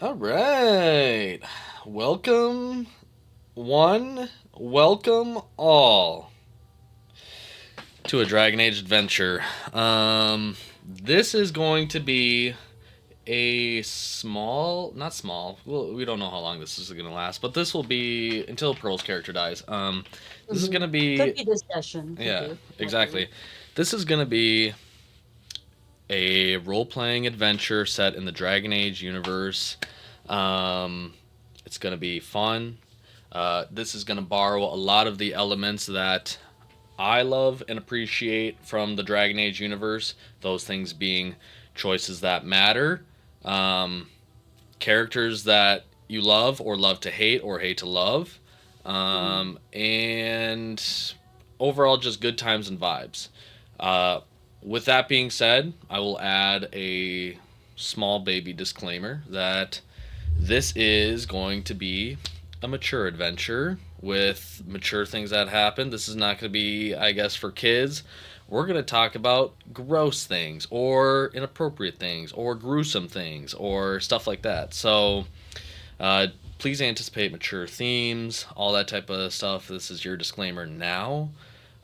All right. Welcome, one. Welcome, all, to a Dragon Age adventure. This is going to be a small, not small. Well, we don't know how long this is going to last, but this will be until Pearl's character dies. This is going to Could be, be this session. Could yeah, be. Whatever. exactly. This is going to be a role playing adventure set in the Dragon Age universe. Um, it's going to be fun. This is going to borrow a lot of the elements that I love and appreciate from the Dragon Age universe. Those things being choices that matter, um, characters that you love or love to hate or hate to love, Mhm. and overall just good times and vibes. Uh, with that being said, I will add a small baby disclaimer that this is going to be a mature adventure with mature things that happen. This is not going to be, I guess, for kids. We're going to talk about gross things or inappropriate things or gruesome things or stuff like that. So uh, please anticipate mature themes, all that type of stuff. This is your disclaimer now.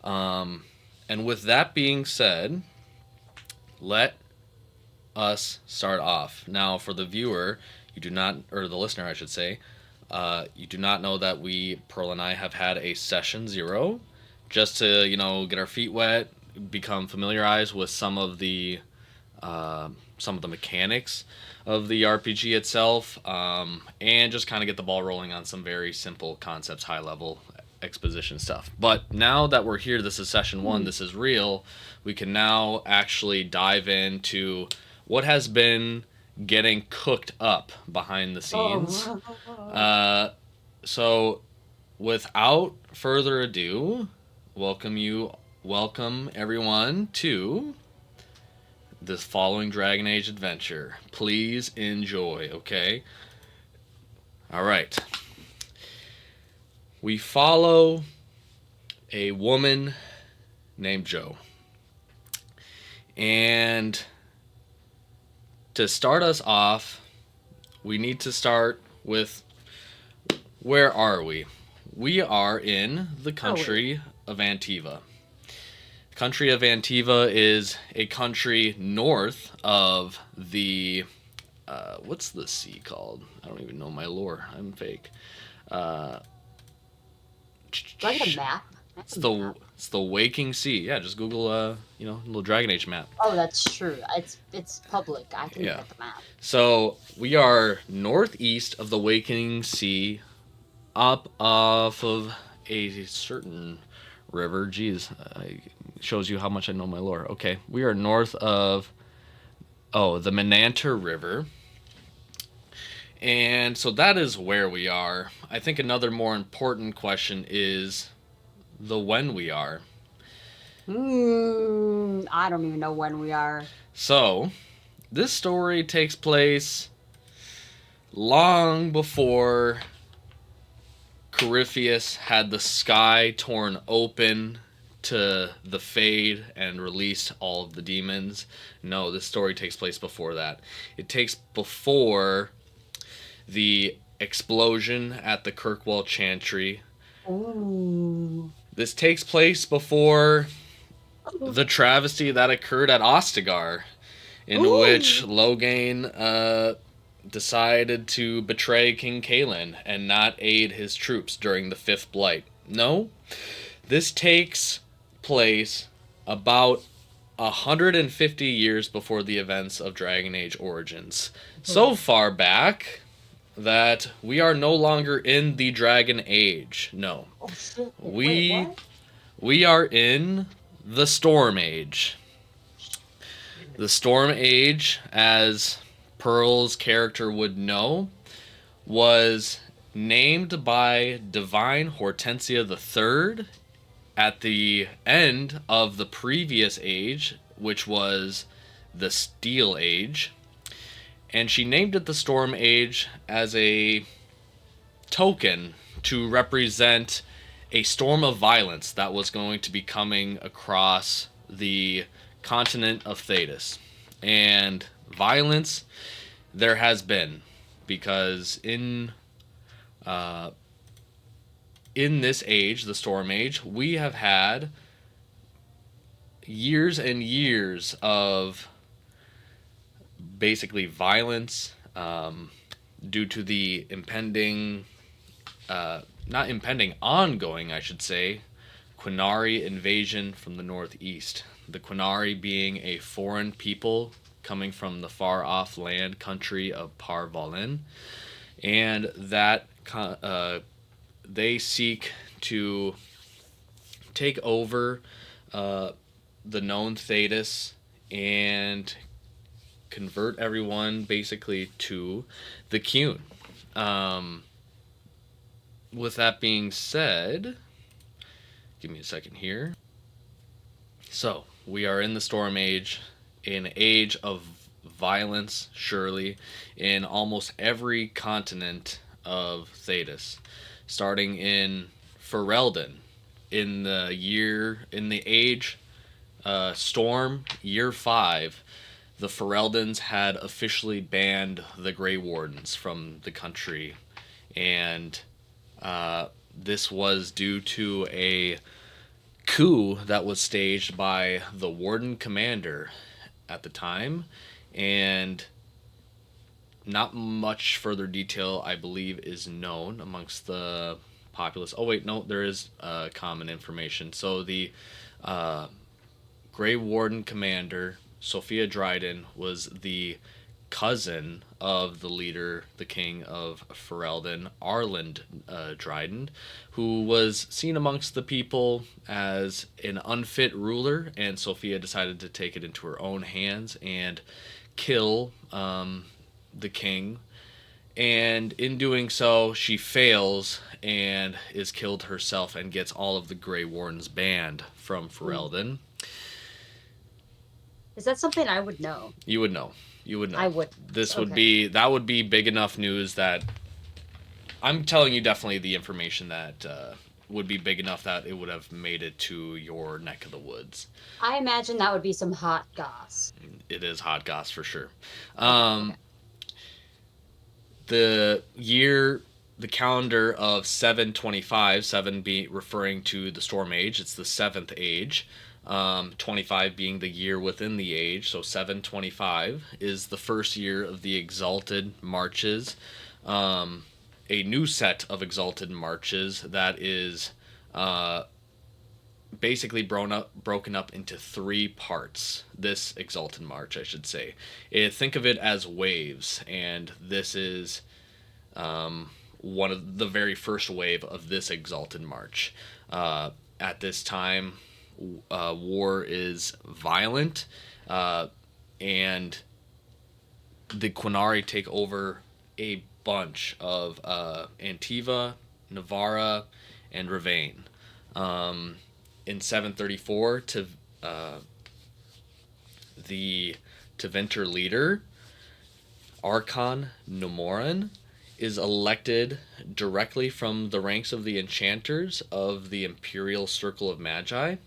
Um, and with that being said, let us start off. Now, for the viewer, you do not, or the listener, I should say, you do not know that Pearl and I, have had a session zero just to, get our feet wet, become familiarized with some of the mechanics of the RPG itself, and just kind of get the ball rolling on some very simple concepts, high level exposition stuff. But now that we're here, this is session one, Hmm. this is real, we can now actually dive into what has been getting cooked up behind the scenes. Oh. Uh, so, without further ado, welcome everyone to this following Dragon Age adventure. Please enjoy, okay? All right. We follow a woman named Joe. And to start us off, we need to start with, where are we? We are in the Are we? country of Antiva. The country of Antiva is a country north of the what's the sea called? I don't even know my lore. I'm fake. Uh, Do I get a map? I have it's a the map. it's the Waking Sea. Yeah, just Google little Dragon Age map. Oh, that's true. It's public. I can look Yeah. at the map. So we are northeast of the Waking Sea, up off of a certain river. Jeez, shows you how much I know my lore. Okay, we are north of the Menanter River, and so that is where we are. I think another more important question is the when we are. I don't even know when we are. So this story takes place long before Corypheus had the sky torn open to the Fade and released all of the demons. No, this story takes place before that. It takes before the explosion at the Kirkwall Chantry. Ooh. This takes place before the travesty that occurred at Ostagar, in which Ooh. Loghain decided to betray King Kalen and not aid his troops during the Fifth Blight. No, this takes place about 150 years before the events of Dragon Age Origins. So far back that we are no longer in the Dragon Age. No. Oh shit. Wait, We what? we are in the Storm Age. The Storm Age, as Pearl's character would know, was named by Divine Hortensia III at the end of the previous age, which was the Steel Age. And she named it the Storm Age as a token to represent a storm of violence that was going to be coming across the continent of Thetis. And violence there has been. because uh, in this age, the Storm Age, we have had years and years of basically violence due to the impending, not impending, ongoing, I should say, Quinari invasion from the northeast. The Quinari being a foreign people coming from the far off land country of Parvalin, and that they seek to take over uh, the known Thetis and convert everyone basically to the Qun. Um, with that being said, give me a second here. So, we are in the Storm Age, an age of violence, surely, in almost every continent of Thetis. Starting in Ferelden, in the age Storm, year 5, the Fereldans had officially banned the Grey Wardens from the country, and this was due to a coup that was staged by the Warden Commander at the time, and not much further detail, I believe, is known amongst the populace. Oh, wait, no, there is common information. So the uh, Grey Warden Commander, Sophia Dryden, was the cousin of the leader, the king of Ferelden, Arland Dryden, who was seen amongst the people as an unfit ruler, and Sophia decided to take it into her own hands and kill the king. And in doing so, she fails and is killed herself and gets all of the Grey Wardens banned from Ferelden. Is that something I would know? You would know. You would know. I would. This would be that would be big enough news that I'm telling you definitely the information that would be big enough that it would have made it to your neck of the woods. I imagine that would be some hot goss. It is hot goss for sure. Okay. The year, the calendar of 725, 7 being referring to the Storm Age, it's the 7th age. 25 being the year within the age, so 725 is the first year of the Exalted Marches. A new set of Exalted Marches that is basically broken up into 3 parts. This Exalted March, I should say. Think of it as waves, and this is one of the very first wave of this Exalted March. At this time, war is violent, and the Quinari take over a bunch of Antiva, Navarra, and Ravane. In 734, the Tevinter leader, Archon Nomoran, is elected directly from the ranks of the enchanters of the Imperial Circle of Magi.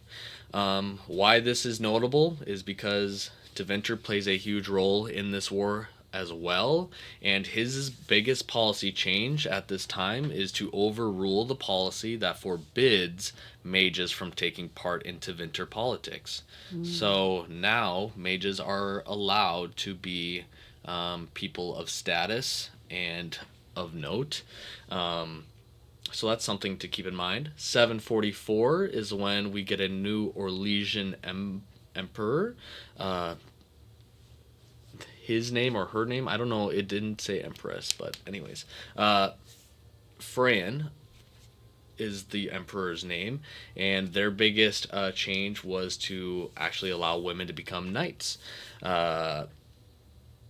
Why this is notable is because Tevinter plays a huge role in this war as well, and his biggest policy change at this time is to overrule the policy that forbids mages from taking part in Tevinter politics. So now mages are allowed to be people of status and of note. So that's something to keep in mind. 744 is when we get a new Orlesian emperor. His name or her name, I don't know, it didn't say empress, but anyways. Fran is the emperor's name, and their biggest change was to actually allow women to become knights. So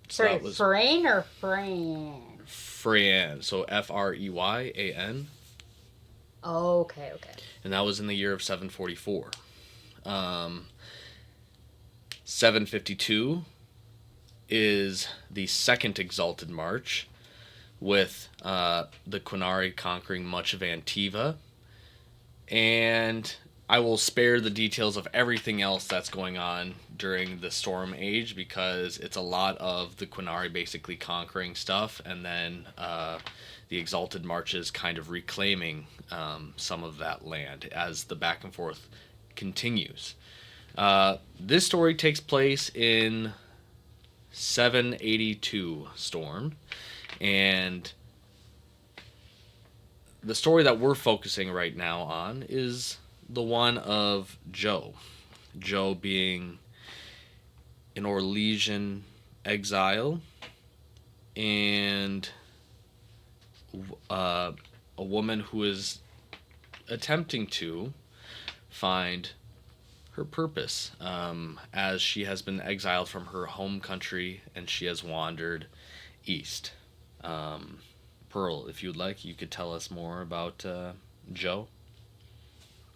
Sorry, that was Fran or Fran? Fran, so Freyyan, Okay. and that was in the year of 744. 752 is the second Exalted March, with the Quinari conquering much of Antiva. And I will spare the details of everything else that's going on during the Storm Age because it's a lot of the Quinari basically conquering stuff, and then the Exalted Marches kind of reclaiming some of that land as the back and forth continues. This story takes place in 782 Storm, and the story that we're focusing right now on is the one of Joe. Joe being an Orlesian exile and uh, a woman who is attempting to find her purpose as she has been exiled from her home country and she has wandered east. Um, Pearl, if you'd like, you could tell us more about Joe.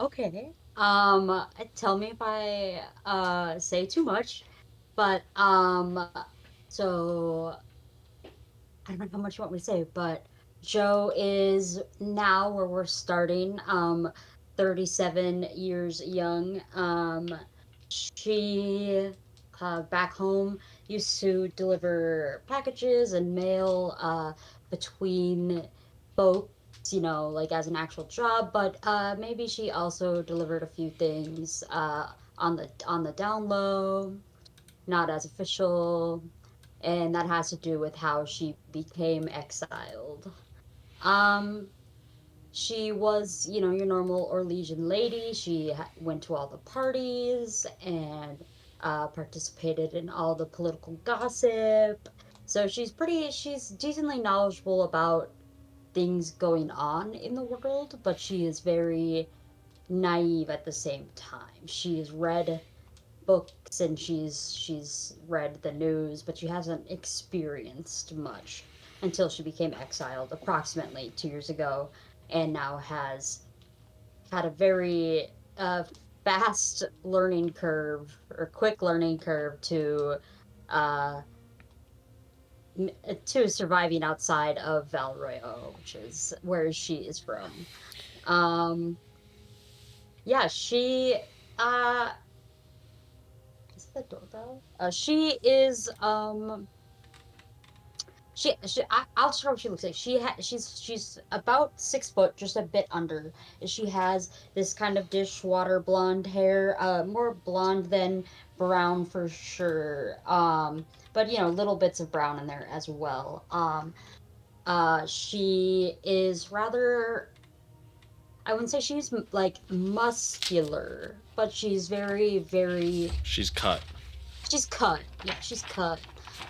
Okay. Tell me if I say too much, but so I don't know how much you want me to say, but Joe is now where we're starting, 37 years young. She back home used to deliver packages and mail between folks, like as an actual job, but maybe she also delivered a few things on the down low, not as official, and that has to do with how she became exiled. Um, she was, your normal Orlesian lady. She went to all the parties and participated in all the political gossip. So she's decently knowledgeable about things going on in the world, but she is very naive at the same time. She has read books and she's read the news, but she hasn't experienced much until she became exiled approximately 2 years ago, and now has had a very fast learning curve or quick learning curve uh, to surviving outside of Valroyo, which is where she is from. Um, yeah, she uh, is it the doorbell? I'll show what she looks like. She's about 6 foot, just a bit under. And she has this kind of dishwater blonde hair, more blonde than brown for sure. But little bits of brown in there as well. She is rather, I wouldn't say she's like muscular, but she's very, very. She's cut. She's cut. Yeah, she's cut.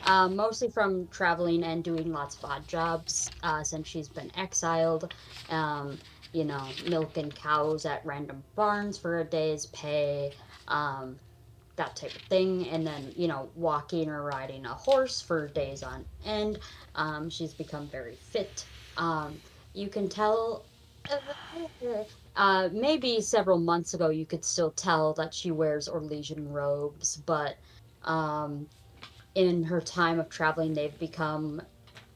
Mostly from traveling and doing lots of odd jobs since she's been exiled. Milking cows at random barns for a day's pay, um, that type of thing. And then, walking or riding a horse for days on end. She's become very fit. You can tell. Maybe several months ago, you could still tell that she wears Orlesian robes, but um, in her time of traveling, they've become,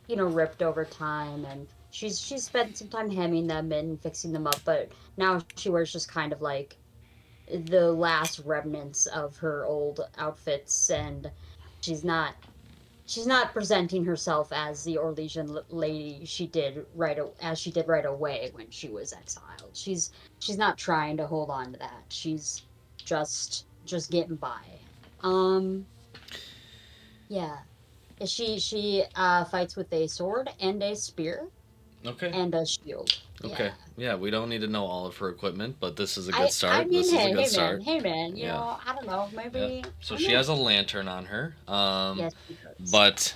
ripped over time, and she's spent some time hemming them and fixing them up, but now she wears just kind of like the last remnants of her old outfits, and she's not she's not presenting herself as the Orlesian lady as she did right away when she was exiled. She's not trying to hold on to that. She's just getting by. Um, yeah. She fights with a sword and a spear Okay. and a shield. Okay. Yeah. Yeah, we don't need to know all of her equipment, but this is a good I start. mean, This is a hey, good hey man, start. hey man, Yeah. I don't know, Yeah. maybe So I she know. has a lantern on her. Yes, she does. But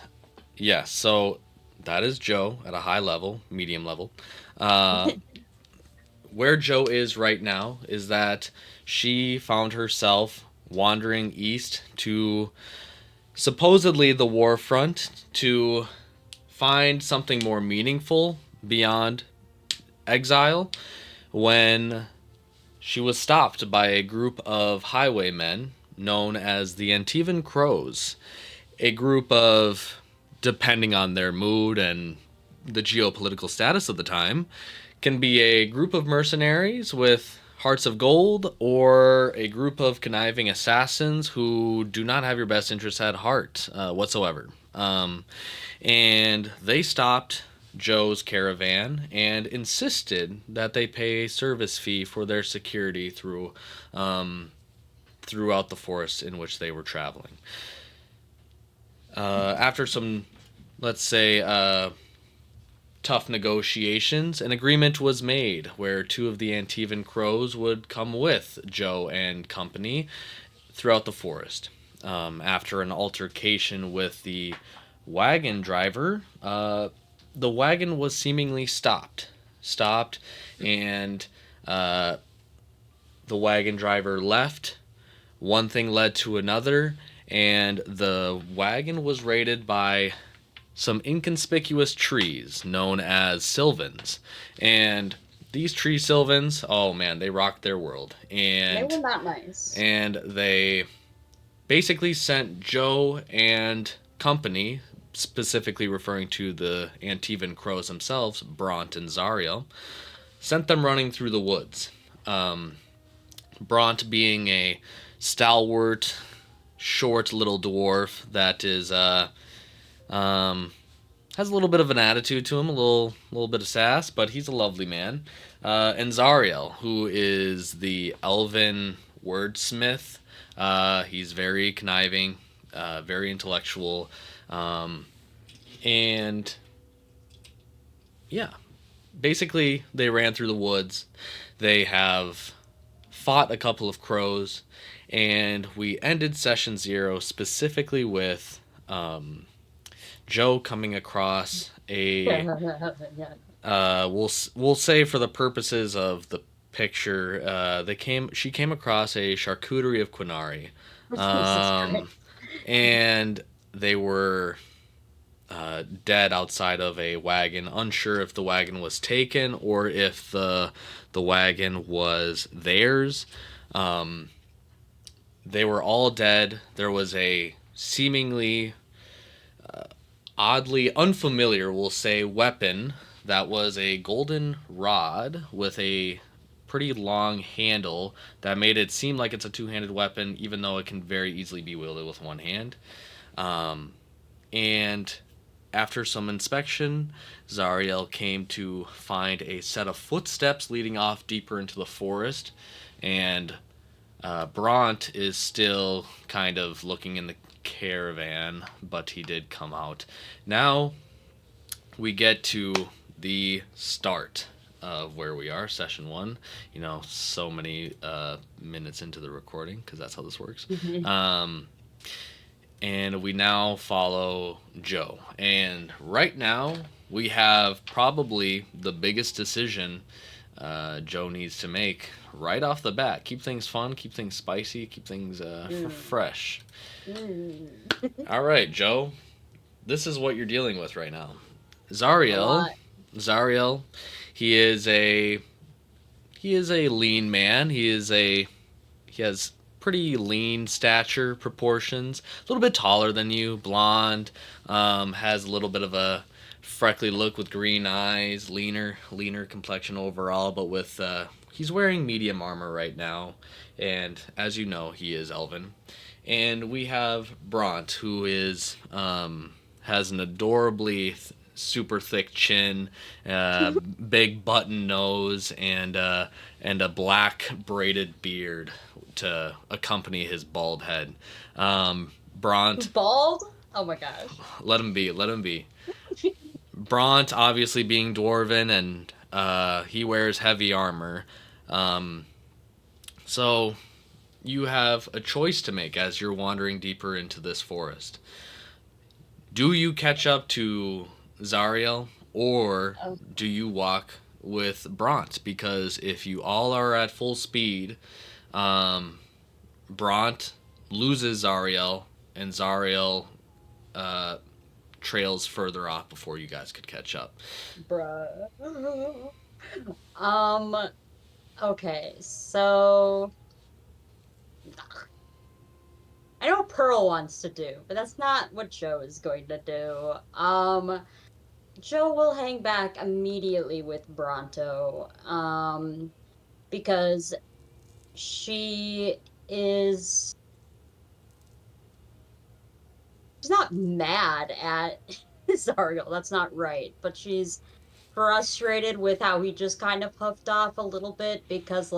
yeah, so that is Joe at a high level, medium level. Uh, where Joe is right now is that she found herself wandering east to supposedly the war front to find something more meaningful beyond exile when she was stopped by a group of highwaymen known as the Antivan Crows, a group of, depending on their mood and the geopolitical status of the time, can be a group of mercenaries with Hearts of Gold, or a group of conniving assassins who do not have your best interests at heart whatsoever. And they stopped Joe's caravan and insisted that they pay a service fee for their security throughout the forest in which they were traveling. After some, let's say, tough negotiations, an agreement was made where two of the Antivan crows would come with Joe and company throughout the forest. After an altercation with the wagon driver, the wagon was seemingly stopped, and uh, the wagon driver left. One thing led to another, and the wagon was raided by some inconspicuous trees known as sylvans. And these tree sylvans, oh man, they rocked their world. They And were not nice. they basically sent Joe and company, specifically referring to the Antivan crows themselves, Bront and Zariel, sent them running through the woods. Bront being a stalwart, short little dwarf that is um, has a little bit of an attitude to him, a little bit of sass, but he's a lovely man. And Zariel, who is the elven wordsmith, he's very conniving, very intellectual, um, and yeah, basically they ran through the woods. They have fought a couple of crows, and we ended session 0 specifically with Joe coming across a Yeah. we'll say for the purposes of the picture, she came across a charcuterie of Quinari, Jesus Christ. um, and they were dead outside of a wagon, unsure if the wagon was taken or if the wagon was theirs. Um, they were all dead. There was a seemingly oddly unfamiliar, we'll say, weapon that was a golden rod with a pretty long handle that made it seem like it's a two-handed weapon, even though it can very easily be wielded with one hand. And after some inspection, Zariel came to find a set of footsteps leading off deeper into the forest, and Bront is still kind of looking in the caravan, but he did come out. Now we get to the start of where we are, session 1. You know, so many minutes into the recording, because that's how this works. And we now follow Joe. And right now, we have probably the biggest decision Joe needs to make right off the bat. Keep things fun, keep things spicy, keep things fresh. Mm. All right, Joe. This is what you're dealing with right now. A Zariel, lot. Zariel, he is a lean man. He has pretty lean stature, proportions. A little bit taller than you, blonde. Has a little bit of a freckly look with green eyes, leaner complexion overall. But with he's wearing medium armor right now, and as you know, he is elven. And we have Bront, who is has an adorably super thick chin, big button nose, and a black braided beard to accompany his bald head. Bront, Bald? Oh my gosh. let him be, let him be. Bront, obviously being dwarven, and he wears heavy armor. Um, so you have a choice to make as you're wandering deeper into this forest. Do you catch up to Zariel, or Oh, do you walk with Bront? Because if you all are at full speed, um, Bront loses Zariel, and Zariel uh, trails further off before you guys could catch up. bruh. Um, okay, so I know what Pearl wants to do, but that's not what Joe is going to do. Joe will hang back immediately with Bronto. Because She is she's not mad at Zariel. That's not right, but she's frustrated with how he just kind of huffed off a little bit because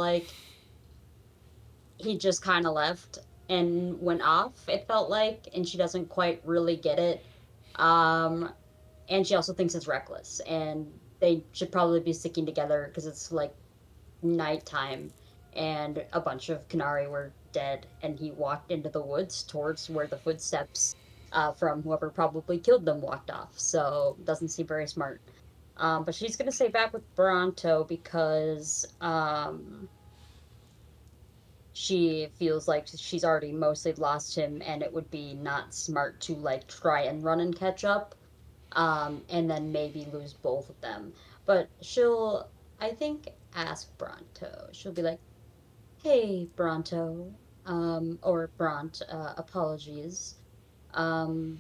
he just kind of left and went off, it felt like, and she doesn't quite really get it. Um, and she also thinks it's reckless, and they should probably be sticking together because it's like nighttime, and a bunch of Canary were dead, and he walked into the woods towards where the footsteps from whoever probably killed them walked off. So doesn't seem very smart. But she's gonna stay back with Bronto because she feels like she's already mostly lost him, and it would be not smart to like try and run and catch up, and then maybe lose both of them. But she'll, I think, ask Bronto. She'll be like, "Hey, Bronto, or Bront, apologies. Um,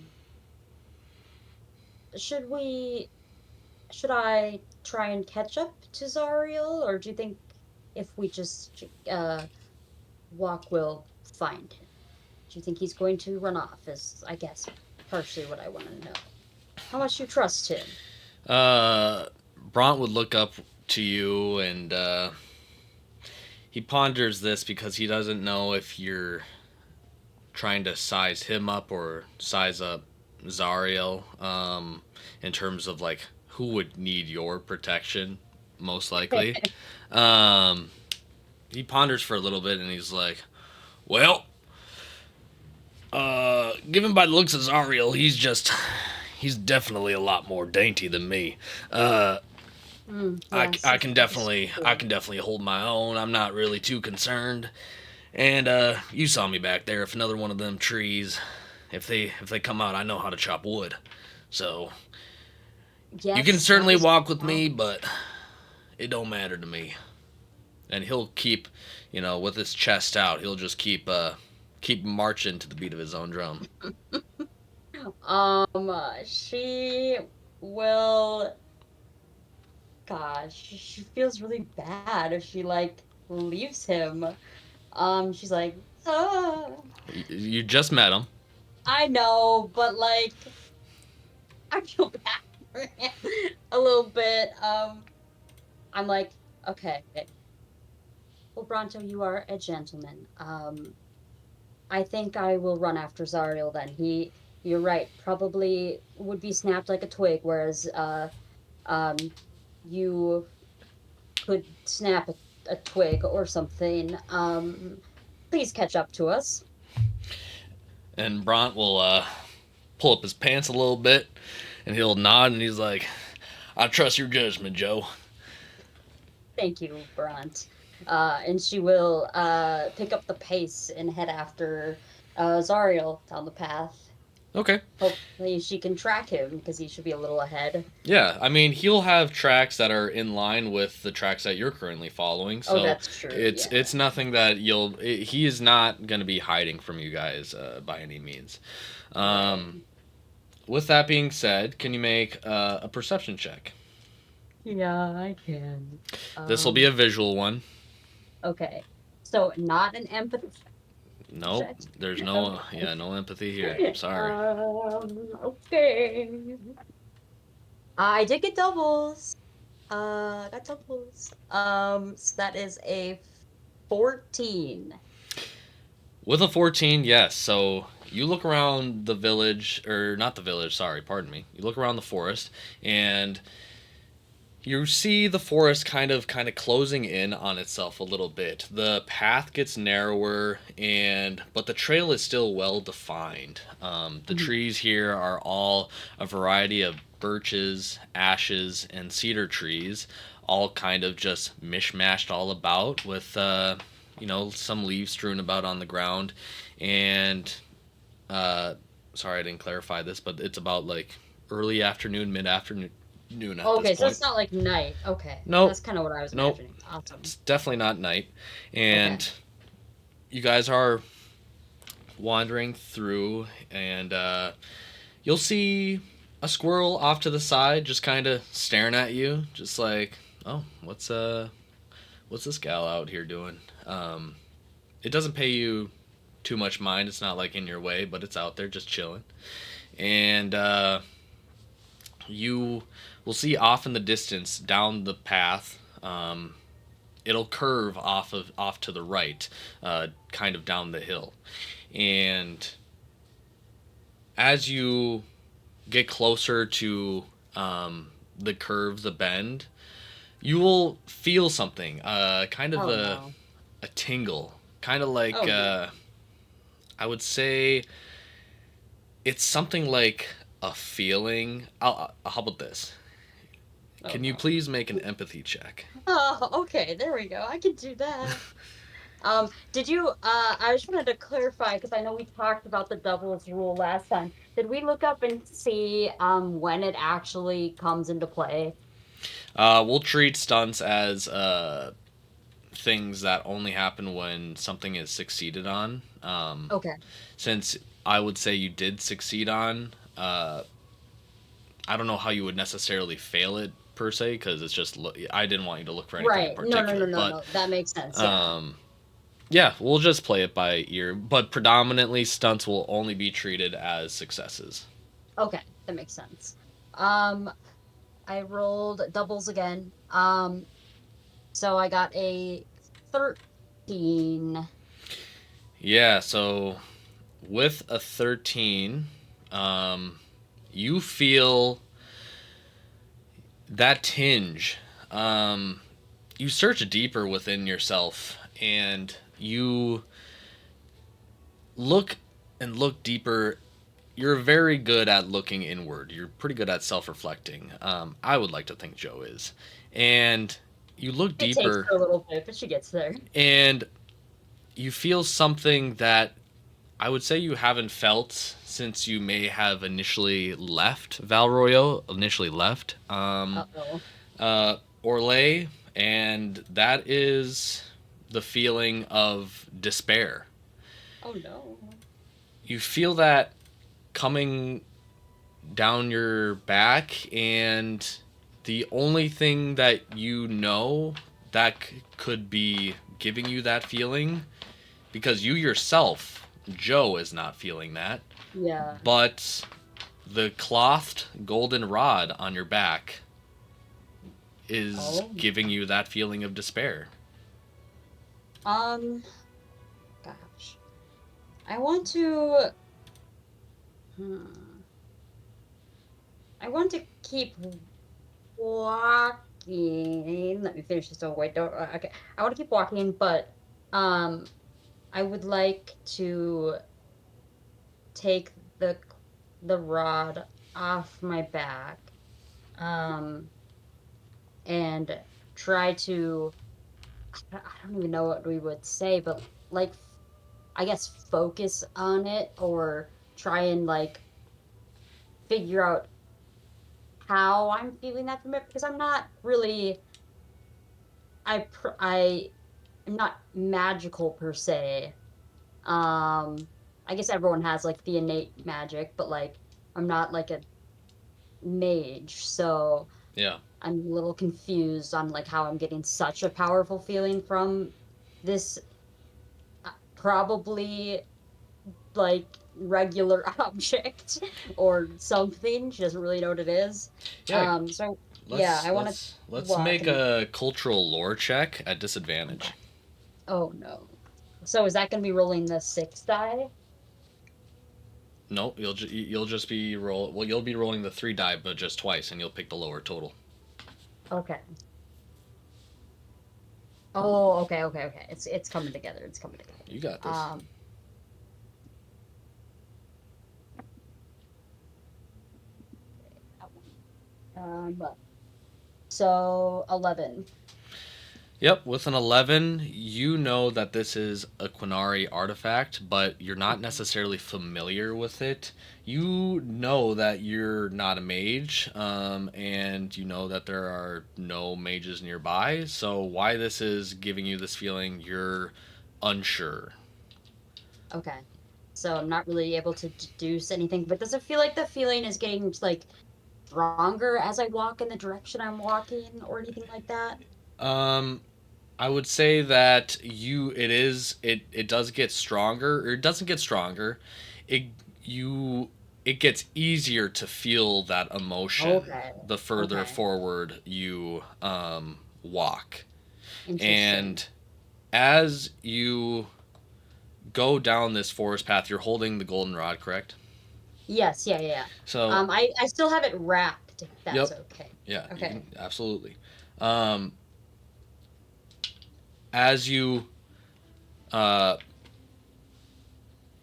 should we, should I try and catch up to Zariel, or do you think if we just walk, we'll find him? Do you think he's going to run off? Is, I guess, partially what I want to know. How much you trust him?" Uh, Bront would look up to you and he ponders this because he doesn't know if you're trying to size him up or size up Zariel in terms of like who would need your protection most likely. Um, he ponders for a little bit and he's like, "Well, given by the looks of Zariel, he's definitely a lot more dainty than me. Uh, Yes, I this can is true. definitely hold my own. I'm not really too concerned. And you saw me back there. If another one of them trees, if they come out, I know how to chop wood. So you can Yes, that certainly is walk with how. me, but it don't matter to me." And he'll keep, with his chest out, he'll just keep marching to the beat of his own drum. She will. Gosh, she feels really bad if she like leaves him. She's like, ah, You just met him. I know, but like, I feel bad for him a little bit. I'm like, okay, well, Bronto, you are a gentleman. I think I will run after Zariel then. You're right, probably would be snapped like a twig, whereas um, you could snap a twig or something. Please catch up to us. And Bront will pull up his pants a little bit, and he'll nod, and he's like, "I trust your judgment, Joe." Thank you, Brant. And she will pick up the pace and head after Zariel down the path. Okay. Hopefully, she can track him because he should be a little ahead. Yeah, I mean, he'll have tracks that are in line with the tracks that you're currently following, Oh, so that's true. it's Yeah. nothing that he is not going to be hiding from you guys by any means. Right. Um, with that being said, can you make a perception check? Yeah, I can. This will be a Um, visual one. okay. So not an empathy Nope, check. there's no Okay. yeah, no empathy here. Sorry. Okay. I did get doubles. I got doubles. So that is a 14. With a 14, yes. So you look around the village, or not the village, sorry, pardon me. You look around the forest, and you see the forest kind of closing in on itself a little bit. The path gets narrower, and but the trail is still well defined. The Mhm. trees here are all a variety of birches, ashes, and cedar trees, all kind of just mishmashed all about with some leaves strewn about on the ground, and uh, sorry I didn't clarify this, but it's about like early afternoon, mid afternoon at this Okay, so point. it's not like night. Okay. Nope. That's kind of what I was Nope. imagining. Awesome. It's definitely not night. Okay. And you guys are wandering through, and you'll see a squirrel off to the side, just kind of staring at you, just like, oh, what's this gal out here doing? it doesn't pay you too much mind. It's not like in your way, but it's out there just chilling. And you will see off in the distance down the path. It'll curve off to the right, kind of down the hill. And as you get closer to the curve, the bend, you will feel something, kind of Oh no. a tingle, kind of like Oh no. I would say it's something like a feeling. How about this? Oh Can you no. please make an empathy check? Oh, okay, there we go. I can do that. Did you, I just wanted to clarify because I know we talked about the doubles rule last time. Did we look up and see when it actually comes into play? We'll treat stunts as things that only happen when something is succeeded on. Okay. Since I would say you did succeed on, I don't know how you would necessarily fail it per se because it's just I didn't want you to look for anything in Right. No, no, no, particular, no, but no. That makes sense. Yeah. um, yeah, we'll just play it by ear. But predominantly, stunts will only be treated as successes. Okay, that makes sense. Um, I rolled doubles again. So I got a 13. Yeah, so with a 13, um, you feel that tinge. Um, you search deeper within yourself and you look and look deeper. You're very good at looking inward. You're pretty good at self reflecting. I would like to think Joe is. And you look It takes deeper her a little bit, but she gets there. and you feel something that I would say you haven't felt since you may have initially left Val Royale, initially left Uh-oh. Orlais, and that is the feeling of despair. Oh no. You feel that coming down your back, and the only thing that you know that could be giving you that feeling, because you yourself, Joe, is not feeling that, Yeah. but the clothed golden rod on your back is Oh. giving you that feeling of despair. Um, gosh. I want to hmm. I want to keep walking. Let me finish this. Oh wait, don't. Okay, I want to keep walking, but um, I would like to take the rod off my back, um, and try to. I don't even know what we would say, but like, I guess focus on it or try and like figure out how I'm feeling that from it because I'm not really I am not magical per se. I guess everyone has like the innate magic, but like I'm not like a mage, so Yeah. I'm a little confused on like how I'm getting such a powerful feeling from this probably like regular object or something. She doesn't really know what it is. Yeah. So yeah, Let's I want to let's let's walk make and a cultural lore check at disadvantage. oh no. So is that going to be rolling the six die? No, you'll just be roll. Well, you'll be rolling the three die, but just twice, and you'll pick the lower total. Okay. Oh, okay, okay, okay. It's coming together. It's coming together. You got this. Um, that one. So 11. Yep, with an 11, you know that this is a Quinari artifact, but you're not Okay. necessarily familiar with it. You know that you're not a mage, and you know that there are no mages nearby, so why this is giving you this feeling, you're unsure. Okay. So I'm not really able to deduce anything, but does it feel like the feeling is getting like stronger as I walk in the direction I'm walking or anything like that? I would say that it does get stronger, or it doesn't get stronger. It you it gets easier to feel that emotion Okay. the further Okay. forward you walk. Interesting. And as you go down this forest path, you're holding the goldenrod, correct? Yes, yeah, yeah, yeah. So, I still have it wrapped, if that's yep, okay. yeah, you Okay. can absolutely. Um, as you uh,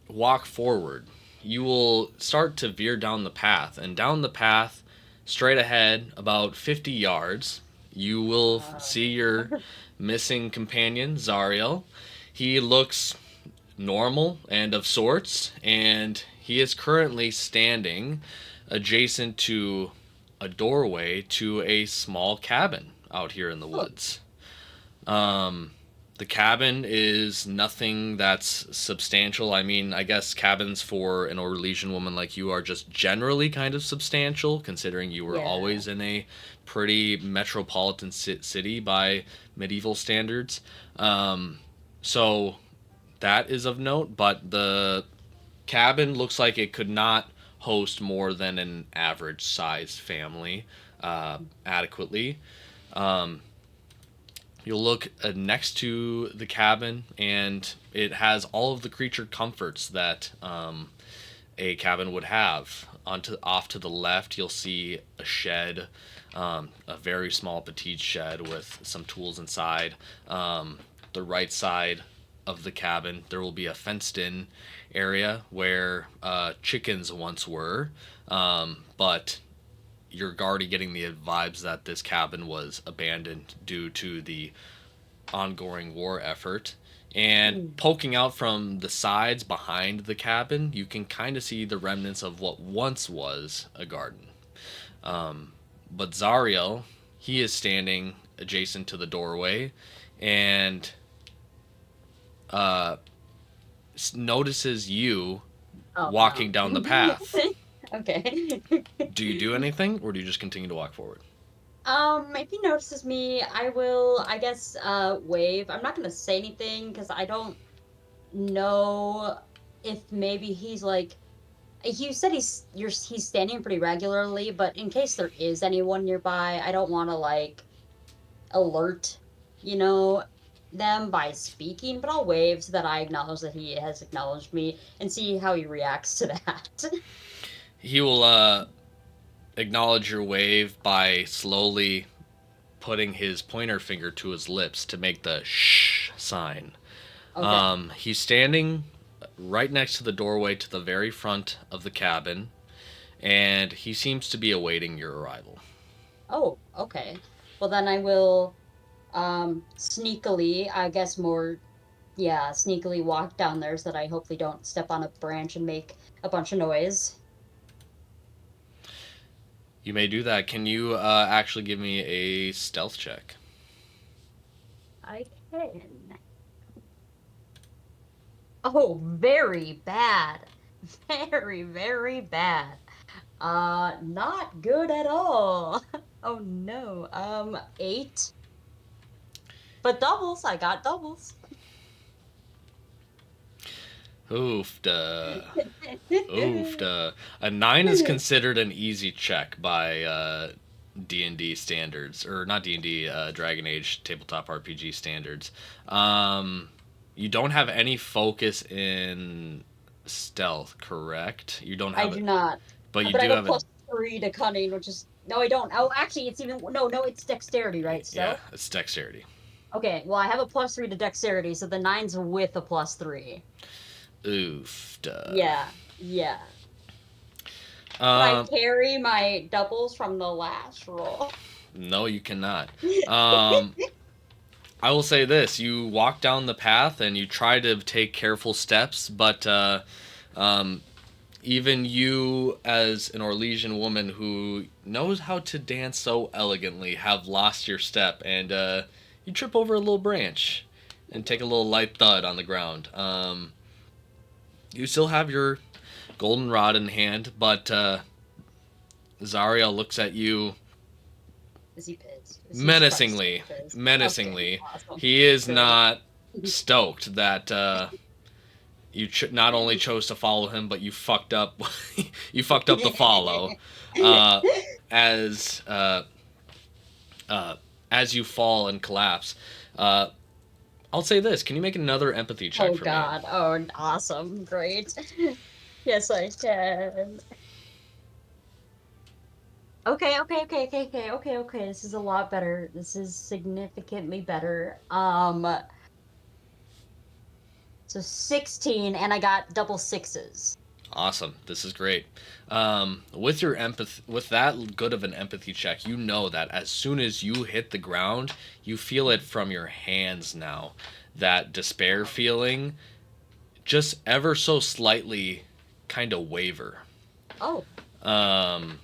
walk forward, you will start to veer down the path. And down the path, straight ahead, about 50 yards, you will Uh, see your missing companion, Zariel. He looks normal and of sorts, and he is currently standing adjacent to a doorway to a small cabin out here in the oh, woods. Um, the cabin is nothing that's substantial. I mean, I guess cabins for an Orlesian woman like you are just generally kind of substantial, considering you were yeah. always in a pretty metropolitan city by medieval standards. Um, so that is of note, but the cabin looks like it could not host more than an average sized family adequately. Um, You'll look next to the cabin, and it has all of the creature comforts that a cabin would have. Off to the left, you'll see a shed, a very small petite shed with some tools inside. The right side of the cabin, there will be a fenced-in area where chickens once were, but you're already getting the vibes that this cabin was abandoned due to the ongoing war effort. And Mm. poking out from the sides behind the cabin, you can kind of see the remnants of what once was a garden. But Zariel, he is standing adjacent to the doorway and uh, notices you Oh walking no. down the path. Okay. Do you do anything, or do you just continue to walk forward? If he notices me, I will, I guess, wave. I'm not gonna say anything because I don't know if maybe he's like you said he's standing pretty regularly, but in case there is anyone nearby, I don't want to like alert, you know, them by speaking, but I'll wave so that I acknowledge that he has acknowledged me and see how he reacts to that. He will acknowledge your wave by slowly putting his pointer finger to his lips to make the shh sign. Okay. He's standing right next to the doorway to the very front of the cabin, and he seems to be awaiting your arrival. Oh, okay. Well, then I will sneakily, I guess more yeah, sneakily walk down there so that I hopefully don't step on a branch and make a bunch of noise. You may do that. Can you actually give me a stealth check? I can. Oh, very bad. Very, very bad. Not good at all. Oh no. 8. But doubles, I got doubles. Oofda. Oofda. A 9 is considered an easy check by D&D standards, or not D&D, Dragon Age tabletop RPG standards. Um, you don't have any focus in stealth, correct? You don't I have do it, not. but you But I do have a have it. +3 to cunning, which is no, I don't. Oh, actually, it's even no, it's dexterity, right? Yeah, Stealth. it's dexterity. Okay, well, I have a +3 to dexterity, so the nine's with a +3. Oofda. Yeah, yeah. Can I Um, carry my doubles from the last roll? no, you cannot. Um, I will say this: you walk down the path and you try to take careful steps, but um, even you, as an Orlesian woman who knows how to dance so elegantly, have lost your step, and you trip over a little branch and take a little light thud on the ground. You still have your golden rod in hand, but Zaria looks at you Is he pissed? Is Christ still menacingly, pissed? Okay, menacingly. awesome, He is great. not stoked that you not only chose to follow him, but you fucked up. You fucked up the follow. Uh, as uh, uh, as you fall and collapse. Uh, I'll say this: can you make another empathy check Oh for me? God. Oh, awesome. Great. Yes, I can. Okay. This is a lot better. This is significantly better. So 16 and I got double sixes. Awesome. This is great. With your empathy, with that good of an empathy check, you know that as soon as you hit the ground, you feel it from your hands now. That despair Oh. feeling just ever so slightly kind of waver. Oh, Um,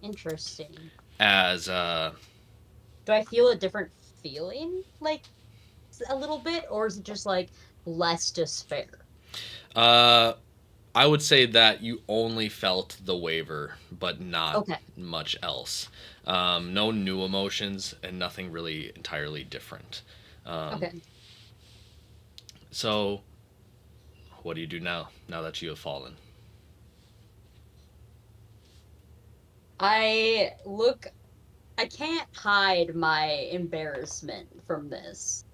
interesting. as Do I feel a different feeling like a little bit or is it just like less despair? uh, I would say that you only felt the waver, but not Okay. much else. No new emotions and nothing really entirely different. Um, Okay. so, what do you do now? Now that you have fallen, I look I can't hide my embarrassment from this.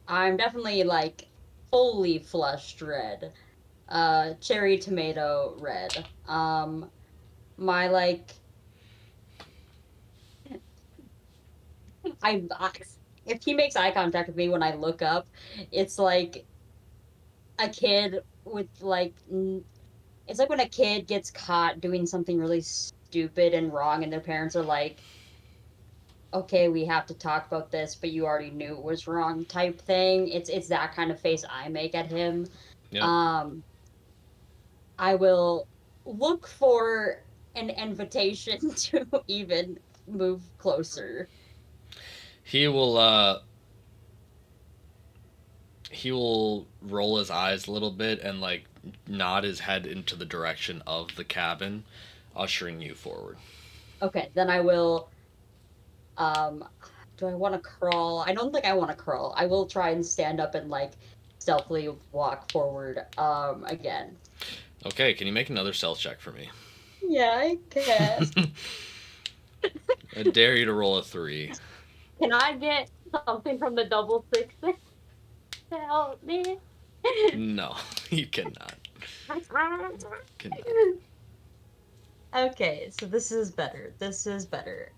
I'm definitely like fully flushed red. Cherry tomato red. My like I if he makes eye contact with me when I look up, it's like a kid with like it's like when a kid gets caught doing something really stupid and wrong and their parents are like, "Okay, we have to talk about this, but you already knew it was wrong," type thing. It's that kind of face I make at him. yep. Um I will look for an invitation to even move closer. He will he will roll his eyes a little bit and like nod his head into the direction of the cabin, ushering you forward. Okay, then I will um do I want to crawl? I don't think I want to crawl. I will try and stand up and like stealthily walk forward again. Okay, can you make another stealth check for me? Yeah, I can. I dare you to roll a 3. Can I get something from the double sixes to help me? No, you cannot. Cannot. Okay, so this is better. This is better.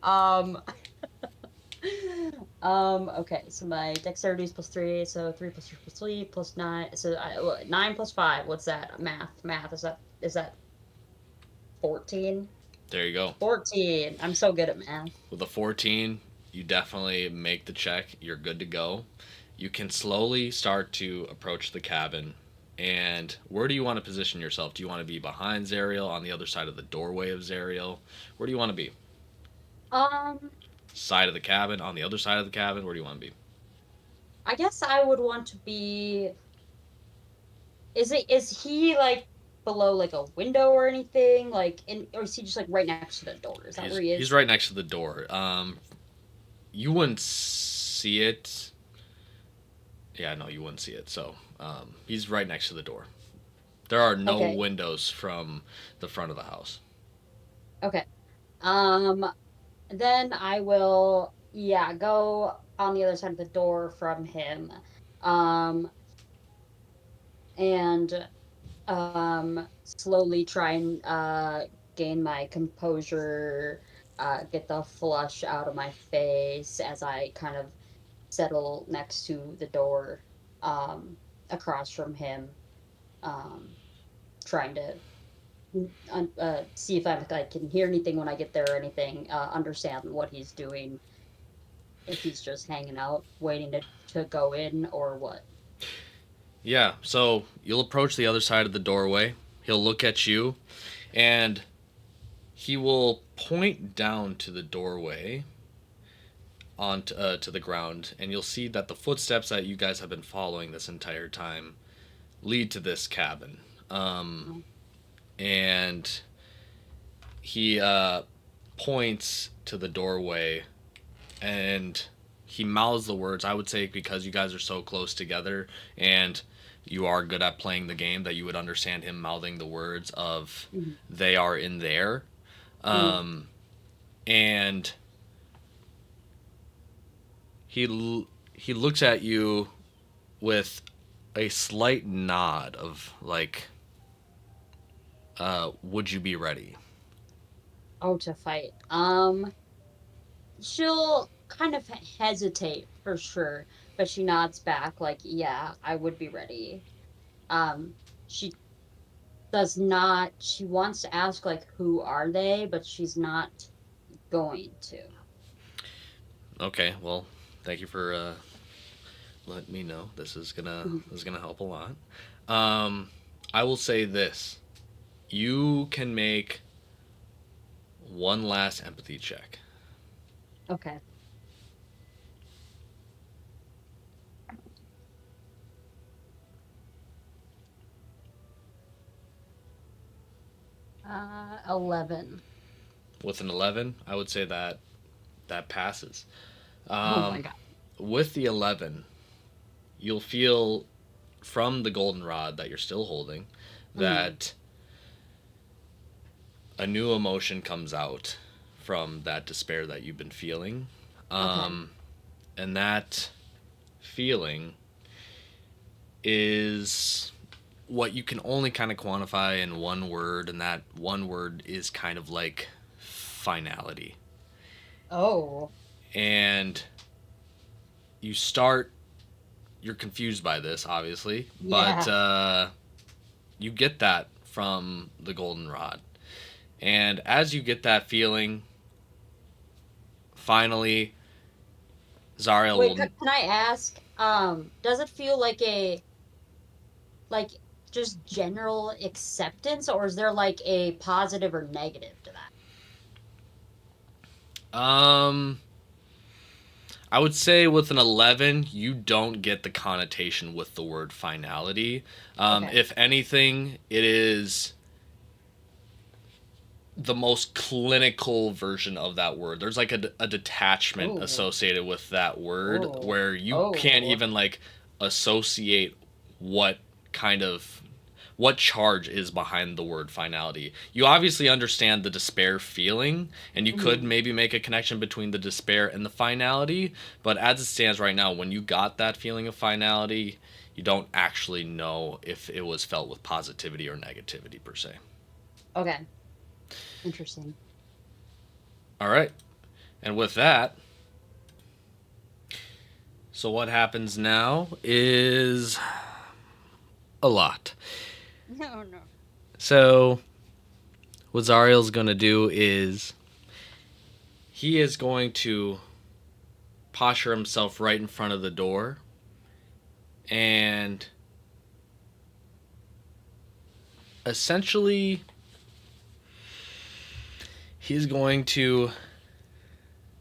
Okay, so my dexterity is plus three, so three plus three plus three plus nine. So nine plus five. What's that? Math. Is that 14? There you go. 14. I'm so good at math. With a 14, you definitely make the check. You're good to go. You can slowly start to approach the cabin. And where do you want to position yourself? Do you want to be behind Zariel, on the other side of the doorway of Zariel? Where do you want to be? Um, Side of the cabin, on the other side of the cabin? Where do you want to be? I guess I would want to be. Is he like below like a window or anything? Like in or is he just like right next to the door? Is that where he He's is? right next to the door. You wouldn't see it. Yeah, no, you wouldn't see it. So he's right next to the door. There are no Okay. windows from the front of the house. Okay. Um, then I will, yeah, go on the other side of the door from him. Um, and slowly try and gain my composure, get the flush out of my face as I kind of settle next to the door, um, across from him, um, trying to see if I can hear anything when I get there or anything, understand what he's doing, if he's just hanging out, waiting to go in or what. Yeah, so you'll approach the other side of the doorway. He'll look at you and he will point down to the doorway onto to the ground, and you'll see that the footsteps that you guys have been following this entire time lead to this cabin. Um, Um, and he points to the doorway and he mouths the words. I would say because you guys are so close together and you are good at playing the game that you would understand him mouthing the words of Mhm. they are in there. Mhm. And he looks at you with a slight nod of like, would you be ready? Oh, to fight. She'll kind of hesitate for sure, but she nods back like, "Yeah, I would be ready." She does not. She wants to ask like, "Who are they?" But she's not going to. Okay, well, thank you for letting me know. This is gonna help a lot. Um, I will say this: you can make one last empathy check. Okay. 11. With an 11, I would say that that passes. Oh my Um, God. with the 11, you'll feel from the goldenrod that you're still holding Mm, that a new emotion comes out from that despair that you've been feeling. okay. Um, and that feeling is what you can only kind of quantify in one word, and that one word is kind of like finality. Oh, And you start, you're confused by this, obviously, but yeah. you get that from the goldenrod. And as you get that feeling, finally, Zariel Wait, will. can I ask, does it feel like a like just general acceptance, or is there like a positive or negative to that? Um, I would say with an 11, you don't get the connotation with the word finality. Okay. If anything, it is the most clinical version of that word. There's like a detachment Oh, associated with that word oh, where you can't oh. even like associate what kind of what charge is behind the word finality. You obviously understand the despair feeling, and you could Mhm. maybe make a connection between the despair and the finality, but as it stands right now, when you got that feeling of finality, you don't actually know if it was felt with positivity or negativity per se. Okay. Interesting. All right. And with that, so what happens now is a lot. No, no. So what Zariel's gonna do is he is going to posture himself right in front of the door, and essentially he's going to.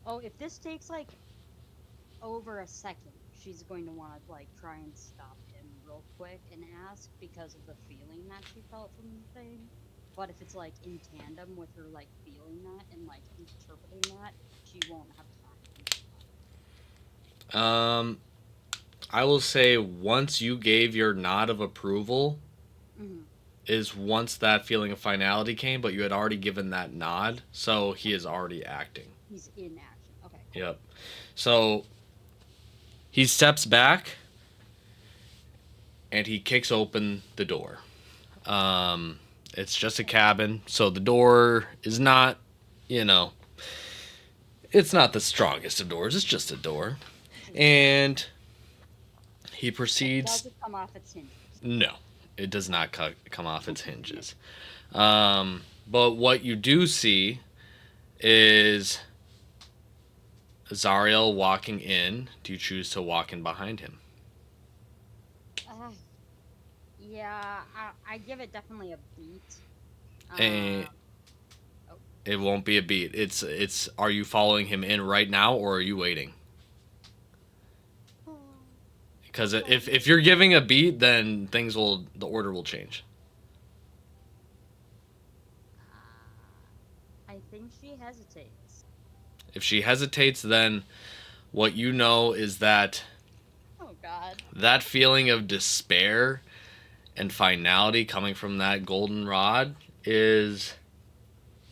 Oh, if this takes like over a second, she's going to want to like try and stop him real quick and ask because of the feeling that she felt from the thing. But if it's like in tandem with her like feeling that and like interpreting that, she won't have time to think um I will say once you gave your nod of approval about it. is once that feeling of finality came, but you had already given that nod, so he is already acting. He's in action. Okay, cool. Yep. So he steps back and he kicks open the door. Um, it's just a cabin, so the door is not, you know, it's not the strongest of doors. It's just a door, It's just a door. and he But proceeds. does it come off its hinges? No, it does Okay. not come off its hinges. But what you do see is Zariel walking in. Do you choose to walk in behind him? uh, yeah, I give it definitely a beat. And Um, oh, it won't be a beat. It's. Are you following him in right now, or are you waiting? I'll Because follow if him. you're giving a beat, then the order will change. I think she hesitates. If she hesitates, then what you know is that Oh God. that feeling of despair and finality coming from that goldenrod is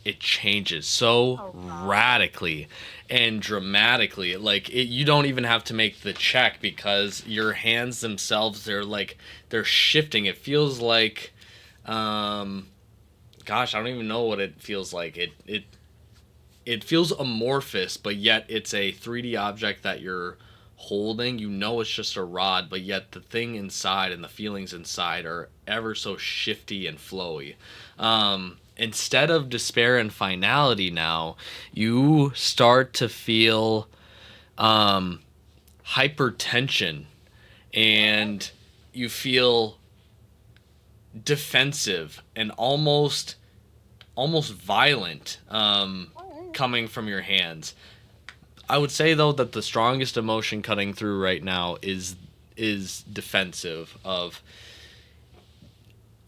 it changes so Oh God. radically and dramatically. Like you don't even have to make the check because your hands themselves, they're shifting. It feels like um gosh, I don't even know what it feels like. It feels amorphous, but yet it's a 3D object that you're holding. You know it's just a rod, but yet the thing inside and the feelings inside are ever so shifty and flowy. Instead of despair and finality, now you start to feel hypertension, What? and you feel defensive and almost violent, What? coming from your hands. I would say though that the strongest emotion cutting through right now is defensive. Of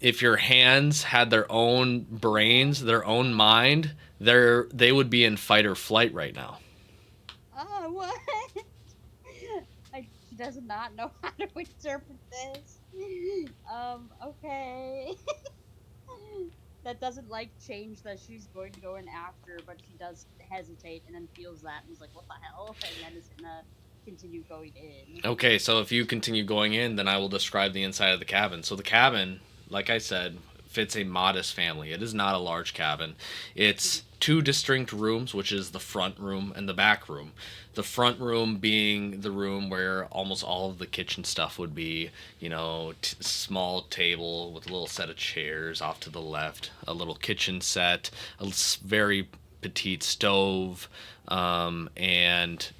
if your hands had their own brains, their own mind, they would be in fight or flight right now. What? She does not know how to interpret this. Okay. That doesn't like change that she's going to go in after, but she does hesitate and then feels that and is like, what the hell? And then is gonna continue going in. Okay, so if you continue going in, then I will describe the inside of the cabin. So the cabin, like I said, fits a modest family. It is not a large cabin. It's two distinct rooms, which is the front room and the back room. The front room being the room where almost all of the kitchen stuff would be, small table with a little set of chairs off to the left, a little kitchen set, very petite stove, and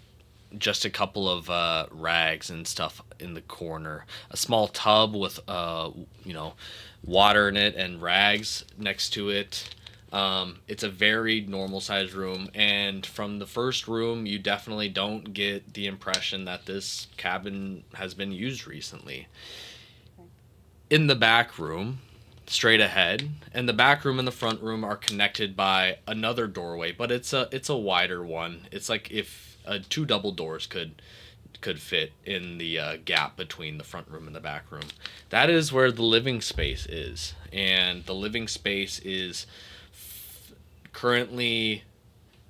just a couple of rags and stuff in the corner. A small tub with water in it and rags next to it. It's a very normal sized room, and from the first room, you definitely don't get the impression that this cabin has been used recently. Okay. In the back room, straight ahead, and the back room and the front room are connected by another doorway, but it's a wider one. It's like if two double doors could fit in the gap between the front room and the back room. That is where the living space is, and the living space is currently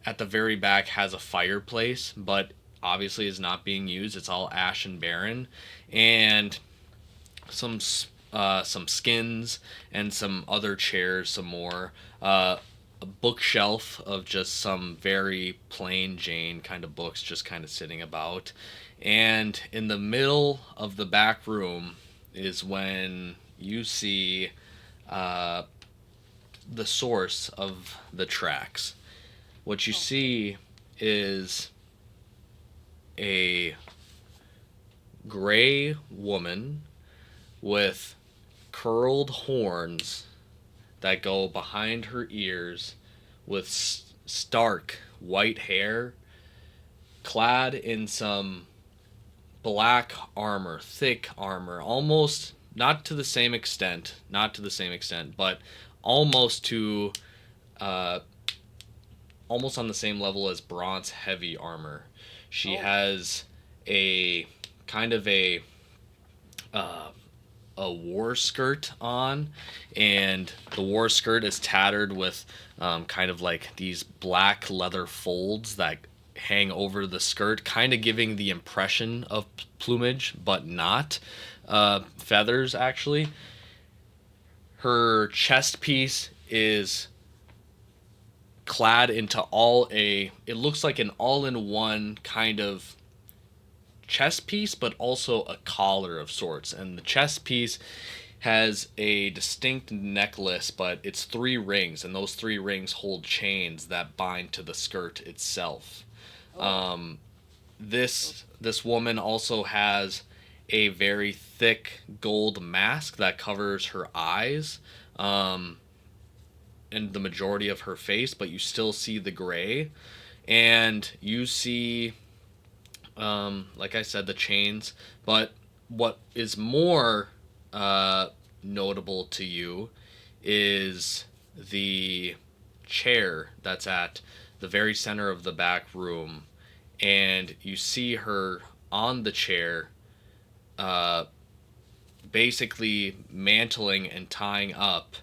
at the very back has a fireplace, but obviously is not being used. It's all ash and barren, and some some skins and some other chairs, some more. A bookshelf of just some very plain Jane kind of books just kind of sitting about. And in the middle of the back room is when you see uh, the source of the tracks. What you Oh. see is a gray woman with curled horns that go behind her ears, with stark white hair, clad in some black armor, thick armor, almost not to the same extent, but almost to uh, almost on the same level as bronze heavy armor. She Oh. has a kind of uh, a war skirt on, and the war skirt is tattered with kind of like these black leather folds that hang over the skirt, kind of giving the impression of plumage, but not feathers actually. Her chest piece is clad into it looks like an all-in-one kind of chest piece, but also a collar of sorts. And the chest piece has a distinct necklace, but it's three rings, and those three rings hold chains that bind to the skirt itself. Oh. This woman also has a very thick gold mask that covers her eyes, and the majority of her face, but you still see the gray, and you see, like I said, the chains. But what is more notable to you is the chair that's at the very center of the back room, and you see her on the chair, uh, basically mantling and tying up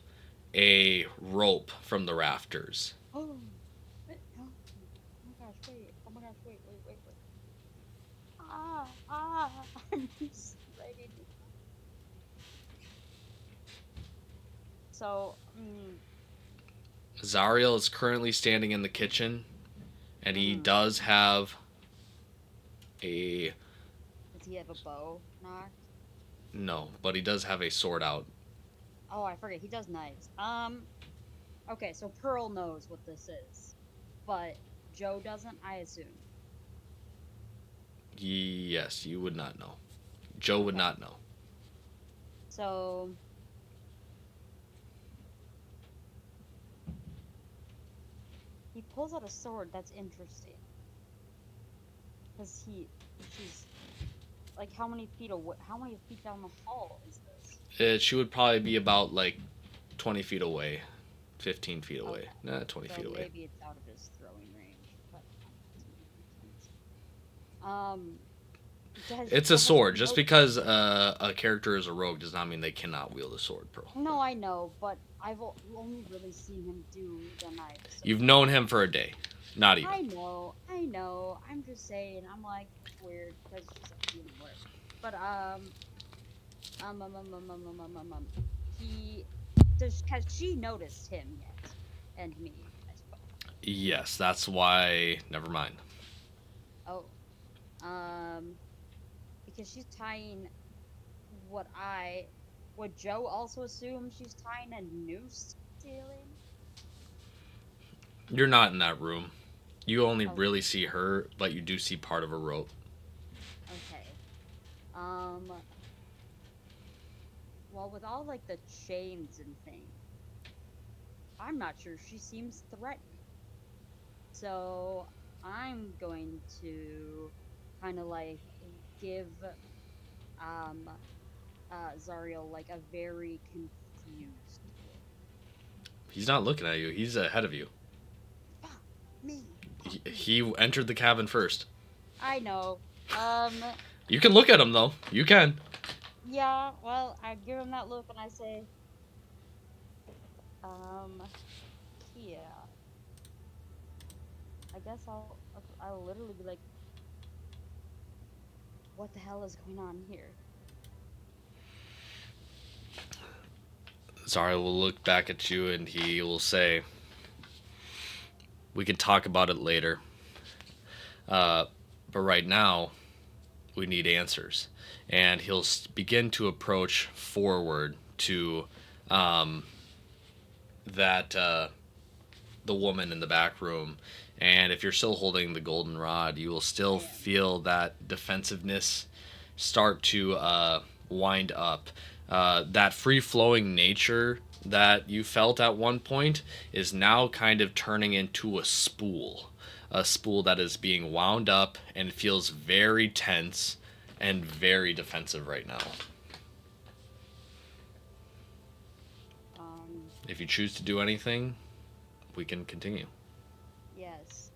a rope from the rafters. Oh, oh my gosh, wait. Oh my gosh, wait. I'm just ready to. So, Zariel is currently standing in the kitchen, and he mm, does have a does he have a bow knocked? no, but he does have a sword out. Oh, I forget. He does knives. Okay, so Pearl knows what this is, but Joe doesn't, I assume. Yes, you would not know. Joe would Okay, not know. so he pulls out a sword. That's interesting, because she's like, how many feet away? How many feet down the hall is this? She would probably be about like 20 feet away, 15 feet away. Okay, Nah, 20 so feet away. maybe it's out of his throwing range, but doesn't make any sense. Um, It's a so has sword. Just Joe? because a character is a rogue does not mean they cannot wield a sword, Pearl. No, I know, but I've only really seen him do the knife so You've far. known him for a day. Not even. I know. I'm just saying. I'm like, it's weird because she's a human, whatever. But um, um, um, um, um, um, um, um, um, he has she noticed him yet? And me, I suppose. Yes, that's why. Never mind. Oh, um, because she's tying what I, what Joe also assumed she's tying a noose to the ceiling. You're not in that room. You only Oh, really see her, but you do see part of a rope. okay. Um, well, with all like the chains and things, I'm not sure she seems threatening. So I'm going to kind of like give um Zariel like a very confused look. He's not looking at you. He's ahead of you. Fuck me, fuck me. He entered the cabin first. I know. Um, You can look at him though. You can. yeah. Well, I give him that look and I say, um, yeah. I guess I'll literally be like, what the hell is going on here? Zara will look back at you and he will say, "We can talk about it later. Uh, but right now, we need answers." And he'll begin to approach forward to um, that the woman in the back room. And if you're still holding the golden rod, you will still I am. feel that defensiveness start to wind up. That free flowing nature that you felt at one point is now kind of turning into a spool that is being wound up and feels very tense and very defensive right now. Um, If you choose to do anything, we can continue. yes.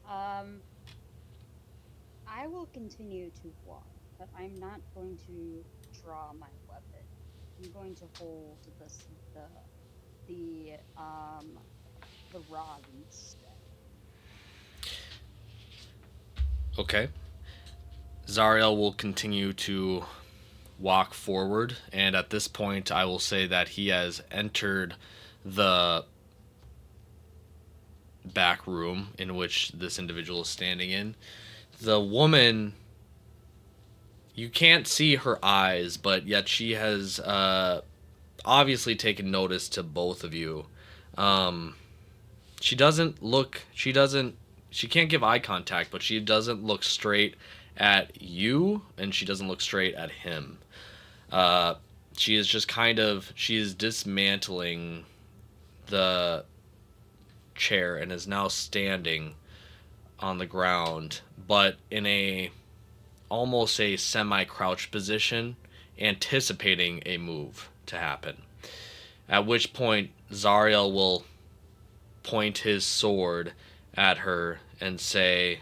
I will continue to walk, but I'm not going to draw my weapon. I'm going to hold the um the rod instead. Okay. Zariel will continue to walk forward, and at this point, I will say that he has entered the back room in which this individual is standing in. The woman, you can't see her eyes, but yet she has obviously taken notice to both of you. Um, she doesn't look, she can't give eye contact, but she doesn't look straight at you, and she doesn't look straight at him. Uh, she is just she is dismantling the chair and is now standing on the ground, but in a almost a semi crouch position, anticipating a move to happen. At which point, Zariel will point his sword at her and say,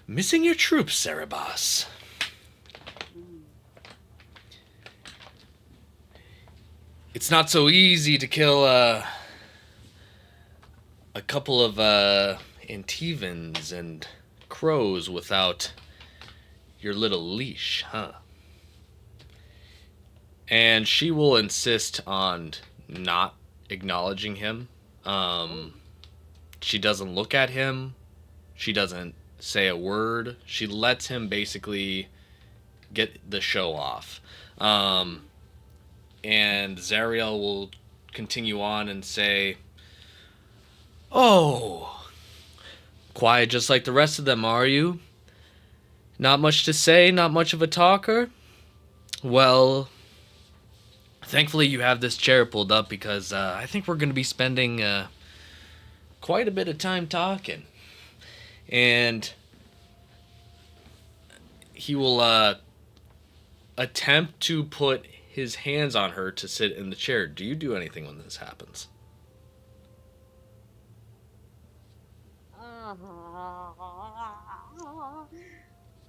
"Missing your troops, Cerebos. Mm. It's not so easy to kill a couple of Antivans and crows without your little leash, huh?" And she will insist on not acknowledging him. Oh. Um, she doesn't look at him. She doesn't say a word. She lets him basically get the show off. Um, Mm. and Zariel will continue on and say, "Oh, quiet just like the rest of them, are you? Not much to say, not much of a talker? Well, thankfully you have this chair pulled up because I think we're going to be spending quite a bit of time talking." And he will attempt to put his hands on her to sit in the chair. Do you do anything when this happens?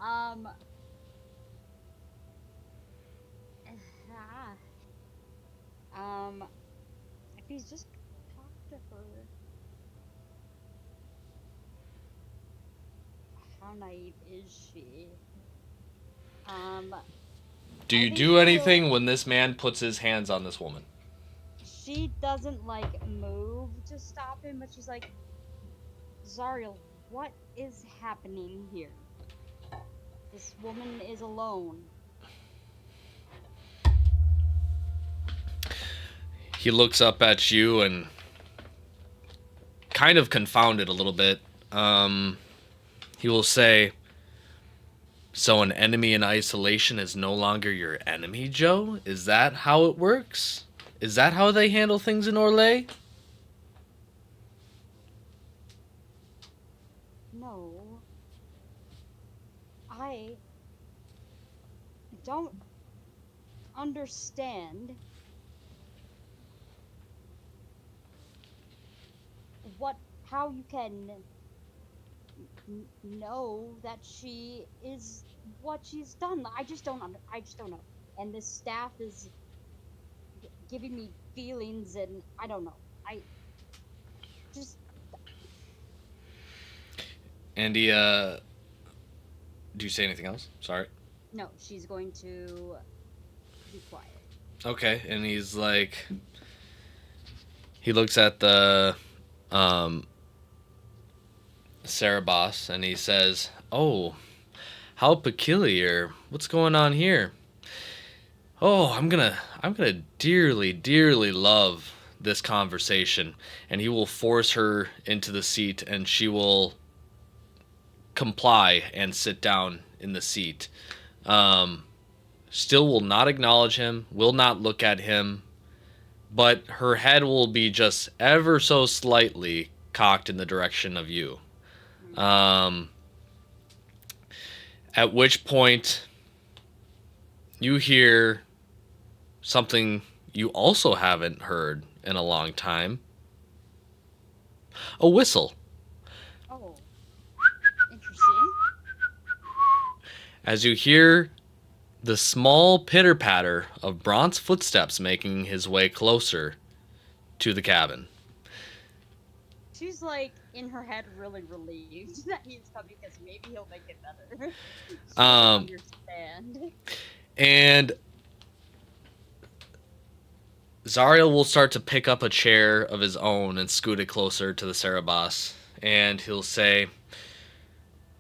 um. Um. If he's just talk to her, how naive is she? Um. Do I you think do he will. anything when this man puts his hands on this woman? She doesn't like move to stop him, but she's like, Zariel, what is happening here? This woman is alone. He looks up at you and kind of confounded a little bit. He will say, "So an enemy in isolation is no longer your enemy, Joe? Is that how it works? Is that how they handle things in Orlais?" No, I don't understand how you can know that she is what she's done. I just don't know. And this staff is giving me feelings, and I don't know. I just And he, do you say anything else? Sorry. no. She's going to be quiet. Okay, and he's like, he looks at the um, Cerebos and he says, "Oh, how peculiar. What's going on here? Oh, I'm gonna dearly, dearly love this conversation." And he will force her into the seat and she will comply and sit down in the seat. Um, Still will not acknowledge him, will not look at him, but her head will be just ever so slightly cocked in the direction of you. Mm. Um, at which point you hear something you also haven't heard in a long time: a whistle. Oh, interesting. As you hear the small pitter patter of Brant's footsteps making his way closer to the cabin. She's like in her head really relieved that he's coming because maybe he'll make it better. She doesn't Um, understand. and Zariel will start to pick up a chair of his own and scoot it closer to the Cerebos. And he'll say,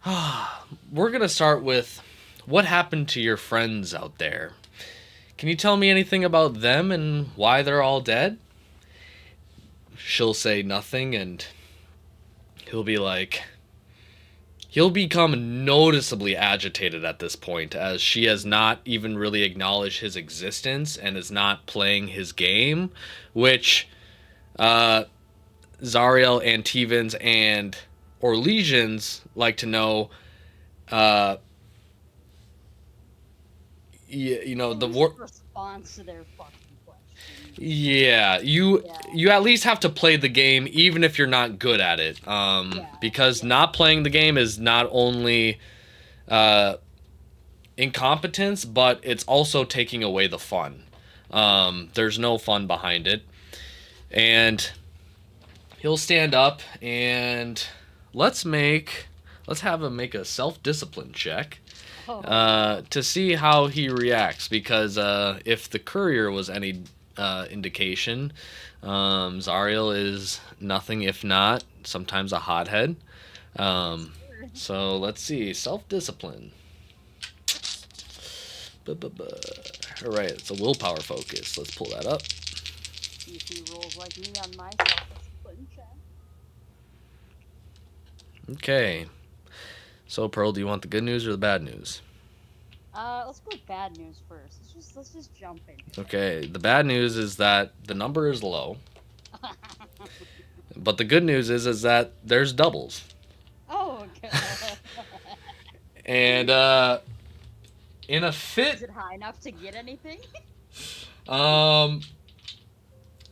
"We're going to start with what happened to your friends out there. Can you tell me anything about them and why they're all dead?" She'll say nothing, and he'll be like, he'll become noticeably agitated at this point, as she has not even really acknowledged his existence and is not playing his game, which uh, Zariel, Antivans, and Orlesians like to know. Uh, you know At the least war. response to their fucking questions. Yeah, you Yeah, you at least have to play the game even if you're not good at it. yeah, Because yeah. not playing the game is not only uh, incompetence, but it's also taking away the fun. There's no fun behind it. And he'll stand up and let's make let's have him make a self-discipline check Oh no. to see how he reacts. Because if the courier was any indication, Zariel is nothing if not sometimes a hothead. Yes, Um, sir. so let's see, self-discipline. All right, it's a willpower focus. Let's pull that up. See if he rolls like me on my self-discipline check. Okay. So Pearl, do you want the good news or the bad news? Let's go with bad news first. Let's just jump into Okay, the bad news is that the number is low, it. but the good news is that there's doubles. Oh, okay. And in a Is fit, it high enough to get anything? um,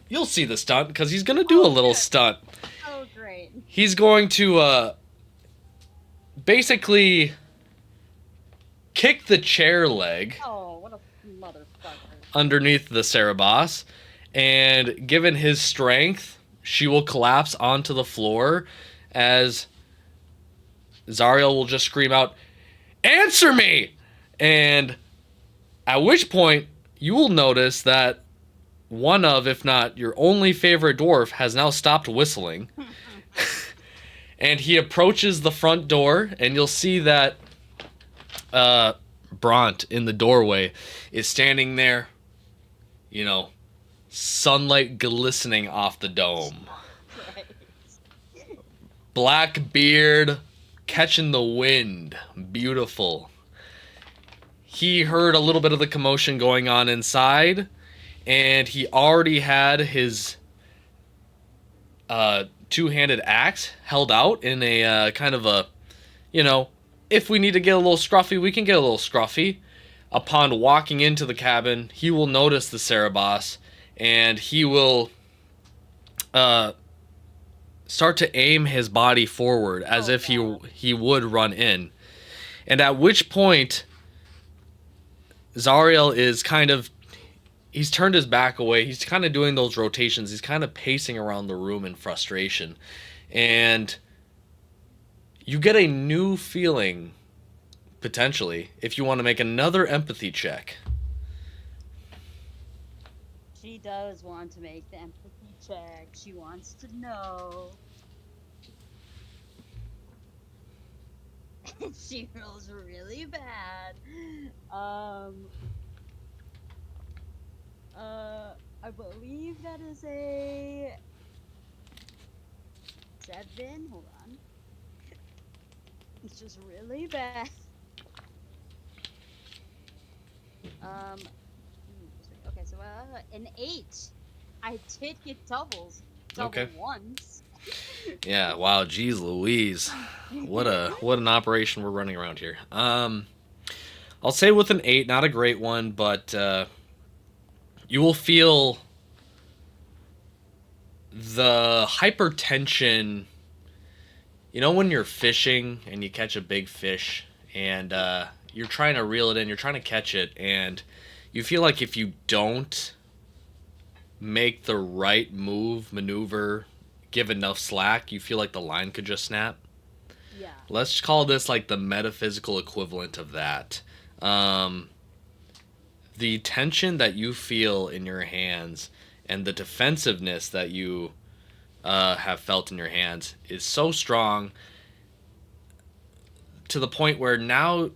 you'll see the stunt because he's gonna do a Oh, little good. stunt. Oh, great. He's going to basically kick the chair leg Oh, what a motherfucker. underneath the Cerebos, and given his strength, she will collapse onto the floor as Zariel will just scream out, "Answer me!" And at which point, you will notice that one of, if not your only favorite dwarf, has now stopped whistling. And he approaches the front door, and you'll see that uh, Bront in the doorway is standing there, you know, sunlight glistening off the dome. Christ. Black beard catching the wind. Beautiful. He heard a little bit of the commotion going on inside, and he already had his two-handed axe held out in a kind of a, you know, if we need to get a little scruffy, we can get a little scruffy. Upon walking into the cabin, he will notice the Cerebos, and he will uh, start to aim his body forward as Oh, if God. he would run in. And at which point, Zariel is kind of he's turned his back away. He's kind of doing those rotations. He's kind of pacing around the room in frustration. And you get a new feeling, potentially, if you want to make another empathy check. She does want to make the empathy check. She wants to know. She rolls really bad. Um, I believe that is a 7. Hold on. It's just really bad. Um, okay, so an 8. I did get Okay. double ones. Yeah, wow, geez Louise. What an operation we're running around here. I'll say with an 8, not a great one, but you will feel the hypertension. You know when you're fishing and you catch a big fish and you're trying to reel it in, you're trying to catch it, and you feel like if you don't make the right maneuver, give enough slack, you feel like the line could just snap. Yeah. Let's call this like the metaphysical equivalent of that. Um, the tension that you feel in your hands and the defensiveness that you have felt in your hands is so strong to the point where now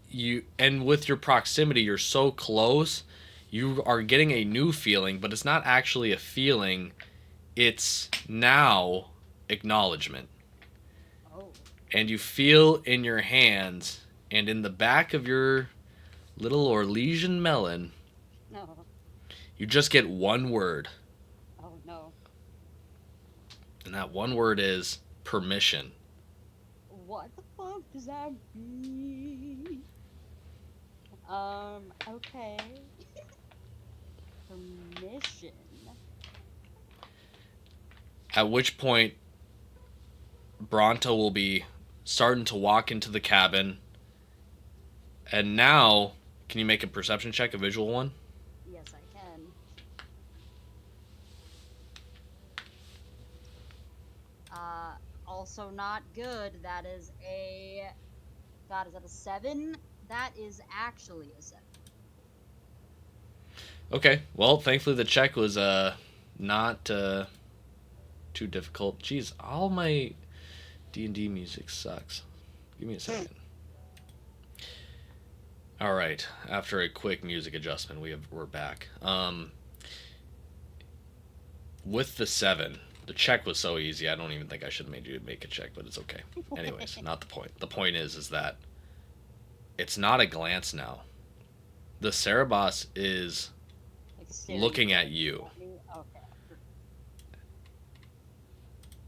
you, and with your proximity, you're so close, you are getting a new feeling, but it's not actually a feeling, it's now acknowledgement. Oh. And you feel in your hands and in the back of your little Orlesian melon, No. you just get one word. Oh no. And that one word is permission. What the fuck does that mean? Okay. Permission. At which point, Bronto will be starting to walk into the cabin. And now, can you make a perception check, a visual one? Yes, I can. Uh, Also not good. That is a God. Is that a 7? That is actually a 7. Okay. Well, thankfully the check was not too difficult. Jeez, all my D&D music sucks. Give me a second. All right. After a quick music adjustment, we're back. With the 7, the check was so easy. I don't even think I should have made you make a check, but it's okay. Anyways, not the point. The point is that it's not a glance now. The Cerebos is Like staring looking at directly you, at me. Okay.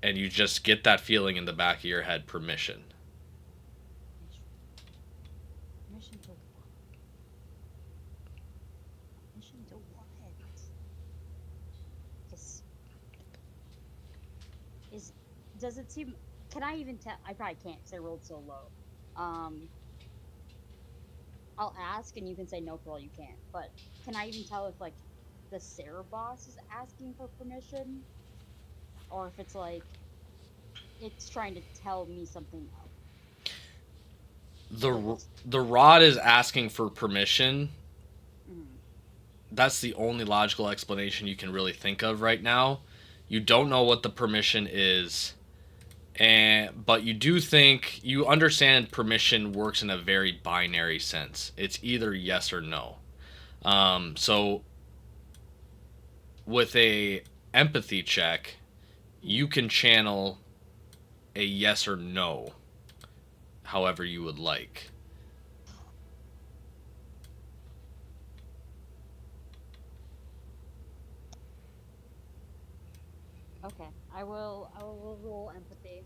and you just get that feeling in the back of your head, permission. Mission to what? Mission to what? Yes. Is does it seem? Can I even tell? I probably can't because I rolled so low. Um, I'll ask and you can say no for all you can. But can I even tell if like the Sarah boss is asking for permission, or if it's like it's trying to tell me something else? Like The it's. the rod is asking for permission. Mm, That's the only logical explanation you can really think of right now. You don't know what the permission is, and but you do think you understand permission works in a very binary sense. It's either yes or no. So with a empathy check, mm. you can channel a yes or no, however you would like. Okay, I will. I will roll empathy.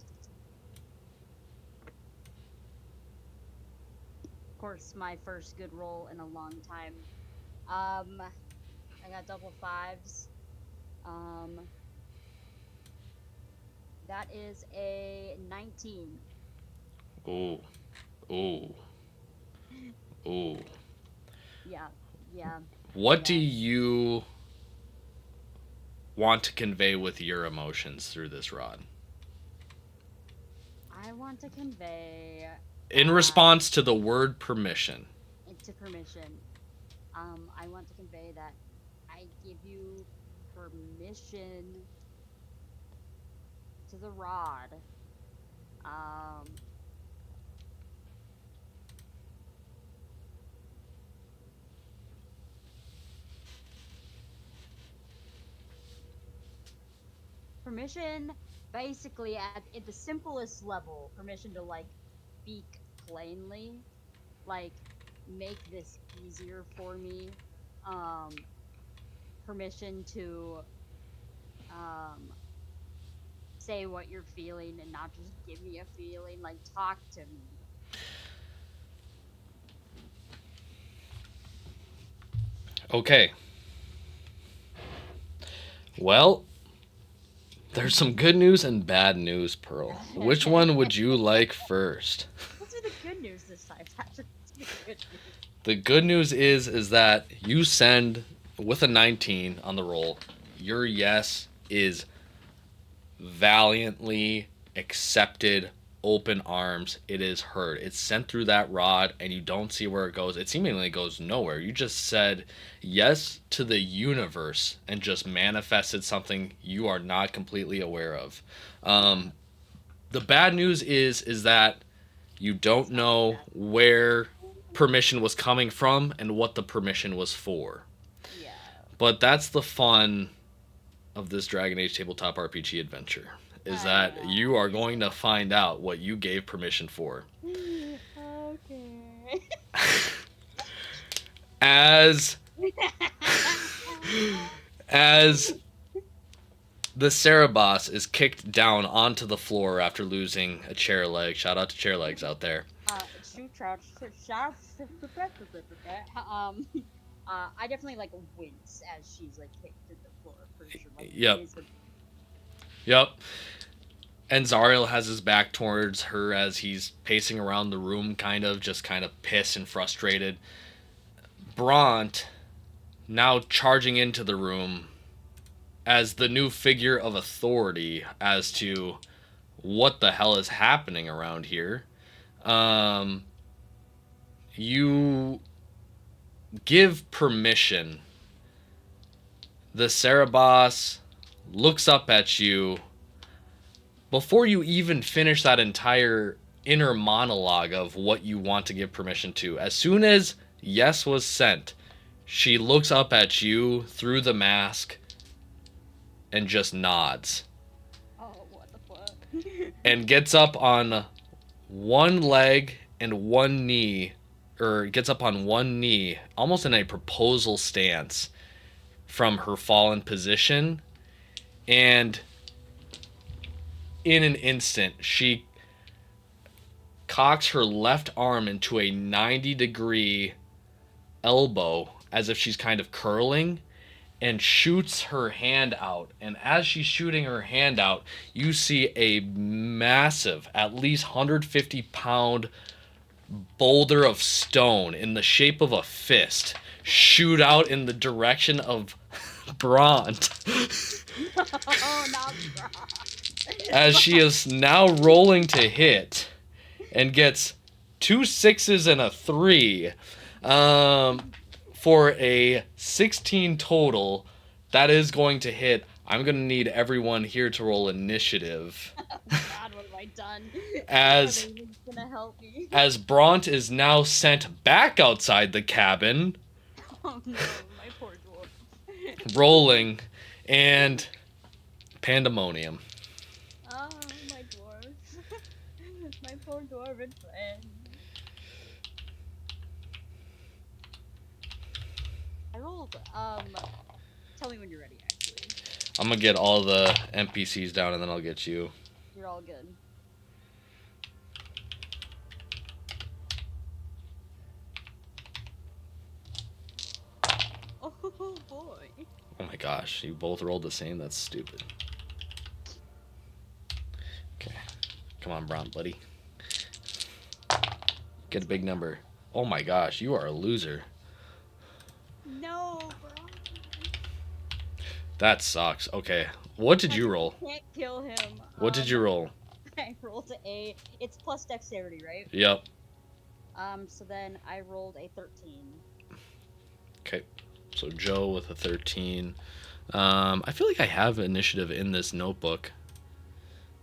Of course, my first good roll in a long time. Um, I got double fives. Um, that is a 19. Ooh, ooh, ooh. Yeah, yeah, What do yeah. you want to convey with your emotions through this rod? I want to convey In that response to the word permission. into permission. I want to convey that I give you permission to the rod. Um, Permission, basically at the simplest level, permission to like speak plainly, like make this easier for me. Um, Permission to um say what you're feeling and not just give me a feeling, like talk to me. Okay. Well, there's some good news and bad news, Pearl. Which one would you like first? Let's do the good news this time, Patrick. Let's do the good news. The good news is that you send with a 19 on the roll. Your yes is valiantly accepted, open arms. It is heard. It's sent through that rod and you don't see where it goes. It seemingly goes nowhere. You just said yes to the universe and just manifested something you are not completely aware of. Yeah, The bad news is that you don't it's not the know best. where permission was coming from and what the permission was for. Yeah, But that's the fun of this Dragon Age tabletop RPG adventure, is I that you are know. going to find out what you gave permission for. Okay. As as the Cerebos is kicked down onto the floor after losing a chair leg. Shout out to chair legs out there. Shoot trout, shout, um, I definitely like wince as she's like kicked to the floor for sure. Like it Yep. is her. Yep. And Zariel has his back towards her as he's pacing around the room, kind of pissed and frustrated. Bront now charging into the room as the new figure of authority as to what the hell is happening around here. Um, you give permission. The Cerebos looks up at you before you even finish that entire inner monologue of what you want to give permission to. As soon as yes was sent, she looks up at you through the mask and just nods Oh, what the fuck? and gets up on one leg and one knee, or gets up on one knee, almost in a proposal stance from her fallen position. And in an instant, she cocks her left arm into a 90-degree elbow as if she's kind of curling and shoots her hand out. And as she's shooting her hand out, you see a massive, at least 150-pound boulder of stone in the shape of a fist shoot out in the direction of Bront Oh, not wrong. as she is now rolling to hit and gets 2 6s and a 3 for a 16 total. That is going to hit. I'm going to need everyone here to roll initiative God, what have I done? as Are they even gonna help me? as Bront is now sent back outside the cabin, Oh no, my poor dwarf. rolling, and pandemonium. Oh, my dwarf. My poor dwarven friend. I rolled, tell me when you're ready, actually. I'm gonna get all the NPCs down and then I'll get you. You're all good. Oh boy. Oh my gosh, you both rolled the same? That's stupid. Okay. Come on, Bront, buddy. Get a big number. Oh my gosh, you are a loser. No, bro. That sucks. Okay. What did you roll? Can't kill him. What did you roll? I rolled a. It's plus dexterity, right? Yep. So then I rolled a 13. Okay. So Joe with a 13. I feel like I have initiative in this notebook.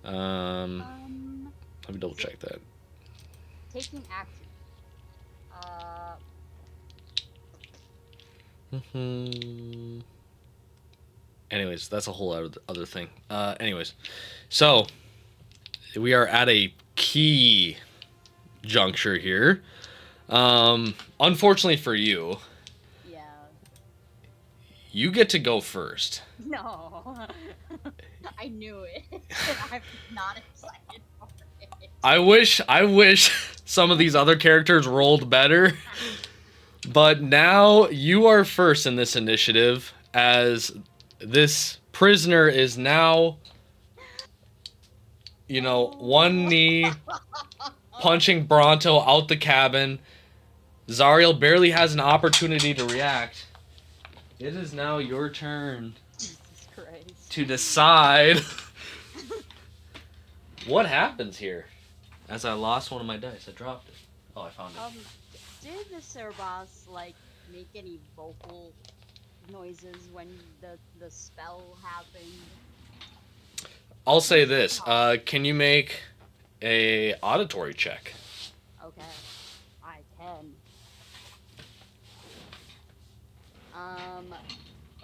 Let me double check that. Taking action. Anyways, that's a whole other thing. Anyways, so we are at a key juncture here. Unfortunately for you, Yeah. you get to go first. No. I knew it. I'm not excited for it. I wish some of these other characters rolled better. But now you are first in this initiative as this prisoner is now, one knee punching Bronto out the cabin. Zariel barely has an opportunity to react. It is now your turn Jesus Christ. to decide what happens here. As I lost one of my dice, I dropped it. Oh, I found it. Did the Cerebos make any vocal noises when the spell happened? I'll say this. Can you make a auditory check? Okay, I can.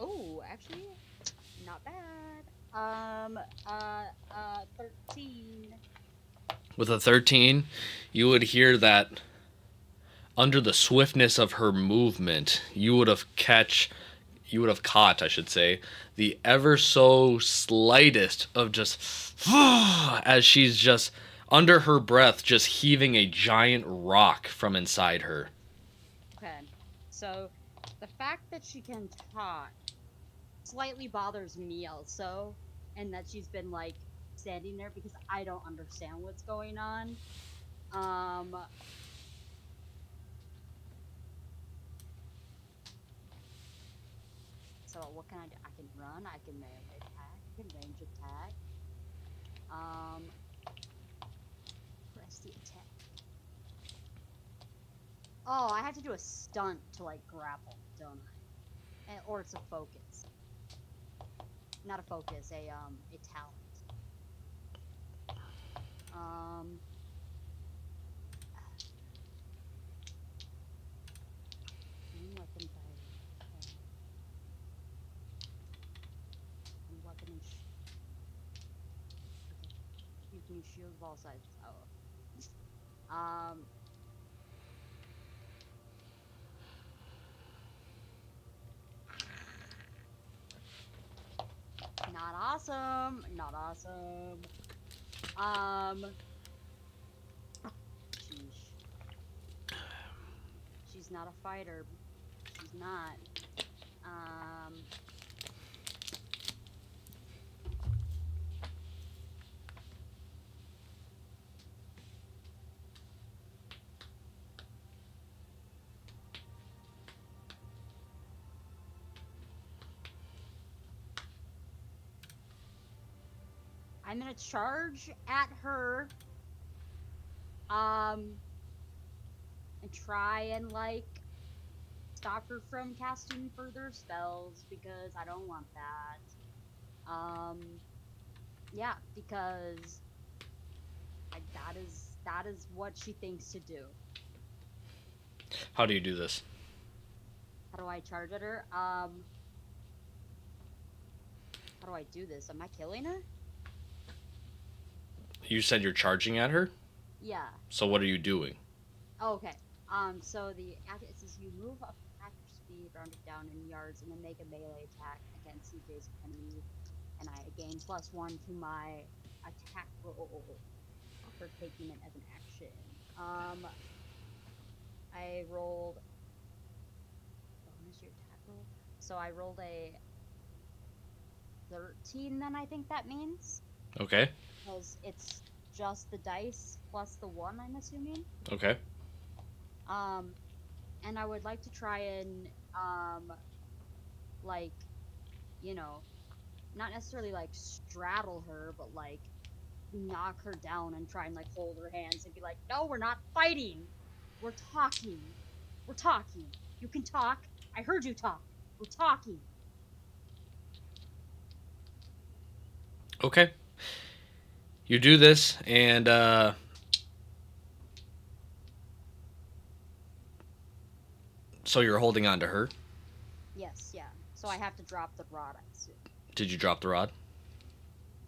Oh, actually, not bad. 13. With a 13, you would hear that under the swiftness of her movement, you would have caught, I should say, the ever so slightest of just as she's just under her breath just heaving a giant rock from inside her. Okay, so the fact that she can talk slightly bothers me also. and that she's been like standing there because I don't understand what's going on. Um, so what can I do? I can run. I can melee attack. I can range attack. Um, press the attack. Oh, I have to do a stunt to like grapple, don't I? Or it's a focus. Not a focus, a talent. Um, main weapon by and weapon and okay. You can use shield of all sides. Oh. Not awesome. Not awesome. Um, sheesh. She's not a fighter. She's not. Um, I'm gonna charge at her. Um, and try and like stop her from casting further spells because I don't want that. Yeah, because that is what she thinks to do. How do you do this? How do I charge at her? How do I do this? Am I killing her? You said you're charging at her. Yeah. So what are you doing? Oh, okay. So it says you move up at your speed, rounded down in yards, and then make a melee attack against the adjacent enemy, and I gain +1 to my attack roll for taking it as an action. Um, I rolled bonus your attack roll, so I rolled a 13. Then I think that means Okay. because it's just the dice plus the one. I'm assuming. Okay. Um, and I would like to try and like you know not necessarily like straddle her, but like knock her down and try and like hold her hands and be like, no, we're not fighting. We're talking. We're talking. You can talk. I heard you talk. We're talking. Okay. You do this, and so you're holding on to her. Yes, yeah. So I have to drop the rod, I assume. Did you drop the rod?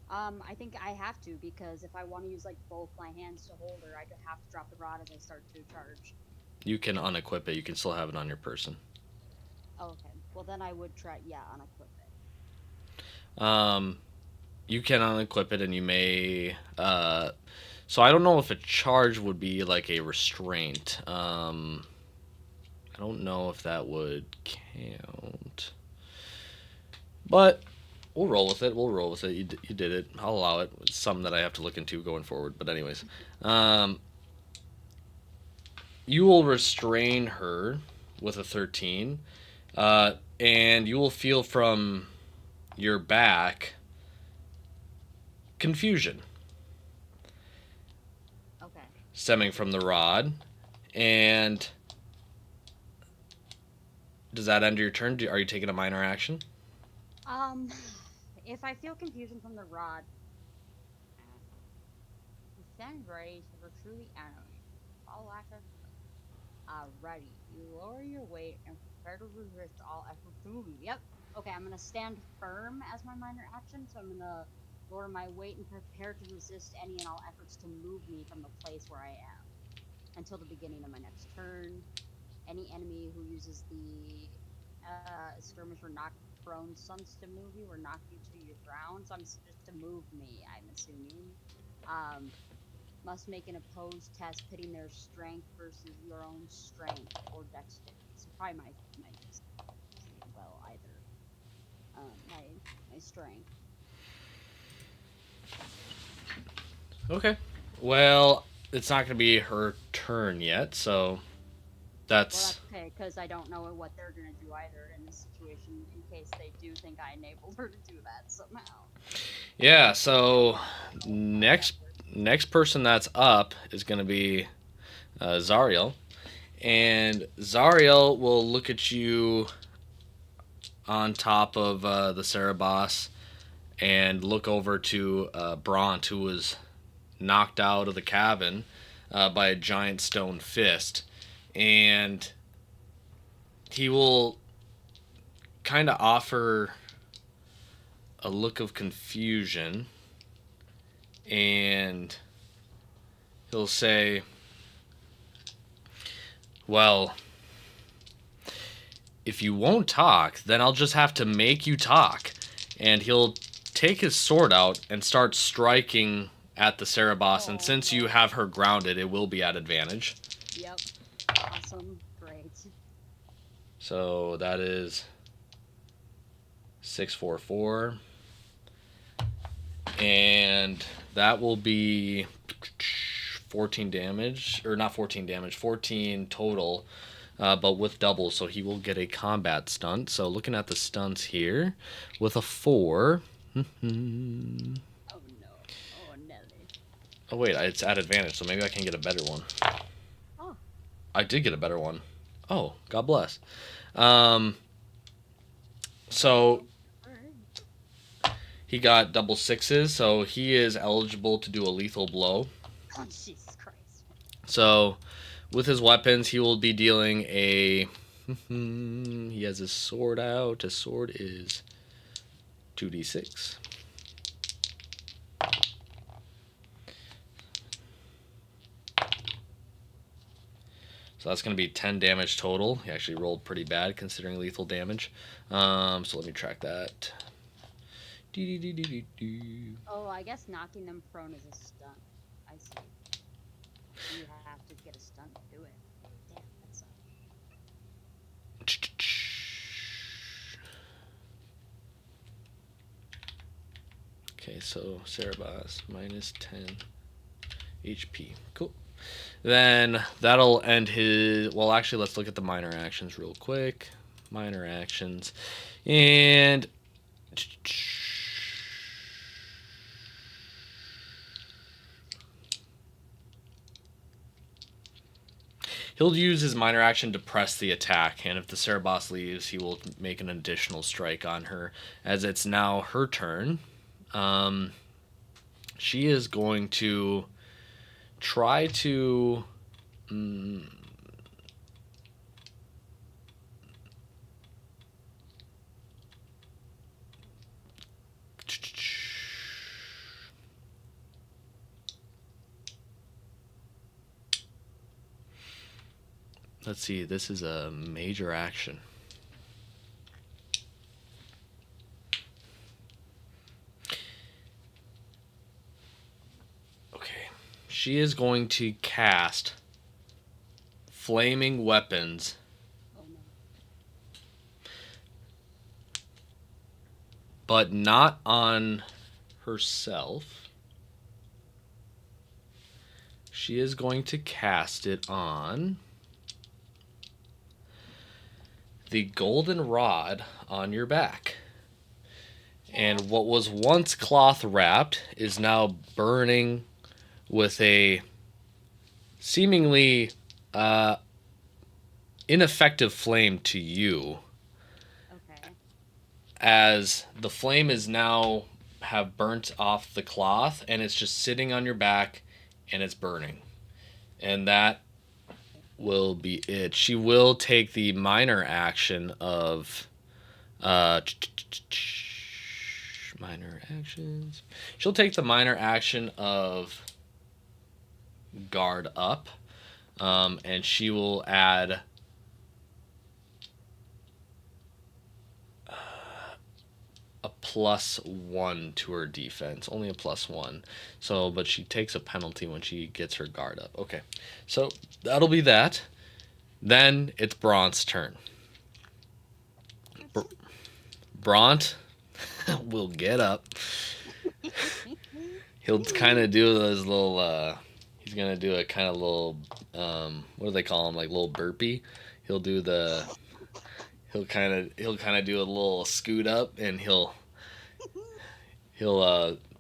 I think I have to because if I want to use like both my hands to hold her, I have to drop the rod as I start to charge. You can unequip it. You can still have it on your person. Oh, okay. Well, then I would try, yeah, unequip it. Um, you can unequip it, and you may. So I don't know if a charge would be like a restraint. I don't know if that would count, but we'll roll with it. We'll roll with it. You did it. I'll allow it. It's something that I have to look into going forward. But anyways, um, you will restrain her with a 13, and you will feel from your back confusion Okay. stemming from the rod. And does that end your turn? Are you taking a minor action? Um, if I feel confusion from the rod, you stand ready to pursue the enemy. All active. Ready. You lower your weight and prepare to resist all efforts to move you. Yep. Okay, I'm gonna stand firm as my minor action, so I'm gonna lower my weight and prepare to resist any and all efforts to move me from the place where I am until the beginning of my next turn. Any enemy who uses the skirmish or knock prone stunts to move you or knock you to your ground. So I'm just to move me. I'm assuming. Um, must make an opposed test pitting their strength versus your own strength or dexterity. So probably my dexterity. Well, either my strength. Okay. Well, it's not going to be her turn yet, so Well, that's that's okay because I don't know what they're gonna do either in this situation. In case they do think I enabled her to do that somehow. yeah. So My next effort. next person that's up is going to be Zariel, and Zariel will look at you on top of the Cerebos and look over to Bront, who was knocked out of the cabin by a giant stone fist, and he will kind of offer a look of confusion, and he'll say, "Well, if you won't talk, then I'll just have to make you talk." And he'll take his sword out and start striking at the Cerebos. And Oh since you no. have her grounded, it will be at advantage. Yep. Awesome. Great. So that is 644. And that will be 14 damage. Or not 14 damage, 14 total. But with double, so he will get a combat stunt. So looking at the stunts here, with a 4. Oh Oh no. Oh Nelly. wait, it's at advantage, so maybe I can get a better one. Oh. I did get a better one. Oh, God bless. Um, so he got double sixes, so he is eligible to do a lethal blow. Oh Jesus Christ. So with his weapons, he will be dealing a. He has his sword out. His sword is 2d6. So that's going to be 10 damage total. He actually rolled pretty bad considering lethal damage. So let me track that. Oh, I guess knocking them prone is a stunt. I see. You have to get a stunt to do it. Damn, that sucks. Okay, so Cerebos minus 10 HP. Cool. Then that'll end his. Well, actually, let's look at the minor actions real quick. Minor actions. And. He'll use his minor action to press the attack, and if the Cerebos leaves, he will make an additional strike on her. As it's now her turn, um, she is going to try to. Let's see, this is a major action. Okay. She is going to cast Flaming Weapons, Oh no. but not on herself. She is going to cast it on the golden rod on your back. And what was once cloth wrapped is now burning with a seemingly ineffective flame to you, Okay. as the flame is now have burnt off the cloth and it's just sitting on your back and it's burning. And that will be it. She will take the minor action of uh minor actions. She'll take the minor action of guard up, and she will add a +1 to her defense. Only a +1. So, but she takes a penalty when she gets her guard up. Okay, so that'll be that. Then it's Bront's turn. Bront will get up. He'll kind of do those little. He's gonna do a kind of little. What do they call him? Like little burpee. He'll do the. He'll kind of do a little scoot up, and he'll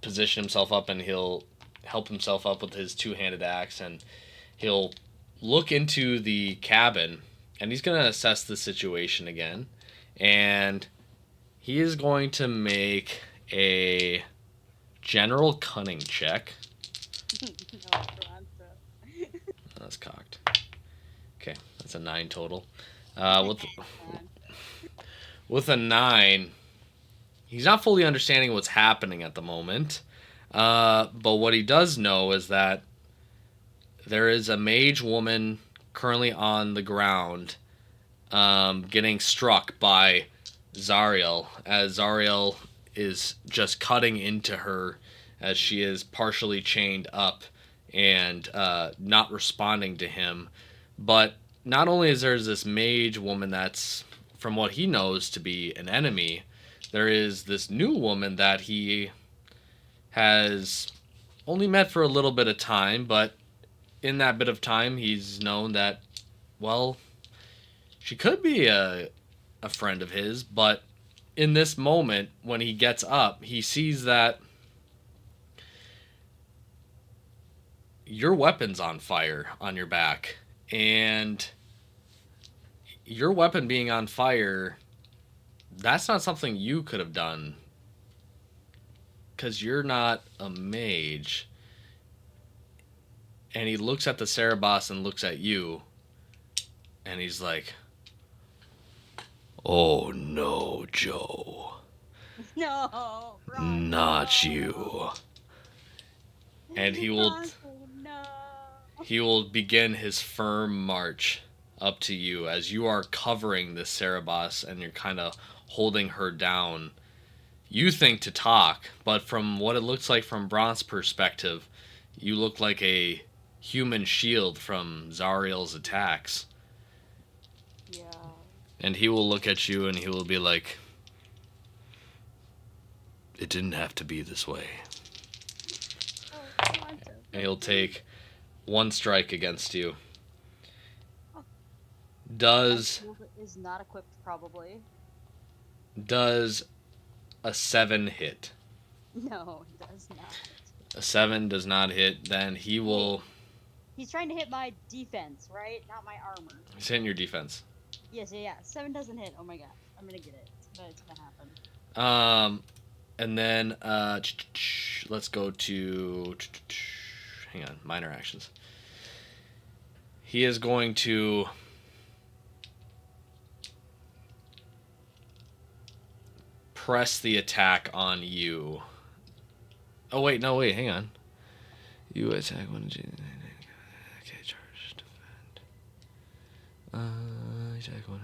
position himself up, and he'll help himself up with his two-handed axe, and he'll look into the cabin, and he's gonna assess the situation again, and he is going to make a general cunning check. No, Bronto. That's cocked. Okay, that's a 9 total. With Man. with a 9, he's not fully understanding what's happening at the moment. But what he does know is that there is a mage woman currently on the ground, getting struck by Zariel, as Zariel is just cutting into her as she is partially chained up and not responding to him. But not only is there this mage woman that's, from what he knows, to be an enemy, there is this new woman that he has only met for a little bit of time, but in that bit of time, he's known that, well, she could be a friend of his, but in this moment, when he gets up, he sees that your weapon's on fire on your back. And your weapon being on fire, that's not something you could have done because you're not a mage. And he looks at the Cerebos and looks at you, and he's like, "Oh no, Joe. No, Not Bronto. you." And Bronto, no. he will begin his firm march up to you as you are covering this Cerebos and you're kind of holding her down. You think to talk, but from what it looks like from Bron's perspective, you look like a human shield from Zariel's attacks. Yeah. And he will look at you and he will be like, "It didn't have to be this way." Oh, Bronto. And he'll take one strike against you. Oh. Does Is not equipped, probably. does a 7 hit? No, it does not. A 7 does not hit, then he will. He's trying to hit my defense, right? Not my armor. He's hitting your defense. Yes, yeah. 7 doesn't hit. Oh my gosh. I'm gonna get it. It's gonna happen. And then let's go to. Hang on, minor actions. He is going to press the attack on you. Oh wait, no wait, hang on. You attack one. Okay, charge, defend. Attack one.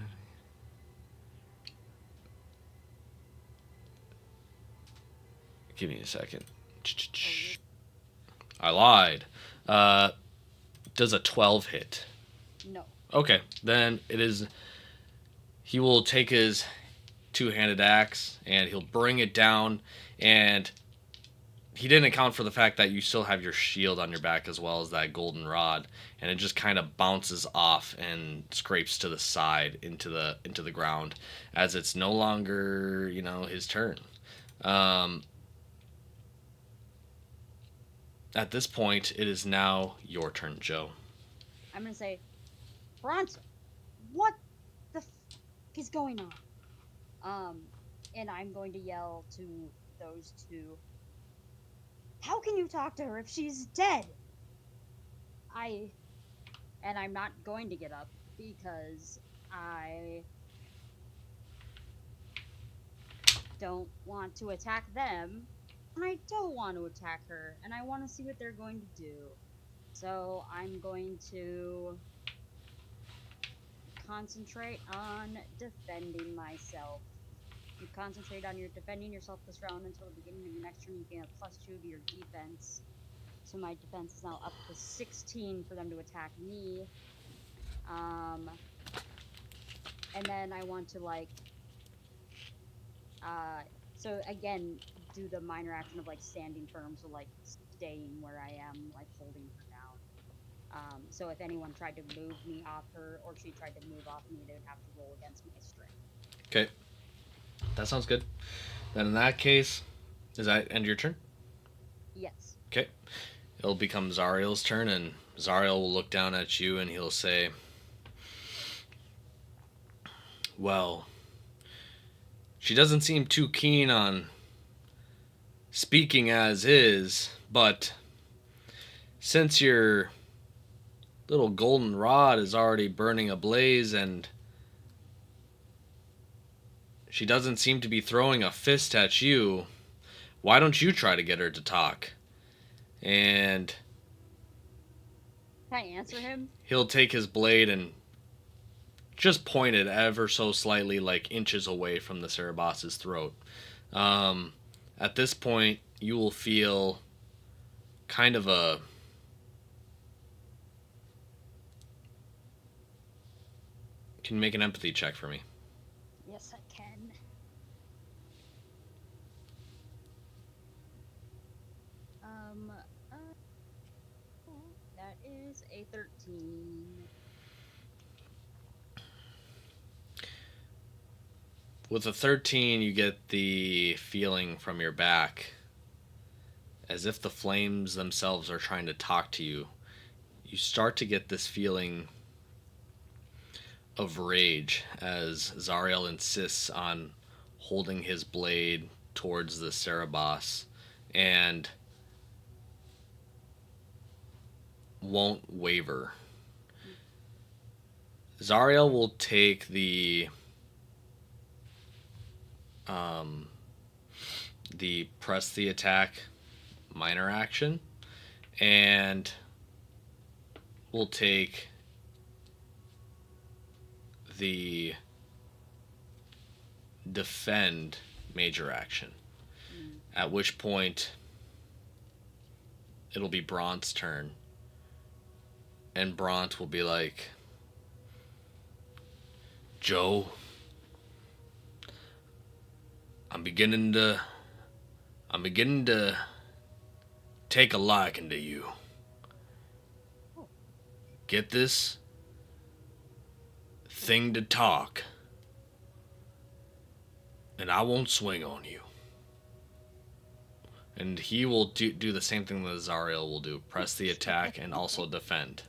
Give me a second. I lied. Does a 12 hit? No. Okay, then it is. He will take his two-handed axe and he'll bring it down, and he didn't account for the fact that you still have your shield on your back as well as that golden rod, and it just kind of bounces off and scrapes to the side into the ground as it's no longer his turn. At this point, it is now your turn, Joe. I'm gonna say, Bronson, what the f is going on? And I'm going to yell to those two. How can you talk to her if she's dead? I'm not going to get up because I don't want to attack them, and I don't want to attack her, and I want to see what they're going to do. So I'm going to concentrate on defending myself. You concentrate on your defending yourself this round until the beginning of your next turn. You gain a +2 to your defense. So my defense is now up to 16 for them to attack me. And then I want to so again, do the minor action of like standing firm. So like staying where I am, like holding her down. So if anyone tried to move me off her or she tried to move off me, they would have to roll against my strength. Okay, that sounds good. Then in that case, does that end your turn? Yes. Okay. It'll become Zariel's turn, and Zariel will look down at you and he'll say, well, she doesn't seem too keen on speaking as is, but since your little golden rod is already burning ablaze and she doesn't seem to be throwing a fist at you, why don't you try to get her to talk? And Can I answer him? he'll take his blade and just point it ever so slightly, like inches away from the Cerebos's throat. Um, at this point, you will feel kind of a. Can you make an empathy check for me? Yes, I can. Um, uh, that is a 13. With a 13, you get the feeling from your back as if the flames themselves are trying to talk to you. You start to get this feeling of rage as Zariel insists on holding his blade towards the Cerebos and won't waver. Zariel will take um, the press the attack minor action, and will take the defend major action. Mm. At which point it'll be Brant's turn, and Brant will be like, Joe, I'm beginning to I'm beginning to take a liking to you. Oh. Get this thing to talk, and I won't swing on you. And he will do the same thing that Zariel will do. Press the attack and also defend.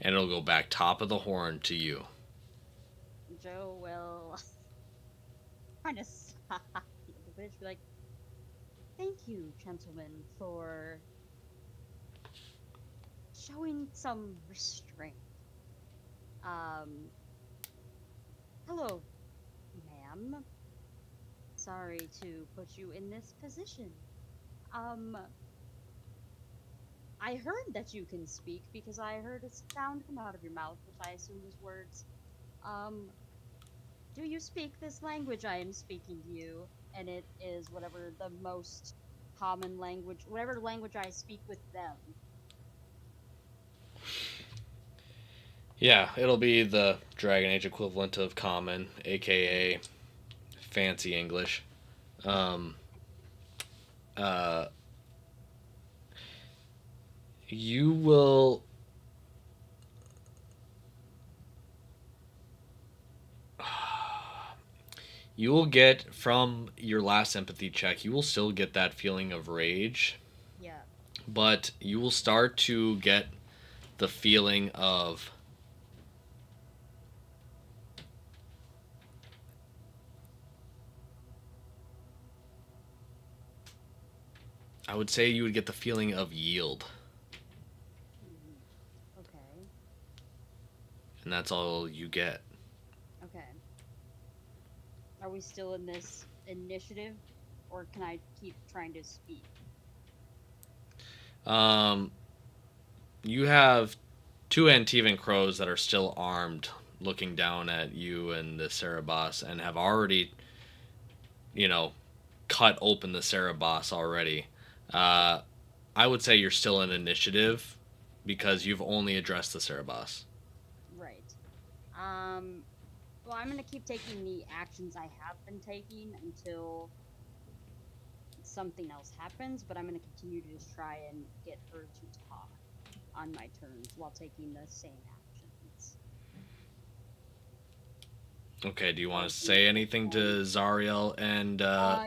And it'll go back top of the horn to you. Joe will kind of sigh a little bit. Be like, "Thank you, gentlemen, for showing some restraint. Um, hello, ma'am. Sorry to put you in this position. Um, I heard that you can speak because I heard a sound come out of your mouth, which I assume was words. Um, do you speak this language I am speaking to you?" And it is whatever the most common language, whatever language I speak with them. Yeah, it'll be the Dragon Age equivalent of common, aka fancy English. Um, uh, you will you will get from your last empathy check, you will still get that feeling of rage, Yeah. but you will start to get the feeling of I would say you would get the feeling of yield, Mhm. Okay. and that's all you get. Okay. Are we still in this initiative, or can I keep trying to speak? Um, you have two Antivan crows that are still armed, looking down at you and the Cerebos, and have already, you know, cut open the Cerebos already. Uh, I would say you're still in initiative because you've only addressed the Cerebos. Right. Um. Well, I'm gonna keep taking the actions I have been taking until something else happens, but I'm going to continue to just try and get her to talk on my turns while taking the same actions. Okay, do you So want to it's gonna say take anything to Zariel and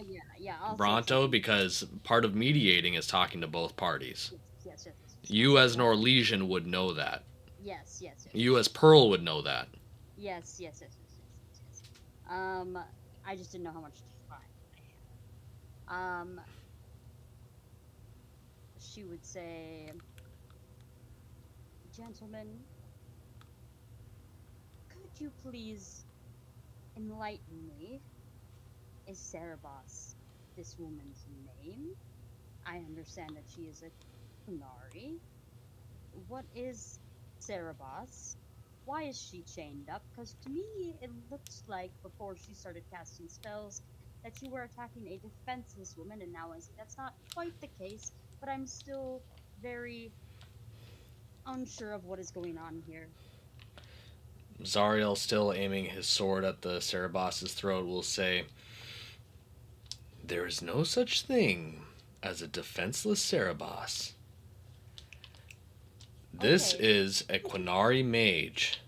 yeah, yeah. I'll say Bronto? something. Because part of mediating is talking to both parties. Yes, yes, yes, yes, yes. I'll You, say as an one. Orlesian, would know that. Yes, yes, yes, You, yes, as yes, Pearl, would know that. yes, yes, yes, yes, yes, yes, yes. I just didn't know how much time I had. She would say, "Gentlemen, could you please enlighten me? Is Cerebos this woman's name? I understand that she is a Kunari. What is Cerebos? Why is she chained up? Because to me, it looks like before she started casting spells that you were attacking a defenseless woman, and now I see that's not quite the case, but I'm still very unsure of what is going on here." Zariel, still aiming his sword at the Cerebos's throat, will say, "There is no such thing as a defenseless Cerebos. This Okay, is a Quinari mage,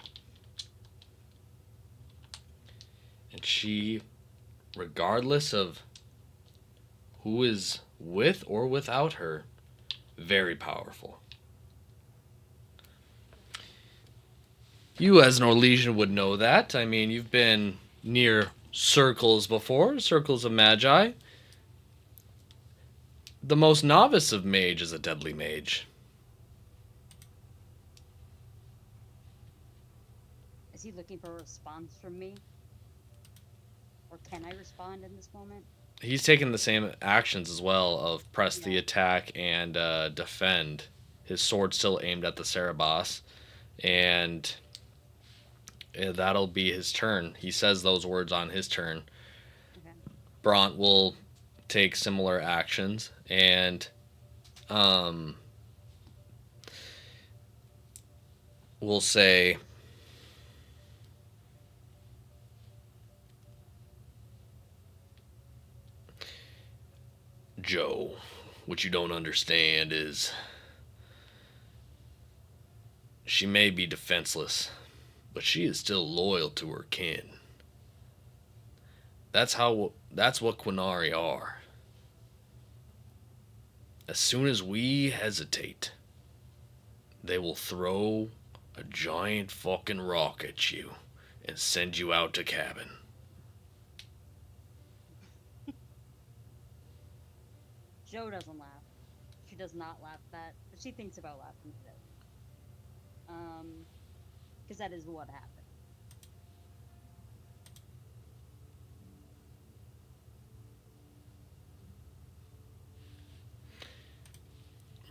and she, regardless of who is with or without her, very powerful. You, as an Orlesian, would know that. I mean, you've been near circles before, circles of magi. The most novice of mage is a deadly mage. is he looking for a response from me? Or can I respond in this moment? He's taken the same actions as well of press the Yeah. attack and defend. His sword still aimed at the Cerebos, and that'll be his turn. He says those words on his turn. Okay. Bront will take similar actions and um, will say, "Joe, what you don't understand is she may be defenseless, but she is still loyal to her kin. That's what Quinari are. As soon as we hesitate, they will throw a giant fucking rock at you and send you out to cabin." Joe doesn't laugh. She does not laugh that. She thinks about laughing today. Um, because that is what happened.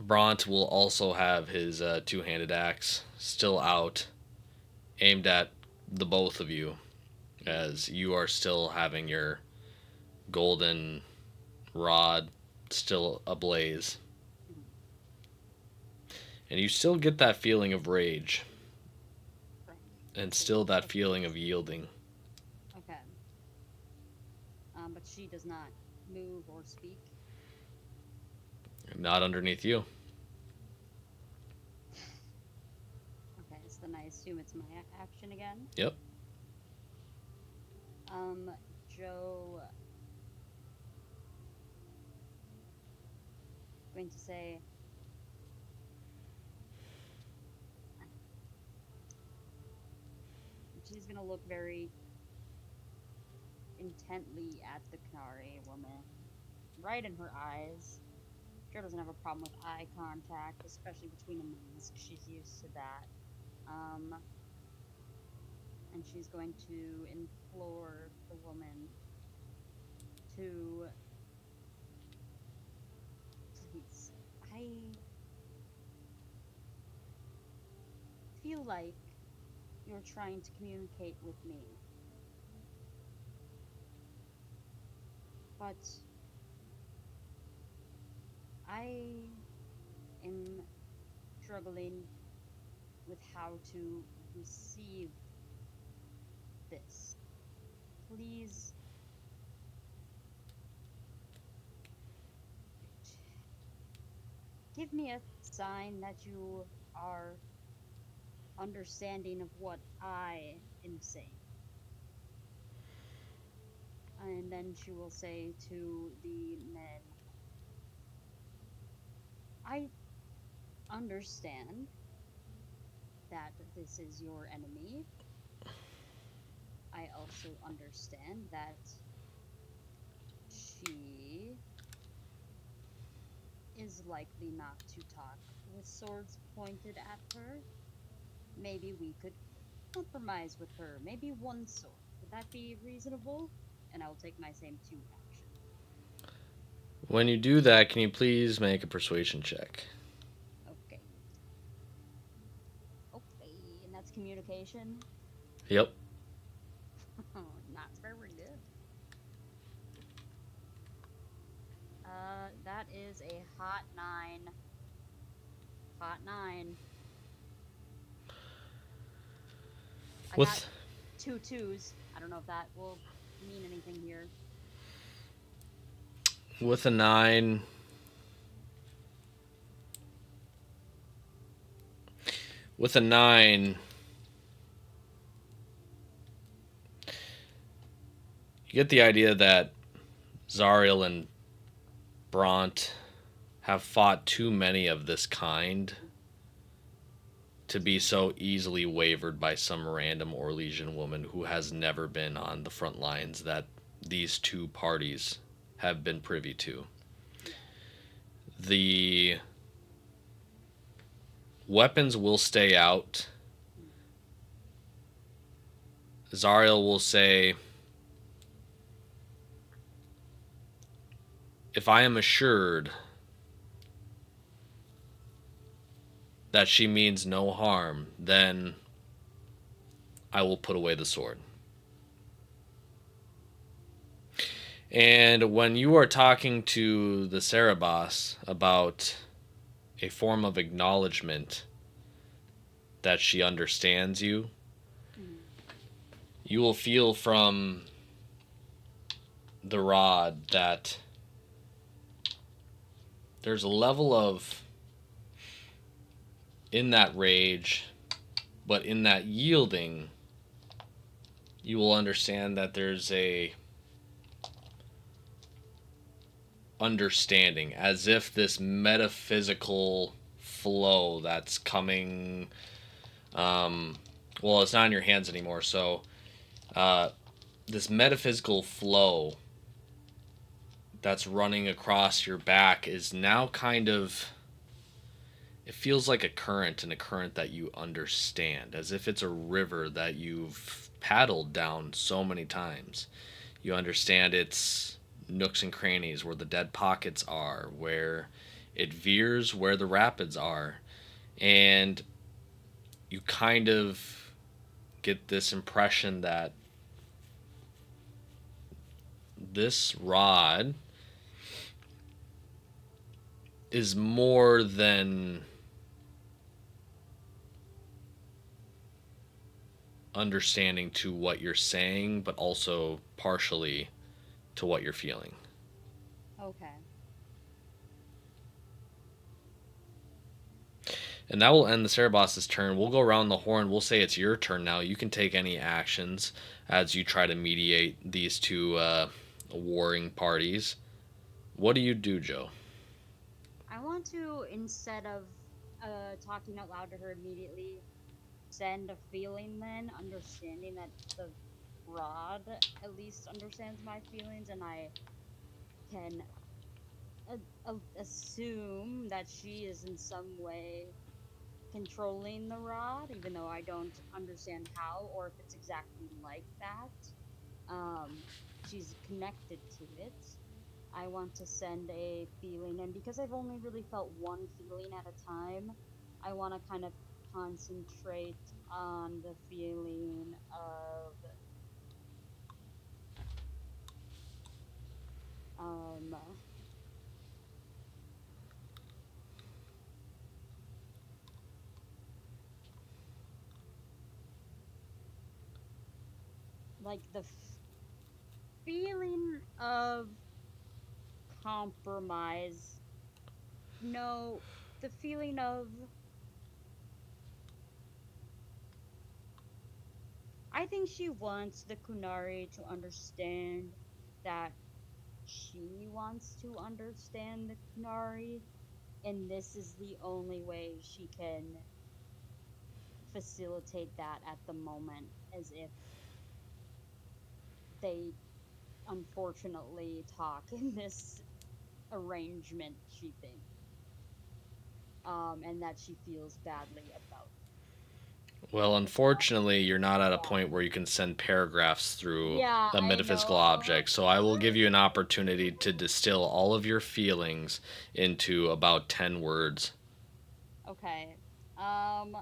Bront will also have his two-handed axe still out, aimed at the both of you, Mm-hmm. as you are still having your golden rod still ablaze. Mm-hmm. And you still get that feeling of rage, Right. and Because still that of feeling of yielding. okay. But she does not move or speak. Not underneath you. Okay, so then I assume it's my action again. Yep. Um, Joe going to say, she's gonna look very intently at the Canary woman, right in her eyes. Joe doesn't have a problem with eye contact, especially between a mask. She's used to that. Um, and she's going to implore the woman to please. I feel like you're trying to communicate with me, but I am struggling with how to receive this. Please give me a sign that you are understanding of what I am saying. And then she will say to the men, I understand that this is your enemy. I also understand that she is likely not to talk with swords pointed at her. Maybe we could compromise with her. Maybe one sword. Would that be reasonable? And I will take my same two action. When you do that, can you please make a persuasion check? Okay. Okay. And that's communication. Yep. Not very good. That is a hot nine. Hot nine. I got With two twos. I don't know if that will mean anything here. with a 9, with a 9, you get the idea that Zariel and Bront have fought too many of this kind to be so easily wavered by some random Orlesian woman who has never been on the front lines that these two parties have been privy to. Yeah. The weapons will stay out. Mm. Zariel will say, if I am assured that she means no harm, then I will put away the sword. And when you are talking to the Cerebos about a form of acknowledgement that she understands you, Mm. you will feel from the rod that there's a level of, in that rage, but in that yielding, you will understand that there's a understanding, as if this metaphysical flow that's coming, well, it's not in your hands anymore, so uh, this metaphysical flow that's running across your back is now kind of, it feels like a current, and a current that you understand, as if it's a river that you've paddled down so many times. You understand its nooks and crannies, where the dead pockets are, where it veers, where the rapids are. And you kind of get this impression that this rod is more than understanding to what you're saying, but also partially to what you're feeling. Okay. And that will end the Cerebos's turn. We'll go around the horn. We'll say it's your turn now. You can take any actions as you try to mediate these two warring parties. What do you do, Joe? I want to, instead of talking out loud to her immediately, send a feeling then, understanding that the rod at least understands my feelings, and I can assume that she is in some way controlling the rod, even though I don't understand how or if it's exactly like that. She's connected to it. I want to send a feeling, and because I've only really felt one feeling at a time, I want to kind of concentrate on the feeling of um like the feeling of compromise. No, the feeling of I think she wants the Kunari to understand that she wants to understand the Kunari, and this is the only way she can facilitate that at the moment, as if they unfortunately talk in this arrangement, she thinks, and that she feels badly about Well, as well. unfortunately, you're not at a point where you can send paragraphs through Yeah, a I metaphysical know. object. So I will give you an opportunity to distill all of your feelings into about 10 words. Okay. Um,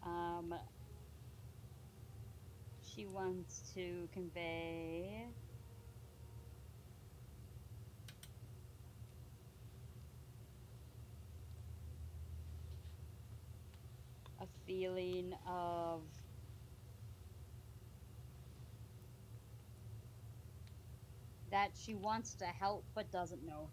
um, she wants to convey a feeling of that she wants to help but doesn't know.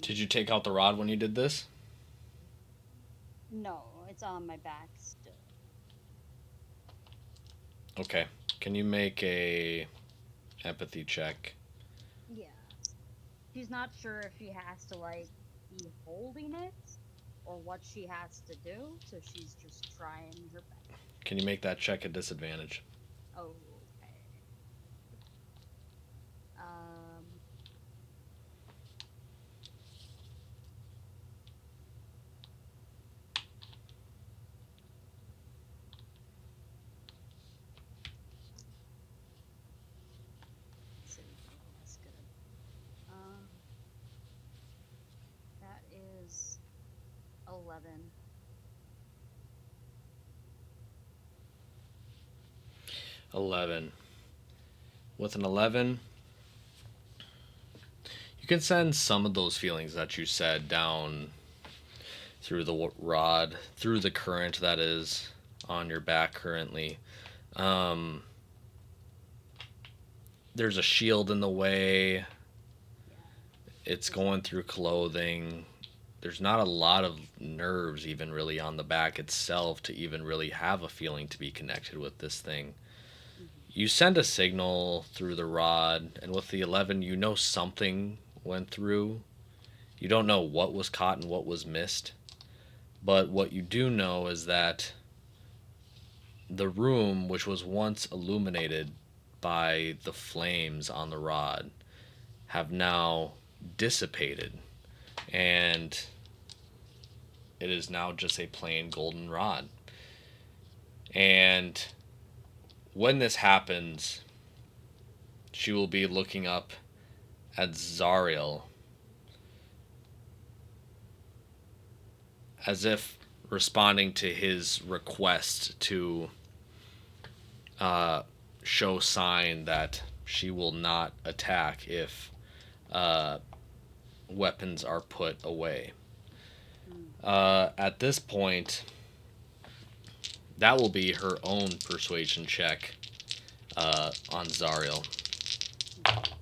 Did you Um, take out the rod when you did this? no, it's on my back still. Okay. Can you make a empathy check? Yeah. She's not sure if she has to like be holding it or what she has to do, so she's just trying her best. Can you make that check at disadvantage? Okay. Um, let's see. Oh, that's good. Um, that is 11. 11. With an 11, you can send some of those feelings that you said down through the rod, through the current that is on your back currently. Um, there's a shield in the way. Yeah. It's There's going through clothing. There's not a lot of nerves even really on the back itself to even really have a feeling to be connected with this thing. mhm. You send a signal through the rod, and with the 11, you know something went through. You don't know what was caught and what was missed. But what you do know is that the room, which was once illuminated by the flames on the rod, have now dissipated. And it is now just a plain golden rod. And when this happens, she will be looking up at Zariel as if responding to his request to uh, show sign that she will not attack if uh, weapons are put away. Mm. At this point, that will be her own persuasion check on Zariel, Okay.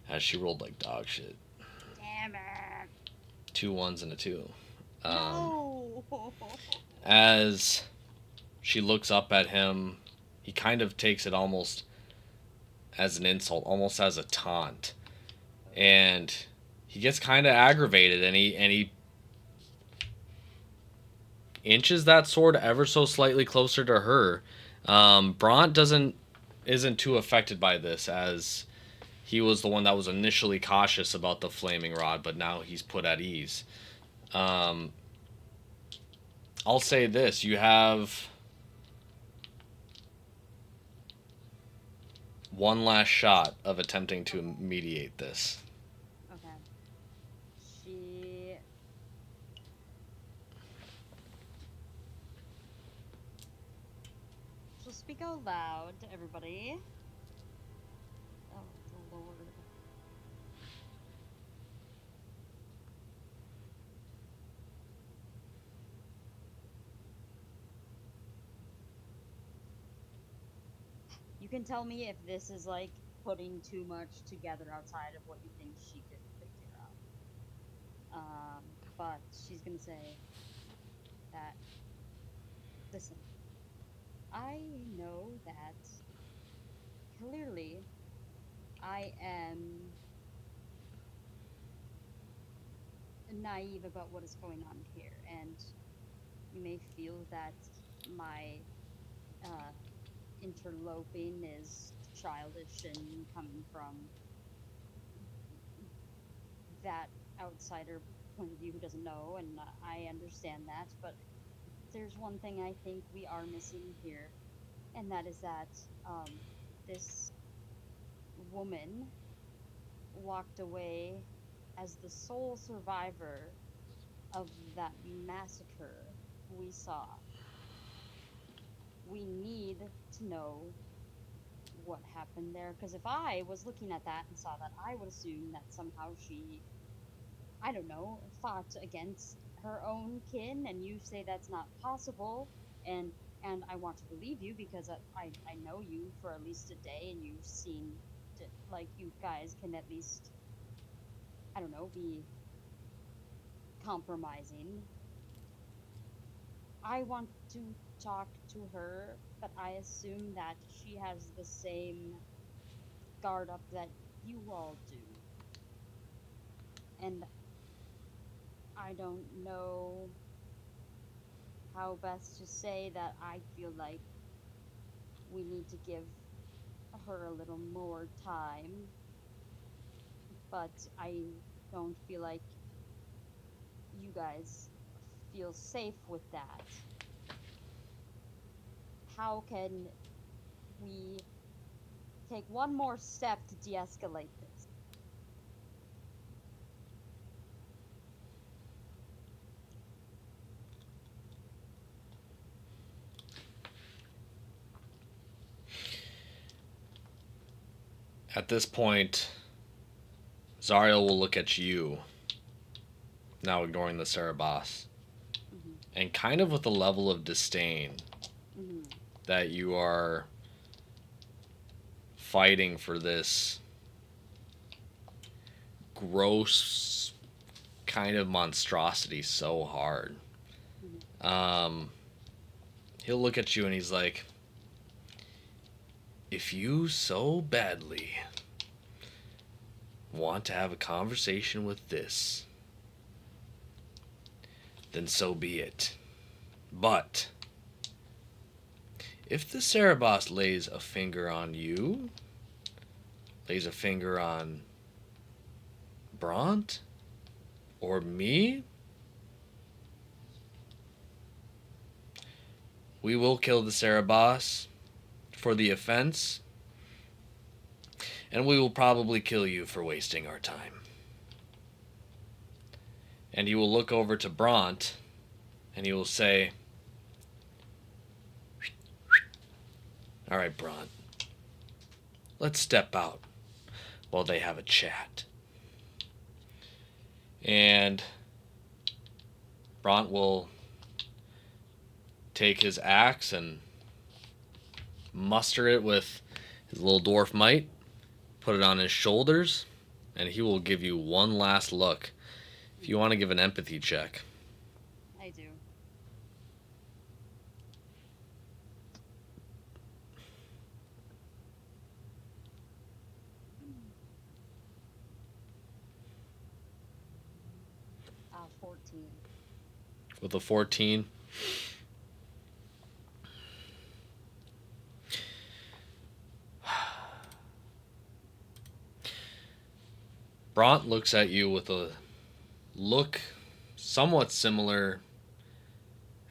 as she rolled like dog shit. Damn it. Two ones and a two. Um, No. as she looks up at him, he kind of takes it almost as an insult, almost as a taunt, and he gets kind of aggravated, and he inches that sword ever so slightly closer to her. Bront doesn't isn't too affected by this, as he was the one that was initially cautious about the flaming rod, but now he's put at ease. Um, I'll say this: you have one last shot of attempting to Okay. mediate this. Okay. She she'll speak out loud to everybody. can tell me if this is like putting too much together outside of what you think she could figure out. But she's gonna say that, listen, I know that clearly I am naive about what is going on here, and you may feel that my uh, interloping is childish and coming from that outsider point of view who doesn't know, and I understand that. But there's one thing I think we are missing here, and that is that um, this woman walked away as the sole survivor of that massacre we saw. We need to know what happened there, because if I was looking at that and saw that, I would assume that somehow she, I don't know, fought against her own kin, and you say that's not possible, and I want to believe you because I know you for at least a day, and you've seen like you guys can at least, I don't know, be compromising. I want to talk to her, but I assume that she has the same guard up that you all do. And I don't know how best to say that I feel like we need to give her a little more time, but I don't feel like you guys feel safe with that. How can we take one more step to de escalate this? At this point, Zariel will look at you, now ignoring the Cerebos, Mm-hmm. and kind of with a level of disdain Mm-hmm. that you are fighting for this gross kind of monstrosity so hard. Mm-hmm. Um, he'll look at you and he's like, if you so badly want to have a conversation with this, then so be it. But if the Cerebos lays a finger on you, lays a finger on Bront or me, we will kill the Cerebos for the offense, and we will probably kill you for wasting our time. And he will look over to Bront and he will say, all right, Bront, let's step out while they have a chat. And Bront will take his axe and muster it with his little dwarf might, put it on his shoulders, and he will give you one last look. If you want to give an empathy check. I do. 14. With a 14, Bront looks at you with a look somewhat similar,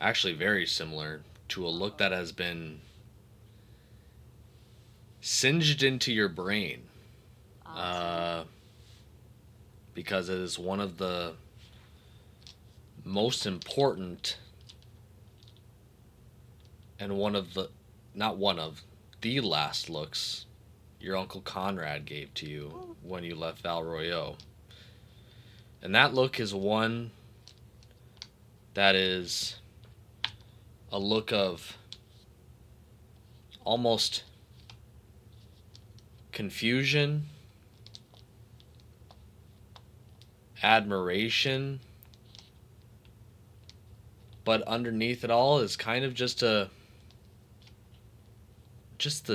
actually very similar, to a look that has been singed into your brain. Awesome. Because it is one of the most important and one of the, not one of, the last looks your Uncle Conrad gave to you when you left Val Royeaux. And that look is one that is a look of almost confusion, admiration, but underneath it all is kind of just the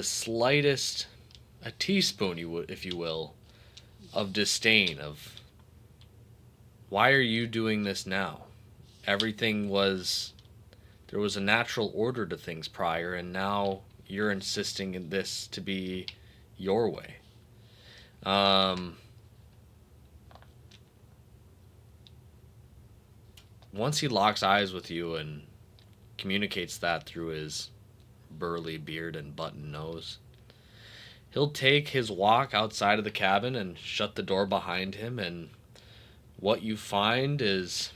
slightest, a teaspoon, if you will, of disdain of why are you doing this now? Everything was there was a natural order to things prior, and now you're insisting in this to be your way. Um, Once he locks eyes with you and communicates that through his burly beard and button nose, he'll take his walk outside of the cabin and shut the door behind him. And what you find is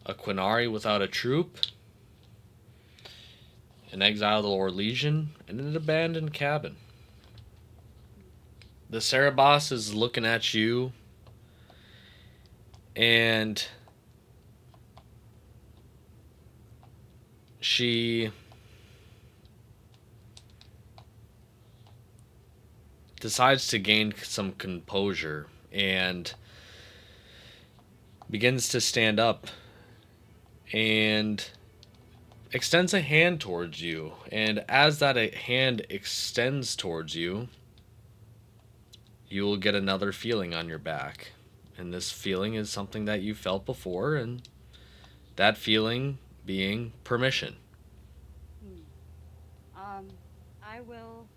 a Quinari without a troop, an exiled or legion, and an abandoned cabin. The Cerebos is looking at you, and she decides to gain some composure and begins to stand up and extends a hand towards you. And as that hand extends towards you, you will get another feeling on your back. And this feeling is something that you felt before, and that feeling being permission. Hmm. Um, I will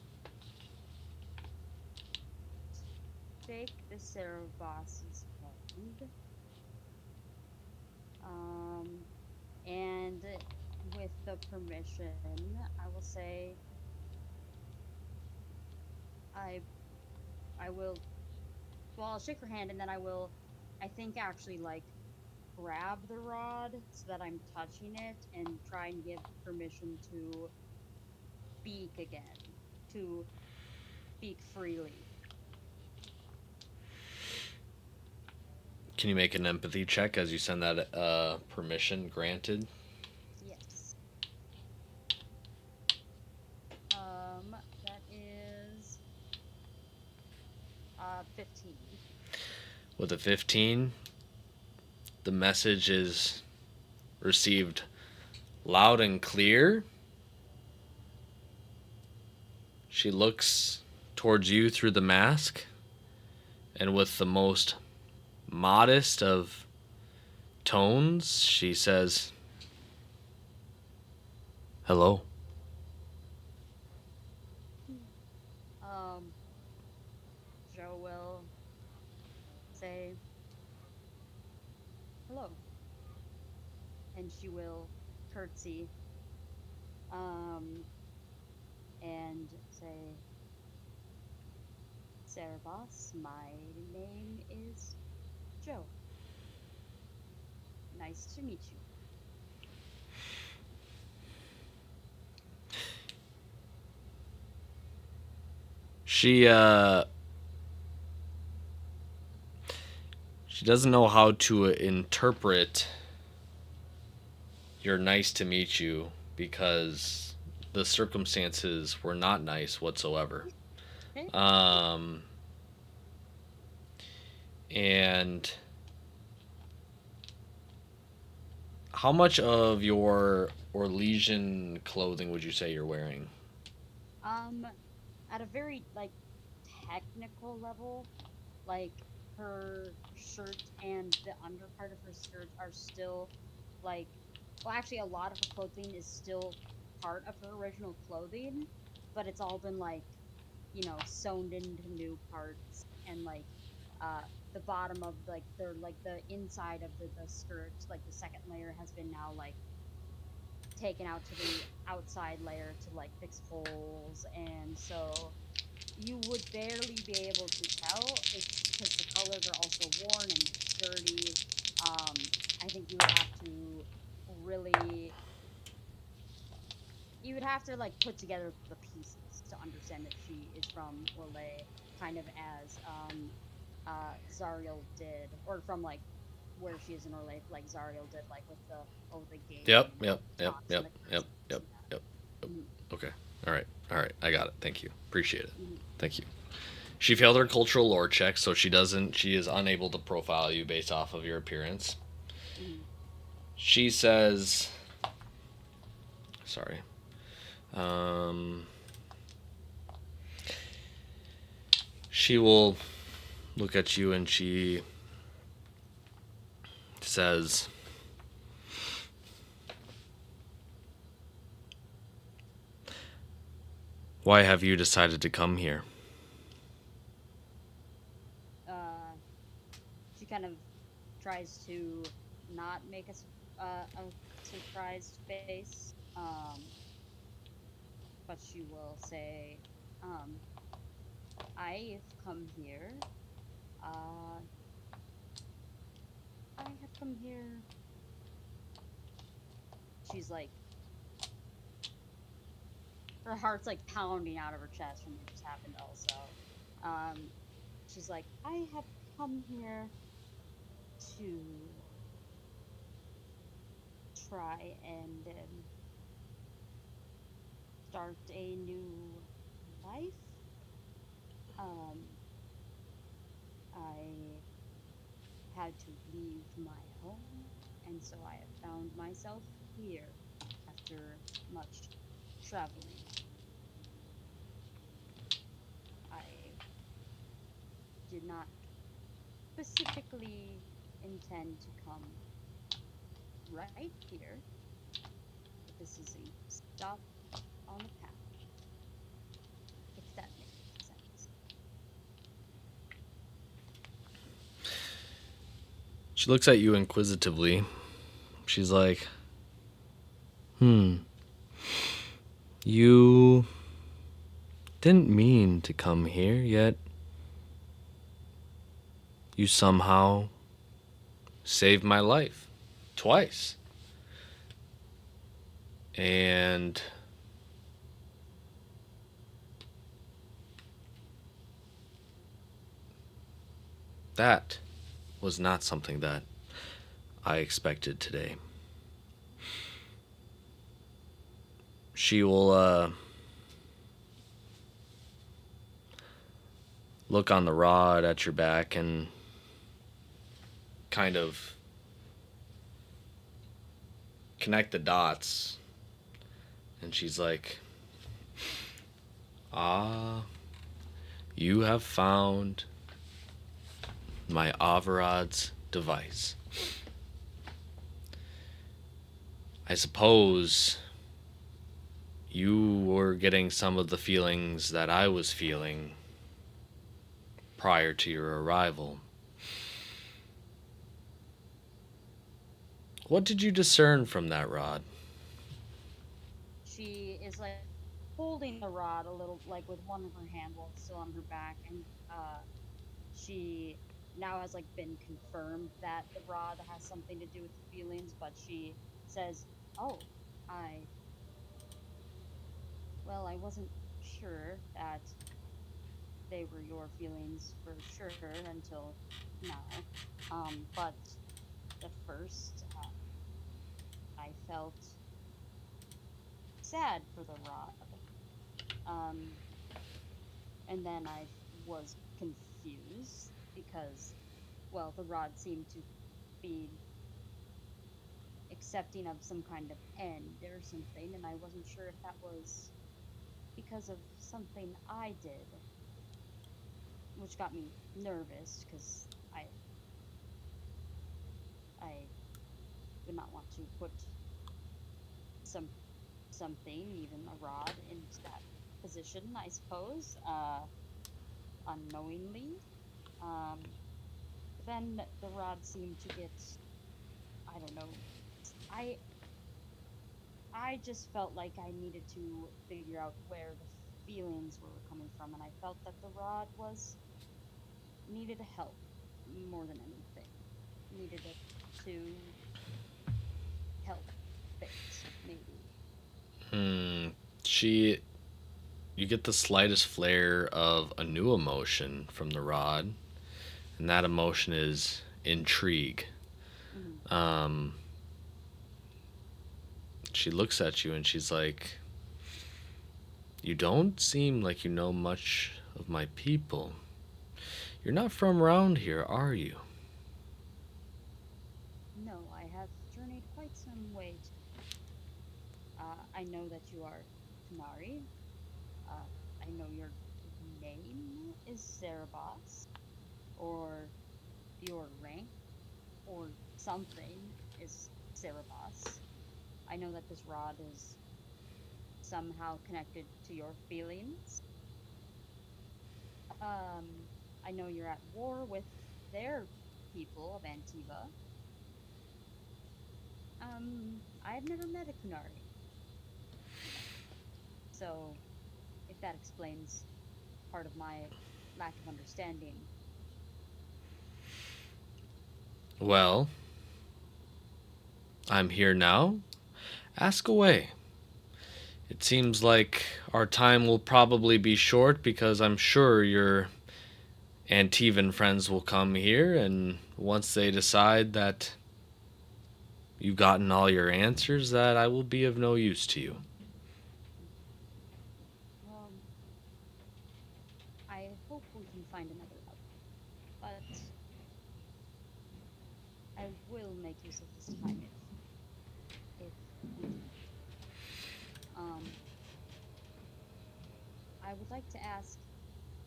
take the Cerebos's hand. Um, and with the permission, I will say I I will well, I'll shake her hand and then I think actually like grab the rod so that I'm touching it and try and give permission to speak again, to speak freely. Can you make an empathy check as you send that permission granted? Yes. That is 15. With a 15, the message is received loud and clear. She looks towards you through the mask, and with the most modest of tones, she says, "Hello." Um, Joe will say hello, and she will curtsy, um, and say, Sarah Boss, my name is Joe. Nice to meet you. She she doesn't know how to interpret your nice to meet you because the circumstances were not nice whatsoever. Um, and how much of your Orlesian clothing would you say you're wearing? um, at a very like technical level, like her shirt and the underpart of her skirt are still like well actually a lot of her clothing is still part of her original clothing, but it's all been like, sewn into new parts and like uh the bottom of like the inside of the skirt, like the second layer has been now like taken out to the outside layer to like fix holes, and so you would barely be able to tell if because the colors are also worn and dirty. I think really you would have to like put together the pieces to understand that she is from Orlais, kind of as Zariel did, or from like where she is in Orlais, like Zariel did, like with the gate Yep, and yep, the yep, cross and yep, the yep, crystals yep, and that. yep. Okay. All right. All right. I got it. Thank you. Appreciate it. Mhm. Thank you. She failed her cultural lore check, so she doesn't. She is unable to profile you based off of your appearance. Mhm. She says, "Sorry." Um, she will look at you and she says, "Why have you decided to come here?" Uh, she kind of tries to not make a surprised face. But she will say, um, "I've come here. Uh, I have come here." She's like, her heart's like pounding out of her chest from what just happened. Also, um, she's like, "I have come here to try and start a new life. Um, I had to leave my home, and so I have found myself here after much traveling. I did not specifically intend to come right here, but this is a stop on the path, if that makes sense. She looks at you inquisitively. She's like, "Hmm, you didn't mean to come here, yet you somehow saved my life twice." And that was not something that I expected today. She will look on the rod at your back and kind of connect the dots. And she's like, "Ah, you have found my Avarod's device. I suppose you were getting some of the feelings that I was feeling prior to your arrival. What did you discern from that rod?" She is like holding the rod a little, like with one of her hand while it's still on her back, and she now has like been confirmed that the rod has something to do with the feelings, but she says, "Oh, I well, I wasn't sure that they were your feelings for sure until now. But at first, I felt sad for the rod. Um, and then I was confused because, well, the rod seemed to be accepting of some kind of end or something, and I wasn't sure if that was because of something I did, which got me nervous because I would not want to put some something, even a rod, into that position, I suppose, unknowingly. Um, but then the rod seemed to get, I don't know, I I just felt like I needed to figure out where the feelings were coming from, and I felt that the rod was needed help more than anything, needed it to help fix, maybe. Hmm. She, you get the slightest flare of a new emotion from the rod, and that emotion is intrigue. Mm-hmm. She looks at you and she's like, You don't seem like you know much of my people. You're not from around here, are you? No, I have journeyed quite some way to. I know that you are Kunari. Uh, I know your name is Cerebos, or your rank or something is Cerebos. I know that this rod is somehow connected to your feelings. I know you're at war with their people of Antiva. I've never met a Kunari, so if that explains part of my lack of understanding. Well, I'm here now. Ask away. It seems like our time will probably be short because I'm sure your Antivan friends will come here, and once they decide that you've gotten all your answers, that I will be of no use to you. Well, I hope we can find another outlet, but I will make use of this time if we can. Um, I would like to ask,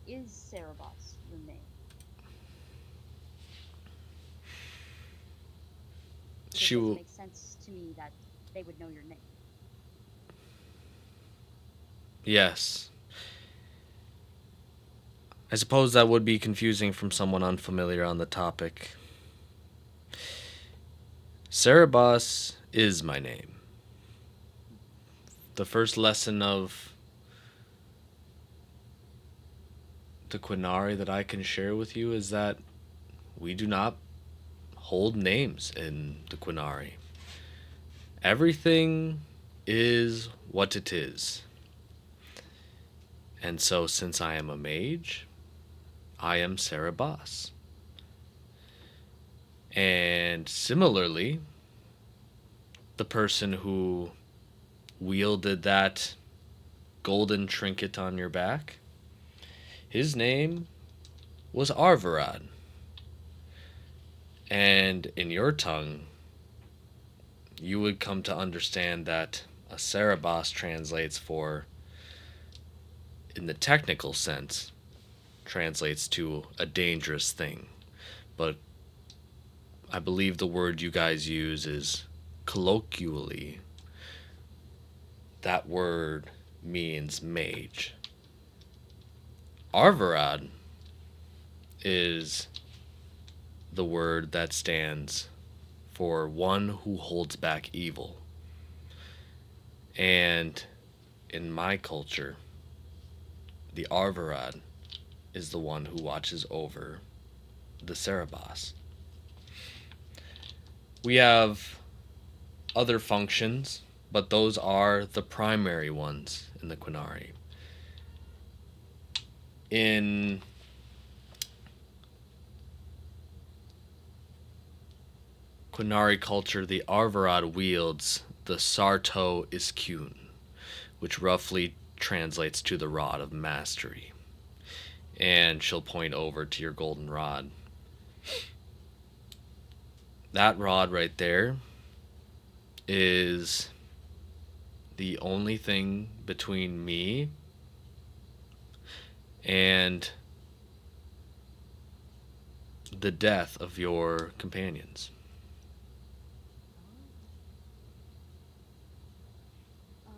is Cerebos your name? Because She it doesn't will. make sense to me that they would know your name. Yes. I suppose that would be confusing from someone unfamiliar on the topic. Cerebos is my name. The first lesson of the Quinari that I can share with you is that we do not hold names in the Quinari. Everything is what it is. And so, since I am a mage, I am Cerebos. And similarly, the person who wielded that golden trinket on your back, his name was Arvarad. And in your tongue, you would come to understand that a Cerebos translates for, in the technical sense, translates to a dangerous thing. But I believe the word you guys use is colloquially. That word means mage. Arvarad is the word that stands for one who holds back evil. And in my culture, the Arvarad is the one who watches over the Cerebos. We have other functions, but those are the primary ones in the Quinari. In Quinari culture, the Arvarad wields the Sarto Iskun, which roughly translates to the Rod of Mastery. And she'll point over to your golden rod. That rod right there is the only thing between me and the death of your companions. Oh. Um,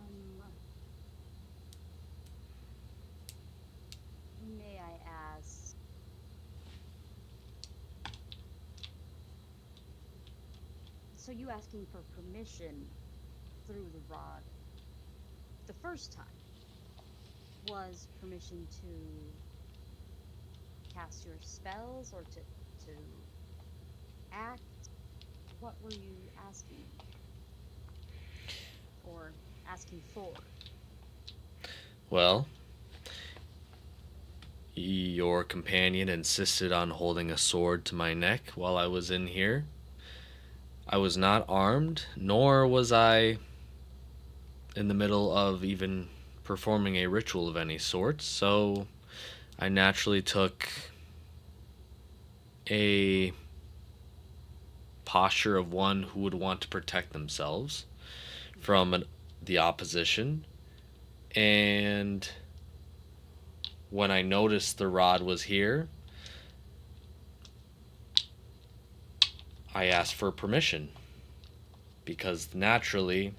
may I ask, so you asking for permission through the rod the first time was permission to cast your spells or to act? What were you asking or asking for? Well, your companion insisted on holding a sword to my neck while I was in here. I was not armed, nor was I in the middle of even performing a ritual of any sort, so I naturally took a posture of one who would want to protect themselves from the opposition. And when I noticed the rod was here, I asked for permission because naturally,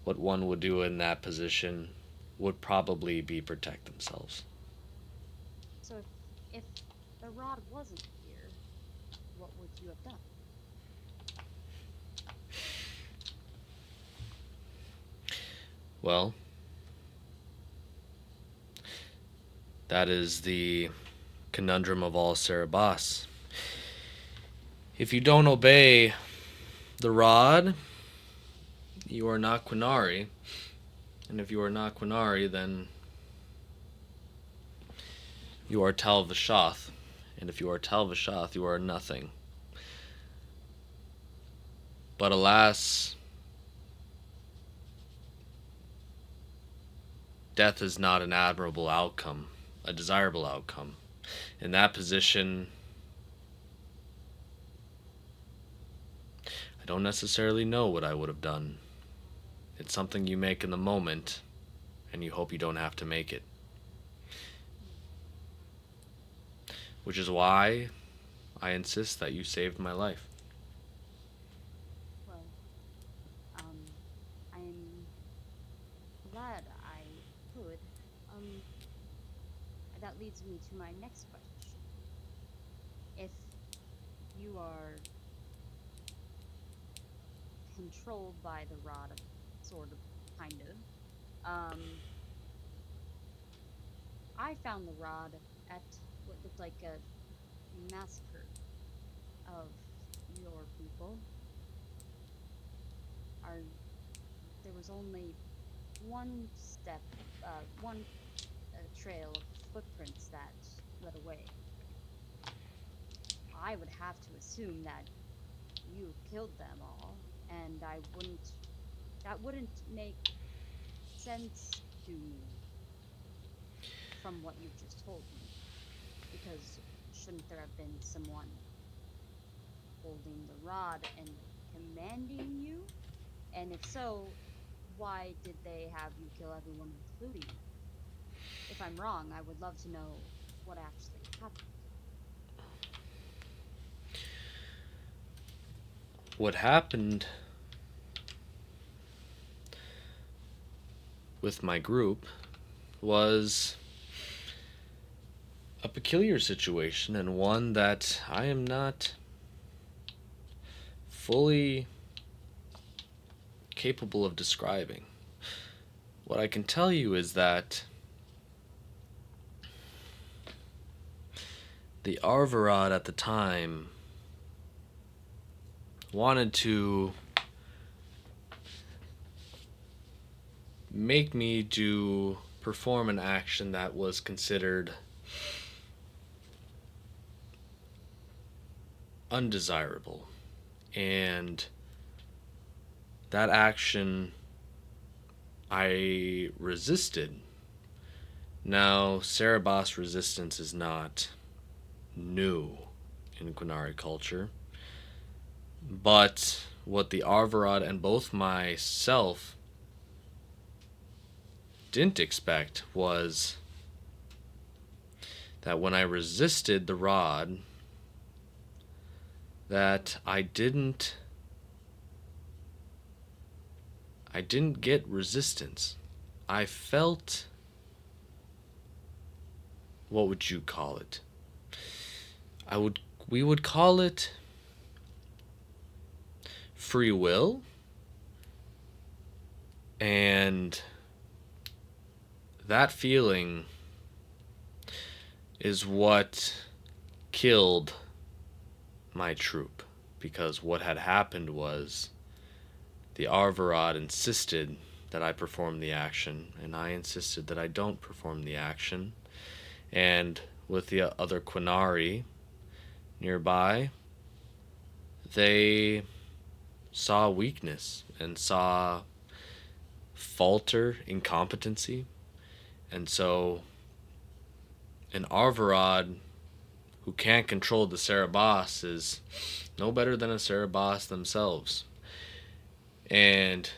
what one would do in that position would probably be protect themselves. So if the rod wasn't here, what would you have done? Well, that is the conundrum of all Cerebas. If you don't obey the rod, you are not Quinari. And if you are not Quinari, then you are Tal Vashoth. And if you are Tal Vashoth, you are nothing. But alas, death is not an admirable outcome, a desirable outcome. In that position, I don't necessarily know what I would have done. It's something you make in the moment, and you hope you don't have to make it. Which is why I insist that you saved my life. Well, I'm glad I could. Um, that leads me to my next question. If you are controlled by the rod, sort of, kind of, I found the rod at what looked like a massacre of your people. Our There was only one step, one trail of footprints that led away. I would have to assume that you killed them all, and I wouldn't. That wouldn't make sense to me from what you've just told me, because shouldn't there have been someone holding the rod and commanding you? And if so, why did they have you kill everyone, including me? If I'm wrong, I would love to know what actually happened. What happened with my group was a peculiar situation and one that I am not fully capable of describing. What I can tell you is that the Arvarad at the time wanted to make me do perform an action that was considered undesirable. And that action I resisted. Now, Cerebos resistance is not new in Quinari culture, but what the Arvarad and both myself didn't expect was that when I resisted the rod, that I didn't get resistance. I felt, what would you call it? We would call it free will, and that feeling is what killed my troop, because what had happened was the Arvarad insisted that I perform the action, and I insisted that I don't perform the action. And with the other Quinari nearby, they saw weakness and saw falter, incompetency, And so an Arvarad who can't control the Cerebos is no better than a Cerebos themselves, and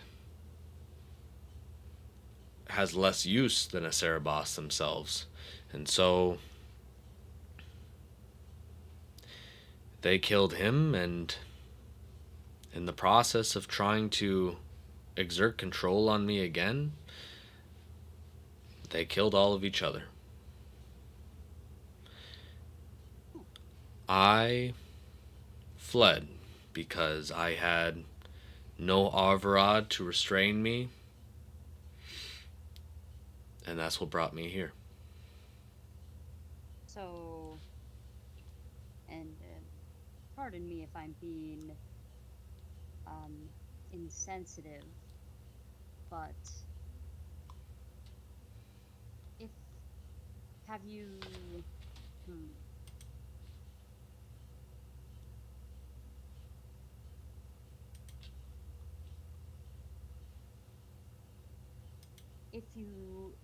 has less use than a Cerebos themselves. And so they killed him, and in the process of trying to exert control on me again, they killed all of each other. Hmm. I fled because I had no Arvarad to restrain me, and that's what brought me here. So, and pardon me if I'm being um, insensitive, but if have you, hmm,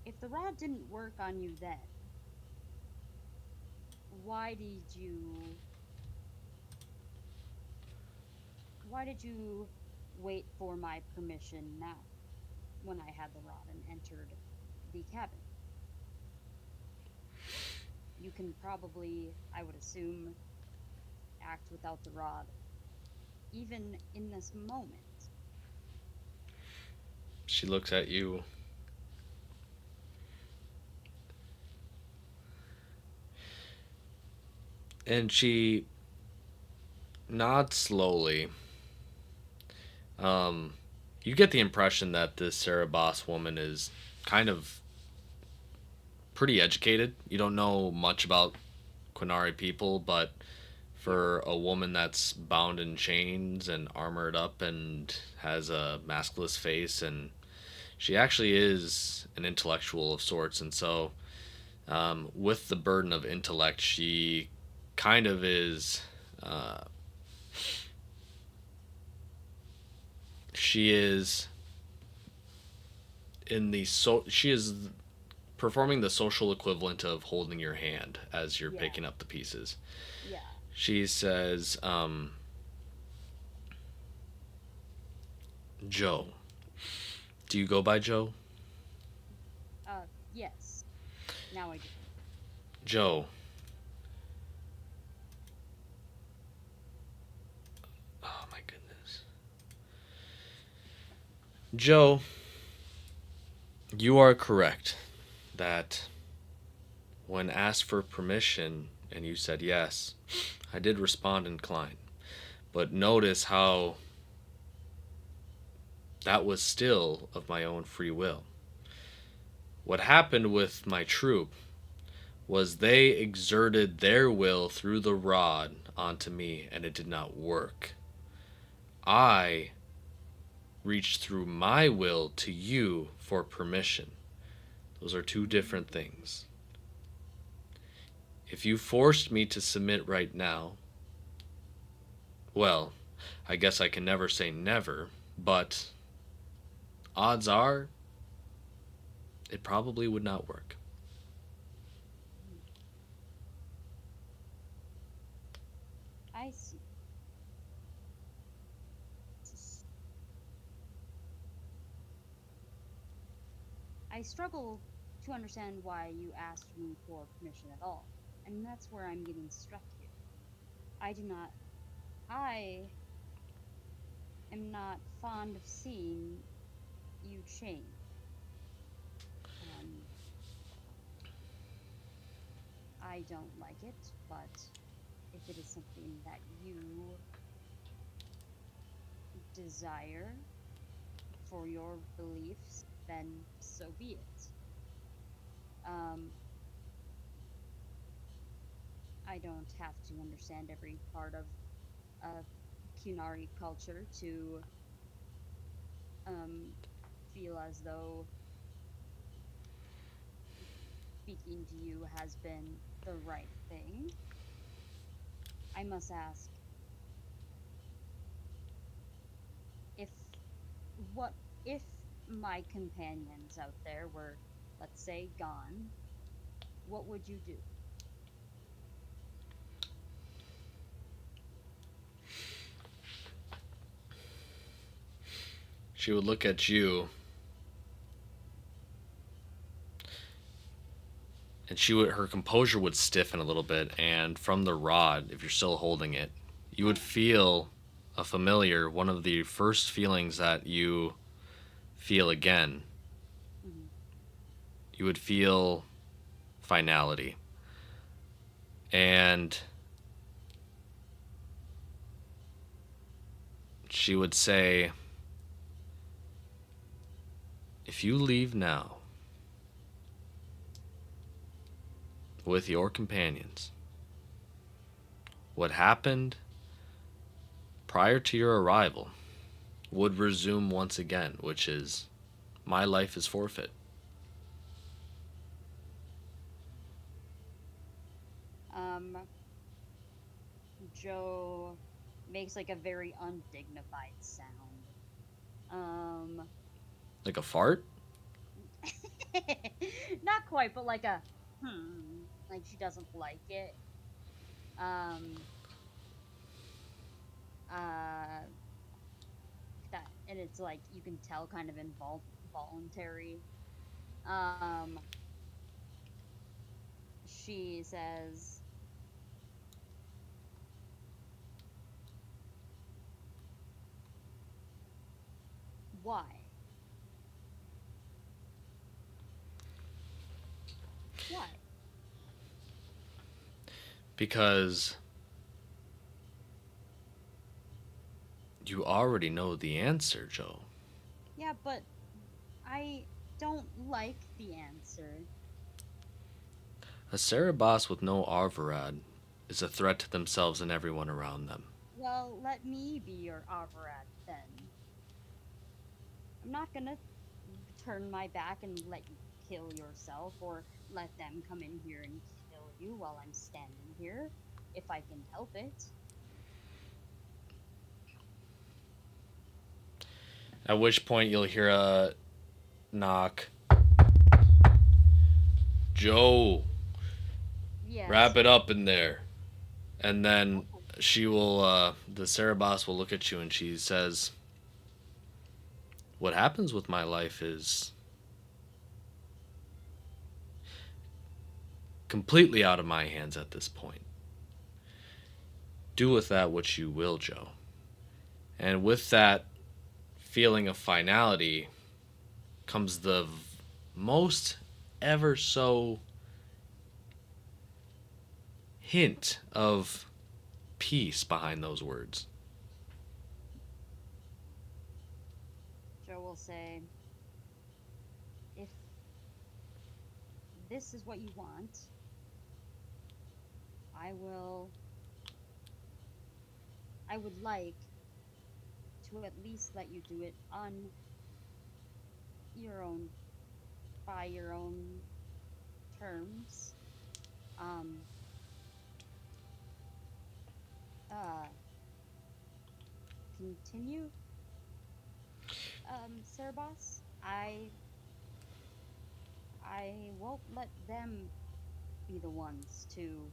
if the rod didn't work on you then, why did you why did you wait for my permission now when I had the rod and entered the cabin? You can probably, I would assume, act without the rod even in this moment. She looks at you, and she nods slowly. Um, you get the impression that this Sarah Boss woman is kind of pretty educated. You don't know much about Quinari people, but Yeah. for a woman that's bound in chains and armored up and has a maskless face, and she actually is an intellectual of sorts. And so with the burden of intellect, she kind of is uh, she is she is performing the social equivalent of holding your hand as you're Yeah. picking up the pieces. Yeah. She says, Joe. Do you go by Joe? Yes. Now I do. Joe. Oh my goodness. Joe, you are correct that when asked for permission and you said yes, I did respond inclined. But notice how that was still of my own free will. What happened with my troop was they exerted their will through the rod onto me and it did not work. I reached through my will to you for permission. Those are two different things. If you forced me to submit right now, well, I guess I can never say never, but odds are it probably would not work. Mm, I see. I struggle to understand why you asked me for permission at all, and that's where I'm getting stuck here. I do not. I am not fond of seeing you change. Um, I don't like it, but if it is something that you desire for your beliefs, then so be it. Um, I don't have to understand every part of Kunari culture to um, feel as though speaking to you has been the right thing. I must ask if what if my companions out there were let's say, gone, what would you do? She would look at you, and her composure would stiffen a little bit, and from the rod, if you're still holding it, you would I feel a familiar, one of the first feelings that you feel again. am. You would feel finality. And she would say, if you leave now with your companions, what happened prior to your arrival would resume once again, which is my life is forfeit. Mhm. Joe makes like a very undignified sound. Um, Like a fart? not quite, but like a like she doesn't like it. Um, uh, and it's like you can tell kind of involuntary. Um, she says, "Why? Why? Because you already know the answer, Joe. Yeah, but I don't like the answer. A Cerebos with no Arvarad is a threat to themselves and everyone around them. Well, let me be your Avarat then. I'm not gonna turn my back and let you kill yourself or let them come in here and kill you while I'm standing here, if I can help it. At which point you'll hear a knock. Joe, Yes. wrap it up in there. And then Okay. the Cerebos will look at you and she says, what happens with my life is completely out of my hands at this point. Do with that what you will, Joe. And with that feeling of finality comes the most ever so hint of peace behind those words. Joe will say, if this is what you want, I will. I would like to at least let you do it on your own, by your own terms. Um, uh, continue, Cerebos. I won't let them be the ones to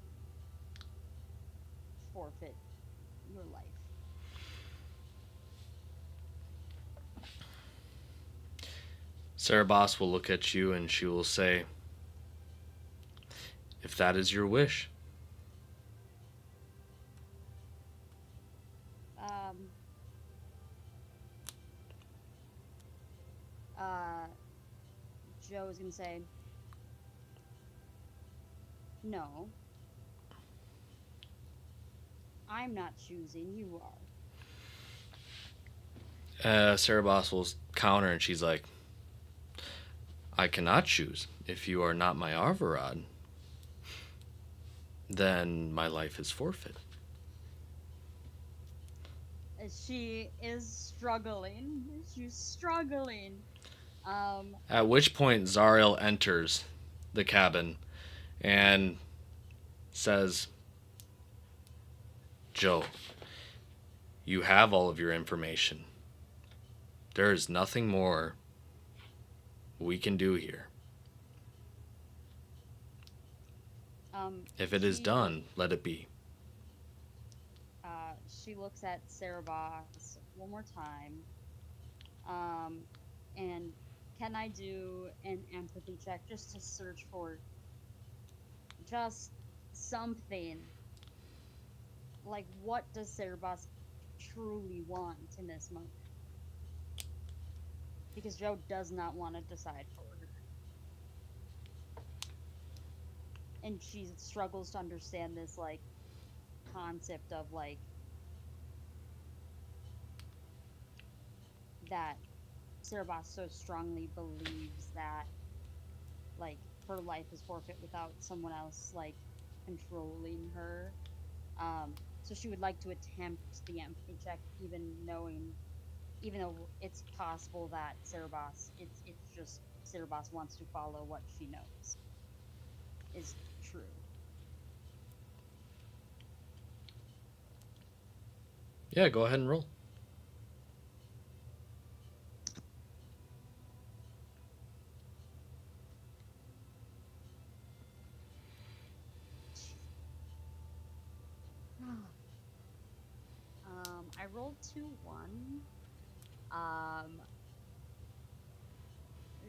forfeit your life. Cerebos will look at you and she will say, if that is your wish. Um, uh, Joe is gonna say, no, I'm not choosing, you are. Cerebos will counter and she's like, I cannot choose. If you are not my Arvarad, then my life is forfeit. She is struggling. She's struggling. Um, At which point Zariel enters the cabin and says, Joe, you have all of your information. There is nothing more we can do here. If it is She done, let it be. she looks at Cerebos one more time. Um, and can I do an empathy check just to search for just something like what does Cerebos truly want in this moment? Because Joe does not want to decide for her, and she struggles to understand this like concept of like that Cerebos so strongly believes that like her life is forfeit without someone else like controlling her. So she would like to attempt the empathy check, even though it's possible that Cerebos, it's just Cerebos wants to follow what she knows is true. Yeah, go ahead and roll. I rolled 2 1. Um,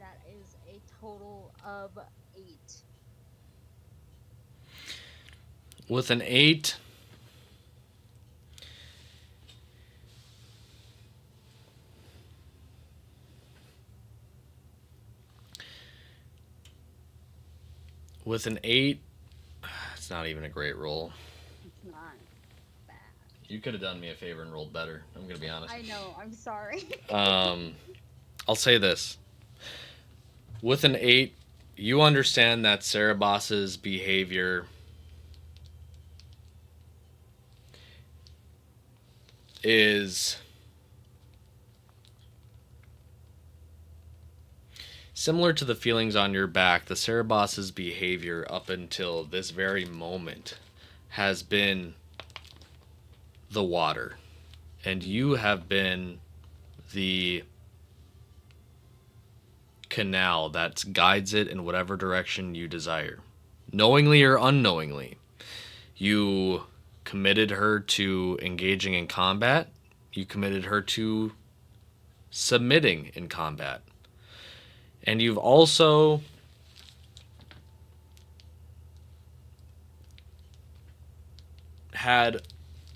that is a total of 8. With an 8, with an 8, it's not even a great roll. It's not bad. You could have done me a favor and rolled better. I'm going to be honest. I know. I'm sorry. Um, I'll say this. With an 8, you understand that Cerebos's behavior is similar to the feelings on your back. The Cerebos's behavior up until this very moment has been the water, and you have been the canal that guides it in whatever direction you desire, knowingly or unknowingly. You committed her to engaging in combat. You committed her to submitting in combat. And you've also had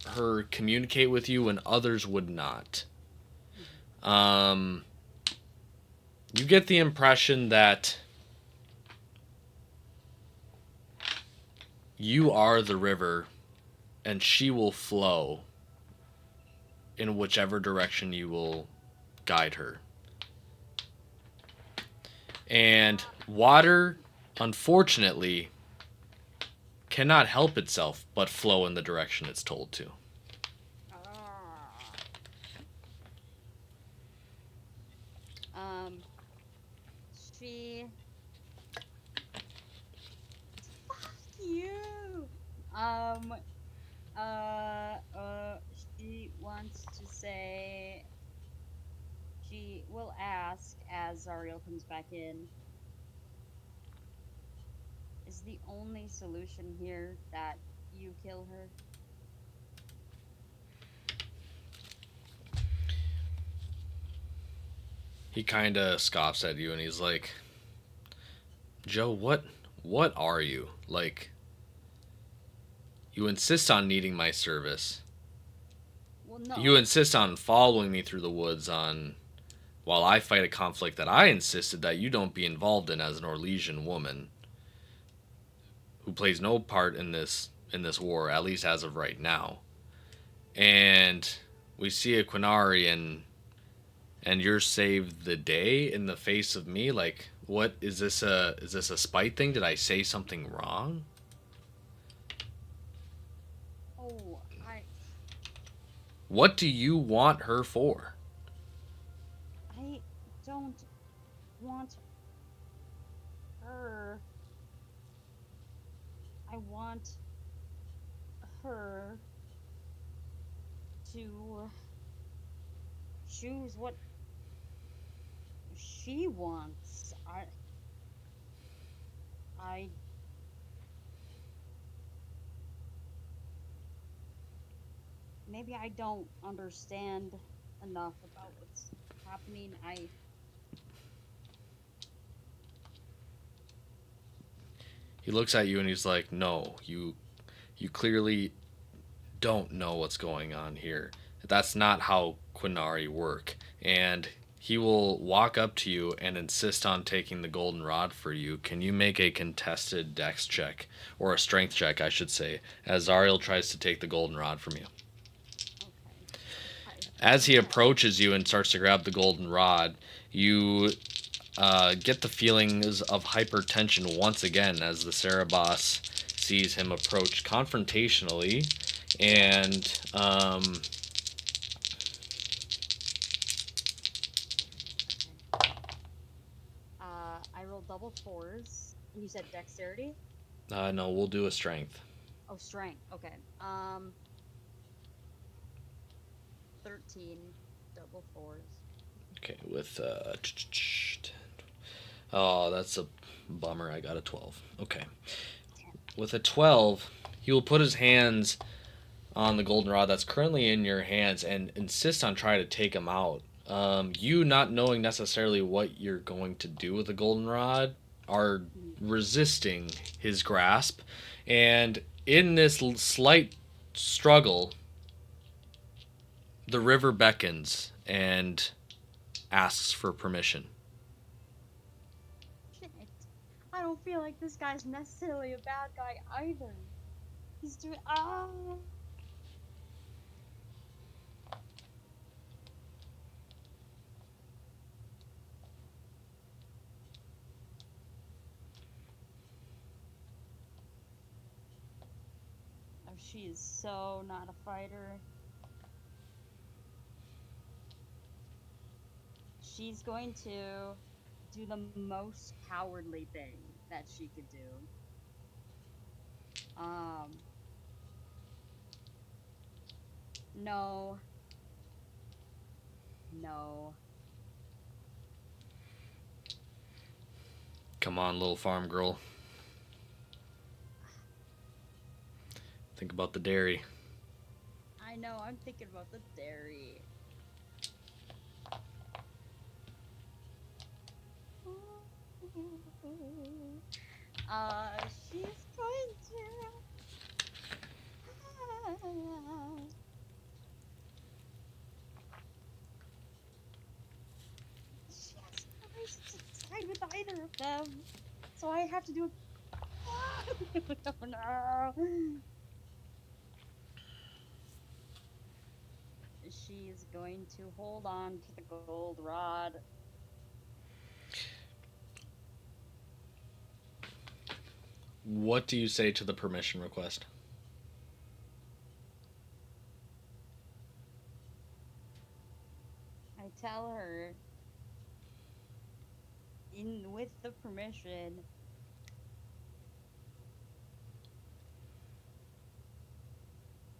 her communicate with you when others would not. Um, you get the impression that you are the river and she will flow in whichever direction you will guide her. And water, unfortunately, cannot help itself but flow in the direction it's told to. Ah. Um, she. Fuck you. Um. She wants to say. She will ask as Zariel comes back in. Is the only solution here that you kill her? He kind of scoffs at you and he's like, "Joe, what are you? Like, you insist on needing my service. Well, You no. insist on following me through the woods on while I fight a conflict that I insisted that you don't be involved in as an Orlesian woman who plays no part in this war, at least as of right now. And we see a Quinari and you're saved the day in the face of me. Like, what is this a spite thing? Did I say something wrong? Oh, What do you want her for?" I don't want her. I want her to choose what she wants. I maybe I don't understand enough about what's happening. I He looks at you and he's like, "No, you clearly don't know what's going on here. That's not how Quinari work." And he will walk up to you and insist on taking the golden rod for you. Can you make a contested dex check, or a strength check, I should say, as Zariel tries to take the golden rod from you? okay. I As he okay. approaches you and starts to grab the golden rod, you get the feelings of hypertension once again as the Cerebos sees him approach confrontationally, Yeah. and Okay. I rolled double fours, and you said dexterity. no, we'll do a strength. Oh, strength. Okay. 13 double fours. Okay, with oh, that's a bummer. I got a 12. Okay, Damn. with a 12, he will put his hands on the goldenrod that's currently in your hands and insist on trying to take him out. You not knowing necessarily what you're going to do with the goldenrod are Mhm. resisting his grasp, and in this slight struggle, the river beckons and asks for permission. Shit. I don't feel like this guy's necessarily a bad guy either. He's doing. Oh, she is so not a fighter. She's going to do the most cowardly thing that she could do. Um, no, no. Come on, little farm girl. Think about the dairy. I know, I'm thinking about the dairy. She's going to. She has no reason to side with either of them. So I have to do a. Oh no. She's going to hold on to the gold rod. What do you say to the permission request? I tell her, in with the permission,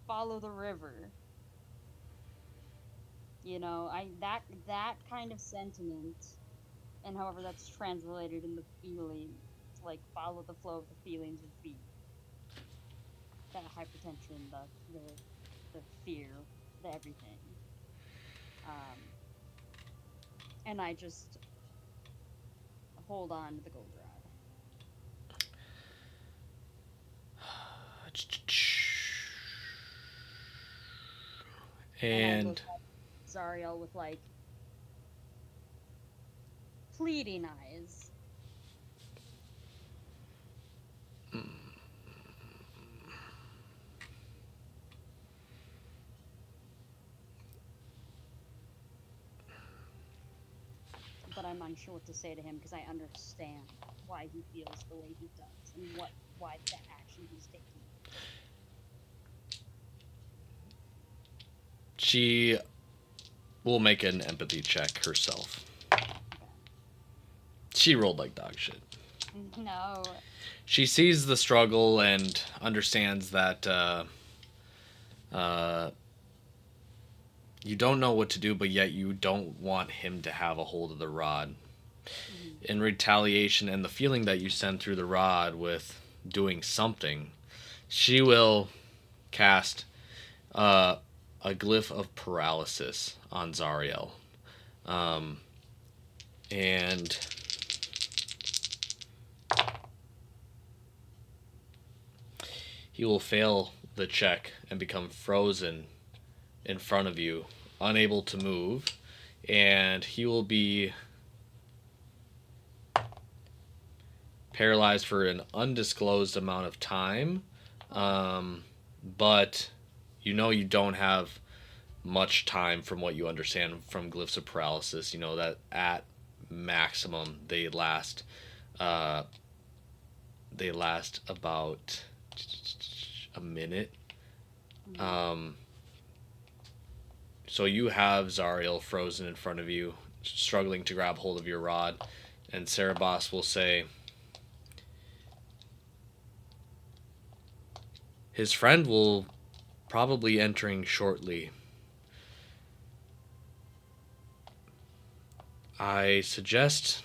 follow the river. That kind of sentiment, and however that's translated in the feeling, like follow the flow of the feelings would be that hypertension, the fear, the everything. Um, and I just hold on to the gold rod, and I look And at Zariel with like pleading eyes. But I'm unsure what to say to him because I understand why he feels the way he does and why the action he's taking. she will make an empathy check herself. She rolled like dog shit. Okay. No. She sees the struggle and understands that uh, you don't know what to do, but yet you don't want him to have a hold of the rod. Mhm. In retaliation and the feeling that you send through the rod with doing something, she will cast a glyph of paralysis on Zariel. Um, and he will fail the check and become frozen in front of you, unable to move. And he will be paralyzed for an undisclosed amount of time. But you know you don't have much time from what you understand from glyphs of paralysis. You know that at maximum uh, they last about a minute. Mhm. Um, so you have Zariel frozen in front of you, struggling to grab hold of your rod, and Cerebos will say, his friend will probably entering shortly. I suggest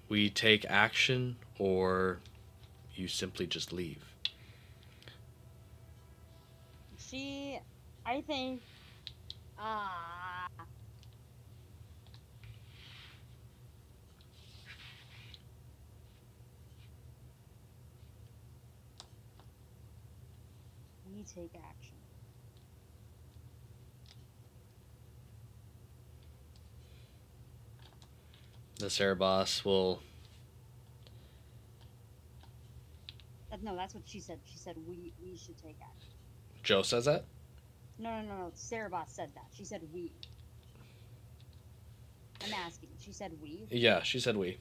we take action or you simply just leave. She, I think, ah, we take action. The Cerebos will. No, that's what she said. She said we should take action. Joe says that? No. Sarah Boss said that. She said we. I'm asking. She said we. Yeah, she said we.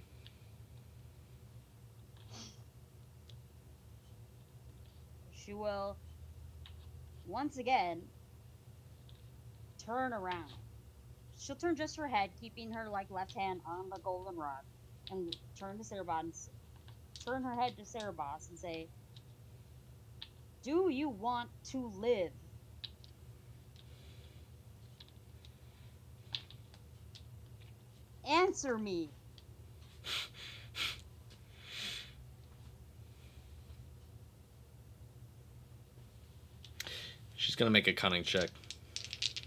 She will once again turn around. She'll turn just her head, keeping her like left hand on the golden rod, and turn to Sarah Boss. Turn her head to Sarah Boss and say, "Do you want to live?" Answer me. She's gonna make a cunning check.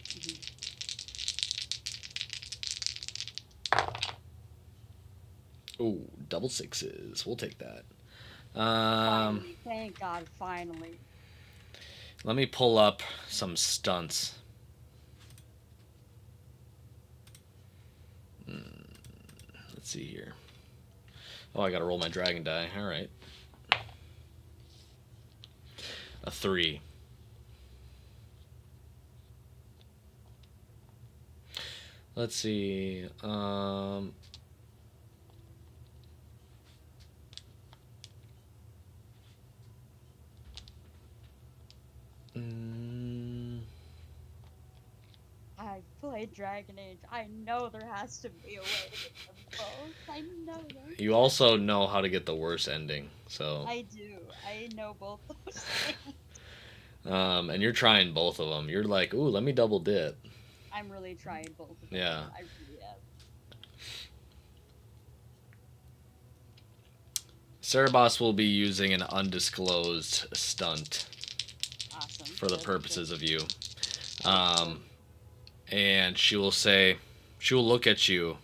Mhm. Ooh, double sixes. We'll take that. Finally, thank God, finally. Let me pull up some stunts. Let's see here. Oh, I gotta roll my dragon die. All right. A 3. Let's see. Mm, I've played Dragon Age. I know there has to be a way to get them both. I know there you has also to. know how to get the worst ending. So, I do. I know both those things. and you're trying both of them. You're like, ooh, let me double dip. I'm really trying both of them. Yeah. I really am. Cerebos will be using an undisclosed stunt Awesome. for the Good. Good. purposes of you. Good. Good. Um, and she will say, she will look at you,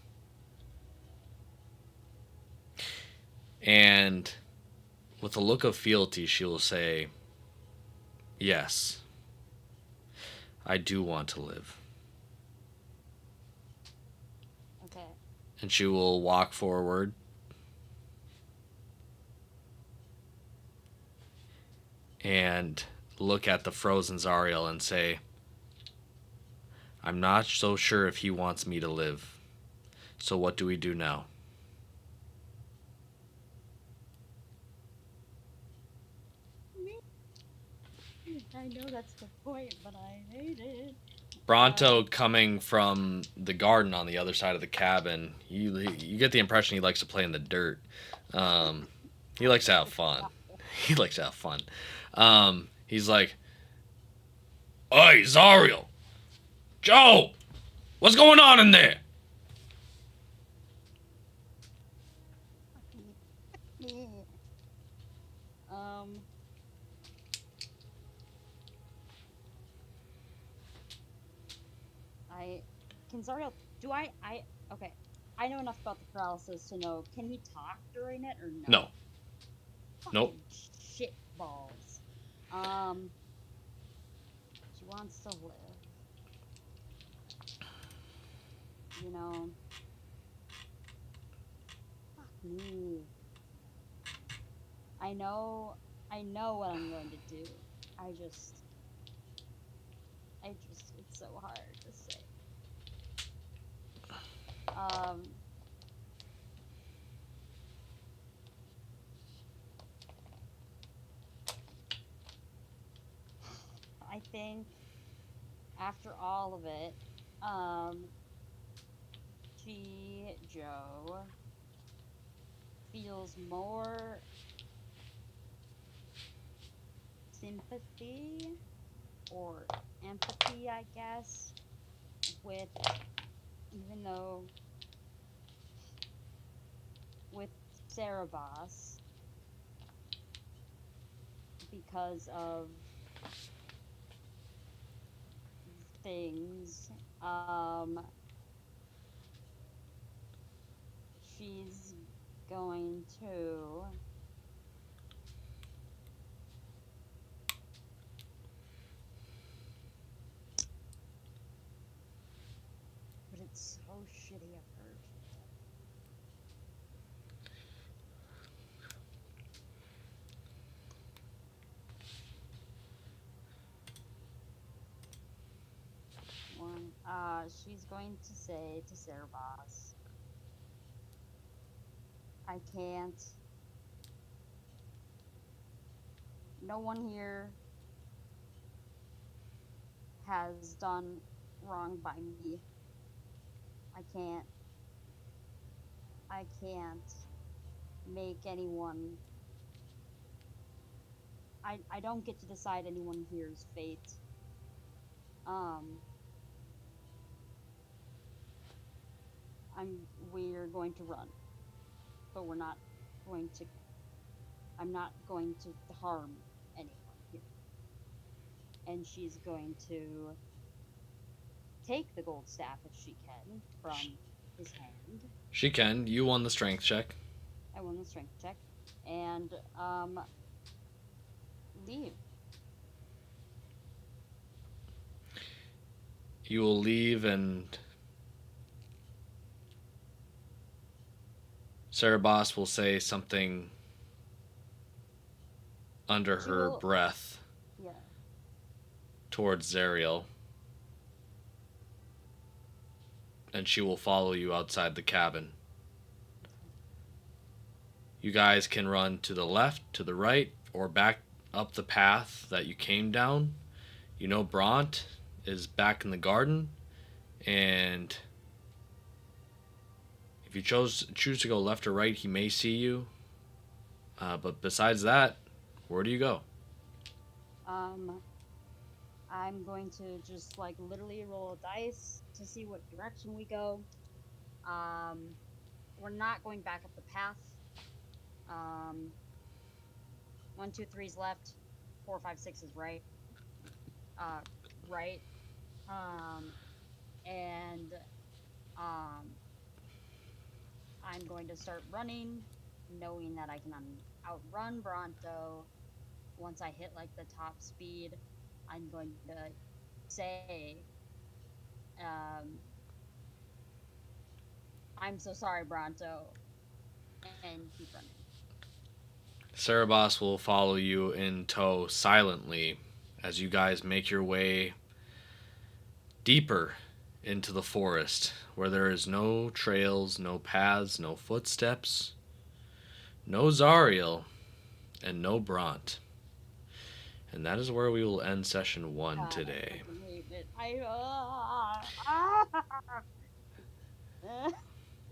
and with a look of fealty, she will say, yes, I do want to live. Okay. And she will walk forward and look at the frozen Zariel and say, I'm not so sure if he wants me to live. So what do we do now? I know that's the point, but I hate it. Bronto coming from the garden on the other side of the cabin, you get the impression he likes to play in the dirt. Um, he likes to have fun. He likes to have fun. He's like, "Hey, Zariel, Joe, what's going on in there?" um. can Zariel? Do I? Okay. I know enough about the paralysis to know. Can he talk during it or no? No. Nope. Fucking shit balls. Um, she wants to live. You know, fuck me. I know. I know what I'm going to do. I just. It's so hard to say. Um, I think after all of it, um, she, Joe, feels more sympathy or empathy, I guess, with, even though, with Sarah Boss because of things. She's going to. But it's so shitty of her to do that. One, she's going to say to Sarah Boss, I can't. No one here has done wrong by me. I can't. I can't make anyone. I don't get to decide anyone here's fate. Um, we're going to run, but we're not going to. I'm not going to harm anyone here. And she's going to take the gold staff if she can from his hand. She can. You won the strength check. I won the strength check, and leave. You will leave, and Sarah Boss will say something under She her will. breath Yeah. towards Zariel, and she will follow you outside the cabin. You guys can run to the left, to the right, or back up the path that you came down. You know Bront is back in the garden, and if you choose to go left or right, he may see you. But besides that, where do you go? Um, I'm going to just like literally roll a dice to see what direction we go. Um, we're not going back up the path. Um, one, two, three's left. Four, five, six is right. Uh, right. Um, and um, I'm going to start running, knowing that I can outrun Bronto. Once I hit like the top speed, I'm going to say, um, "I'm so sorry, Bronto," and keep running. Cerebos will follow you in tow silently as you guys make your way deeper into the forest where there is no trails, no paths, no footsteps, no Zariel, and no Bront. And that is where we will end session one God, I today. fucking hate it.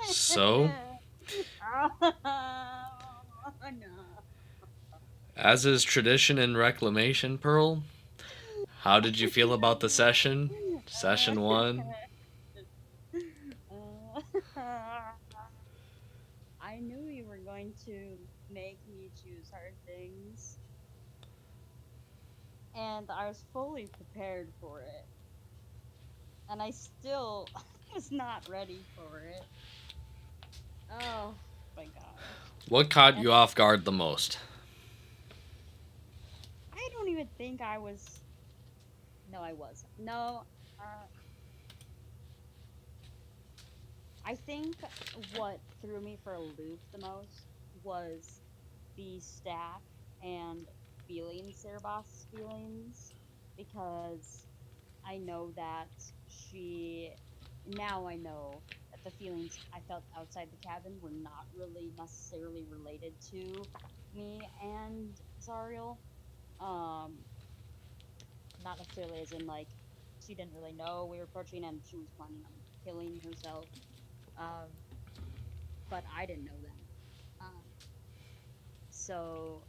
So, No. as is tradition in Reclamation, Pearl, how did you feel about the session? Session one? I knew you were going to make me choose hard things, and I was fully prepared for it. and I still was not ready for it. Oh my gosh. What caught And you off guard the most? I don't even think I was. No, I was. No, uh, I think what threw me for a loop the most was the staff and feelings, Cerebos' feelings, because I know that she. Now I know that the feelings I felt outside the cabin were not really necessarily related to me and Zariel. Um, Not necessarily as in like she didn't really know we were approaching and she was planning on killing herself. Um, but I didn't know that. So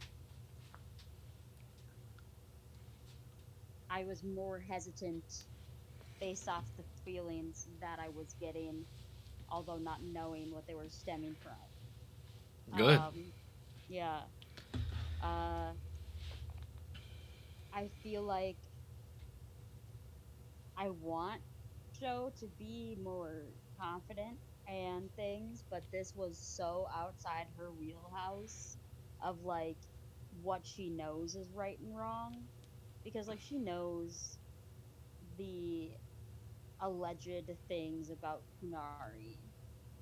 I was more hesitant based off the feelings that I was getting, although not knowing what they were stemming from. Good. Yeah. Uh, I feel like I want Joe to be more confident and things, but this was so outside her wheelhouse of like what she knows is right and wrong. Because like she knows the alleged things about Kunari,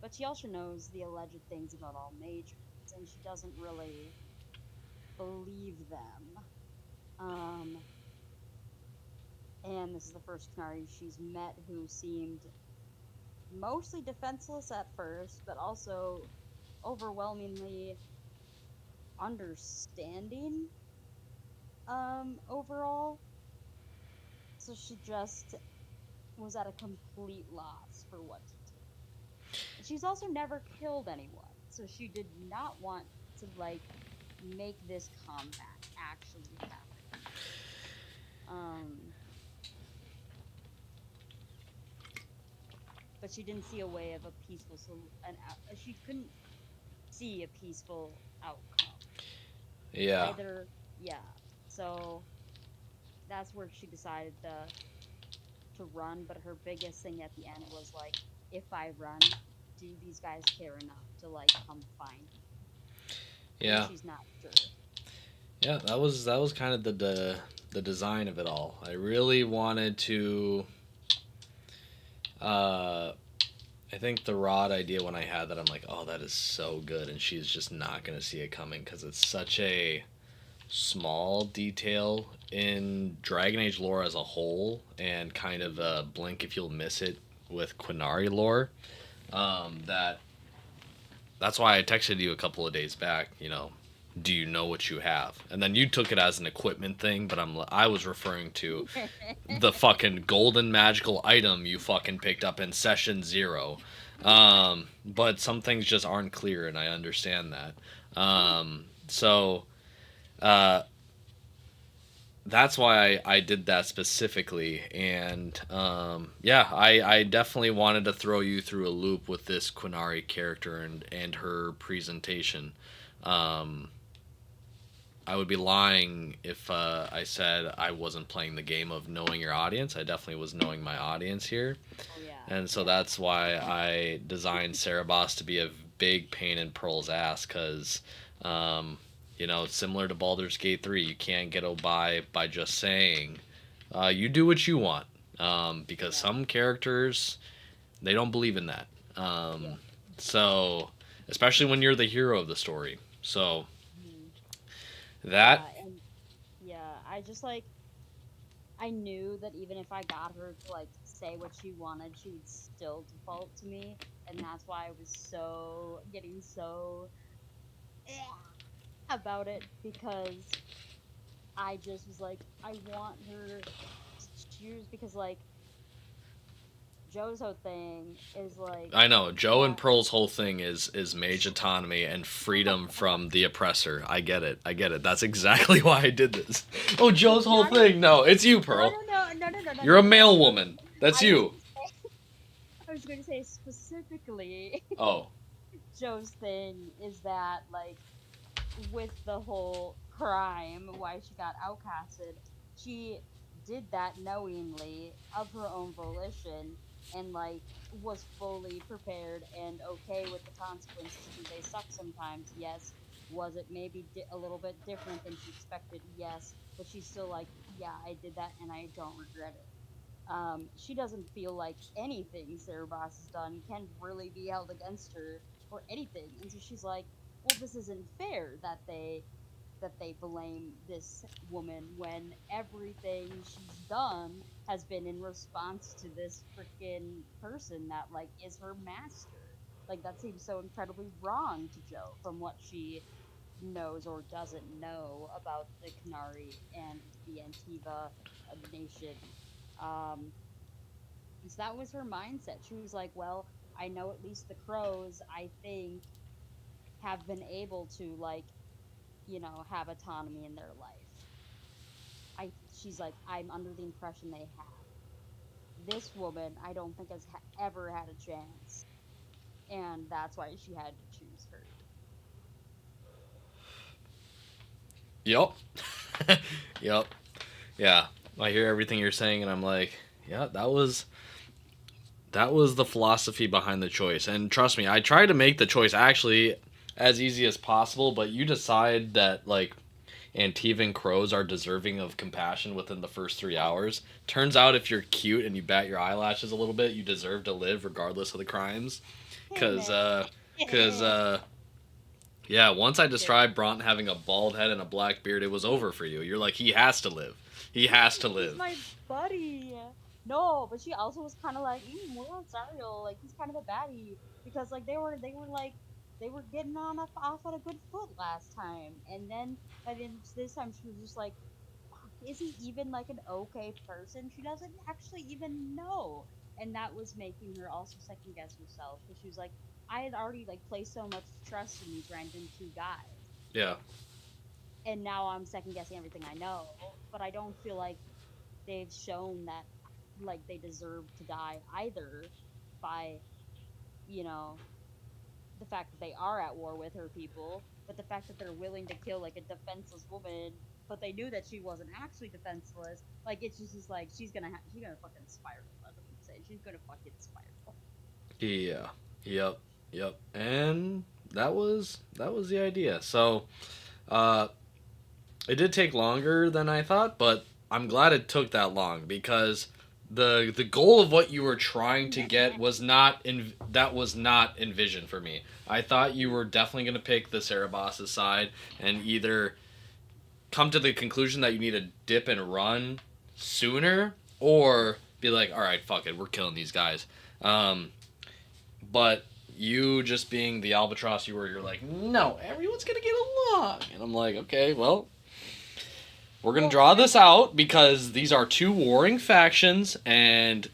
but she also knows the alleged things about all mages, and she doesn't really believe them. Um, and this is the first Kunari she's met who seemed mostly defenseless at first, but also overwhelmingly understanding overall. So she just was at a complete loss for what to do. And she's also never killed anyone, so she did not want to like make this combat actually happen. Um, but she didn't see a way of a peaceful she couldn't see a peaceful outcome. Yeah. Either yeah. So that's where she decided to run, but her biggest thing at the end was like, if I run, do these guys care enough to like come find me? And Yeah. she's not sure. Yeah, that was kind of the design of it all. I really wanted to uh I think the rod idea when I had that, I'm like, oh, that is so good, and she's just not gonna see it coming because it's such a small detail in Dragon Age lore as a whole, and kind of a blink if you'll miss it with Quinari lore. That that's why I texted you a couple of days back. Do you know what you have? And then you took it as an equipment thing, but I was referring to the fucking golden magical item you fucking picked up in session 0. But some things just aren't clear, and I understand that. So uh, that's why I did that specifically. And yeah, I definitely wanted to throw you through a loop with this Quinari character and her presentation. Um, I would be lying if I said I wasn't playing the game of knowing your audience. I definitely was knowing my audience here. Oh yeah, And so yeah, that's why I designed Cerebos to be a big pain in Pearl's ass because, similar to Baldur's Gate 3, you can't get by just saying, you do what you want. Because yeah, some characters, they don't believe in that. yeah, So, especially when you're the hero of the story. So, mhm, that, yeah, and yeah. I just like I knew that even if I got her to like say what she wanted, she would still default to me, and that's why I was so getting so about it because I just was like, I want her to choose because like Joe's whole thing is like, I know Joe and yeah, Pearl's whole thing is mage autonomy and freedom from the oppressor. I get it. I get it. That's exactly why I did this. Oh, Joe's whole not even thing. No, it's you, no Pearl. no no no no no no You're no a no no. male woman. That's I was you. gonna say I was going to say specifically Oh, Joe's thing is that like with the whole crime why she got outcasted, she did that knowingly of her own volition and like was fully prepared and okay with the consequences because they suck sometimes. Yes. Was it maybe a little bit different than she expected? Yes. But she's still like, yeah, I did that and I don't regret it. She doesn't feel like anything Sarah Boss has done can really be held against her for anything. And so she's like, well, this isn't fair that they blame this woman when everything she's done has been in response to this freaking person that like is her master. Like that seems so incredibly wrong to Joe from what she knows or doesn't know about the Canary and the Antiva nation. Um, so that was her mindset. She was like, well, I know at least the crows, I think, have been able to like, have autonomy in their life. She's like, I'm under the impression they have. This woman, I don't think has ever had a chance, and that's why she had to choose her. Yep. Yep. Yeah. I hear everything you're saying, and I'm like, yeah, that was the philosophy behind the choice. And trust me, I try to make the choice actually as easy as possible, but you decide that like Antivan crows are deserving of compassion within the first 3 hours. Turns out if you're cute and you bat your eyelashes a little bit, you deserve to live regardless of the crimes. Hey Cause man. cause yeah, once I Yeah. described Bront having a bald head and a black beard, it was over for you. You're like, he has to live. He has to He's live. my buddy. No, but she also was kind of like, well, Zariel, like he's kind of a baddie because like they were getting on off on a good foot last time, and then by the end of this time she was just like, fuck, is he even like an okay person? She doesn't actually even know, and that was making her also second guess herself because she was like, I had already like placed so much trust in these random two guys, Yeah. and now I'm second guessing everything I know, but I don't feel like they've shown that like they deserve to die either by you know the fact that they are at war with her people, but the fact that they're willing to kill like a defenseless woman, but they knew that she wasn't actually defenseless. Like it's just like she's gonna fucking spiral. That's what I'm saying. She's gonna fucking spiral. Yeah. Yep. Yep. And that was the idea. So, uh, it did take longer than I thought, but I'm glad it took that long because the goal of what you were trying to get was not envisioned for me. I thought you were definitely going to pick the Cerebos's side and either come to the conclusion that you need to dip and run sooner or be like, all right, fuck it, we're killing these guys. Um, but you just being the albatross you were, you're like, no, everyone's gonna get along, and I'm like, okay, well, we're gonna Well, draw and this out because these are two warring factions, and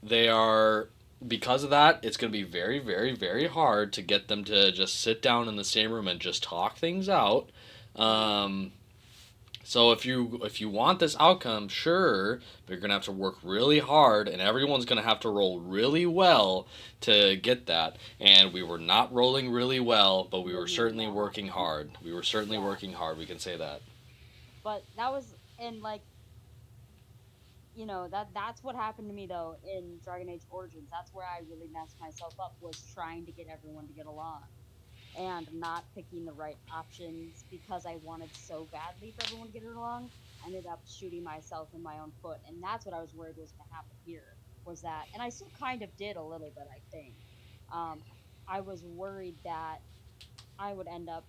they are because of that. It's gonna be very, very, very hard to get them to just sit down in the same room and just talk things out. Um, so if you want this outcome, sure, but you're gonna have to work really hard, and everyone's gonna have to roll really well to get that. And we were not rolling really well, but we were really certainly well. working hard. We were certainly Yeah, working hard. We can say that. but that was and like that's what happened to me though in Dragon Age Origins. That's where I really messed myself up was trying to get everyone to get along and not picking the right options because I wanted so badly for everyone to get along. I ended up shooting myself in my own foot, and that's what I was worried was going to happen here. Was that, and I still kind of did a little bit. I think um, I was worried that I would end up,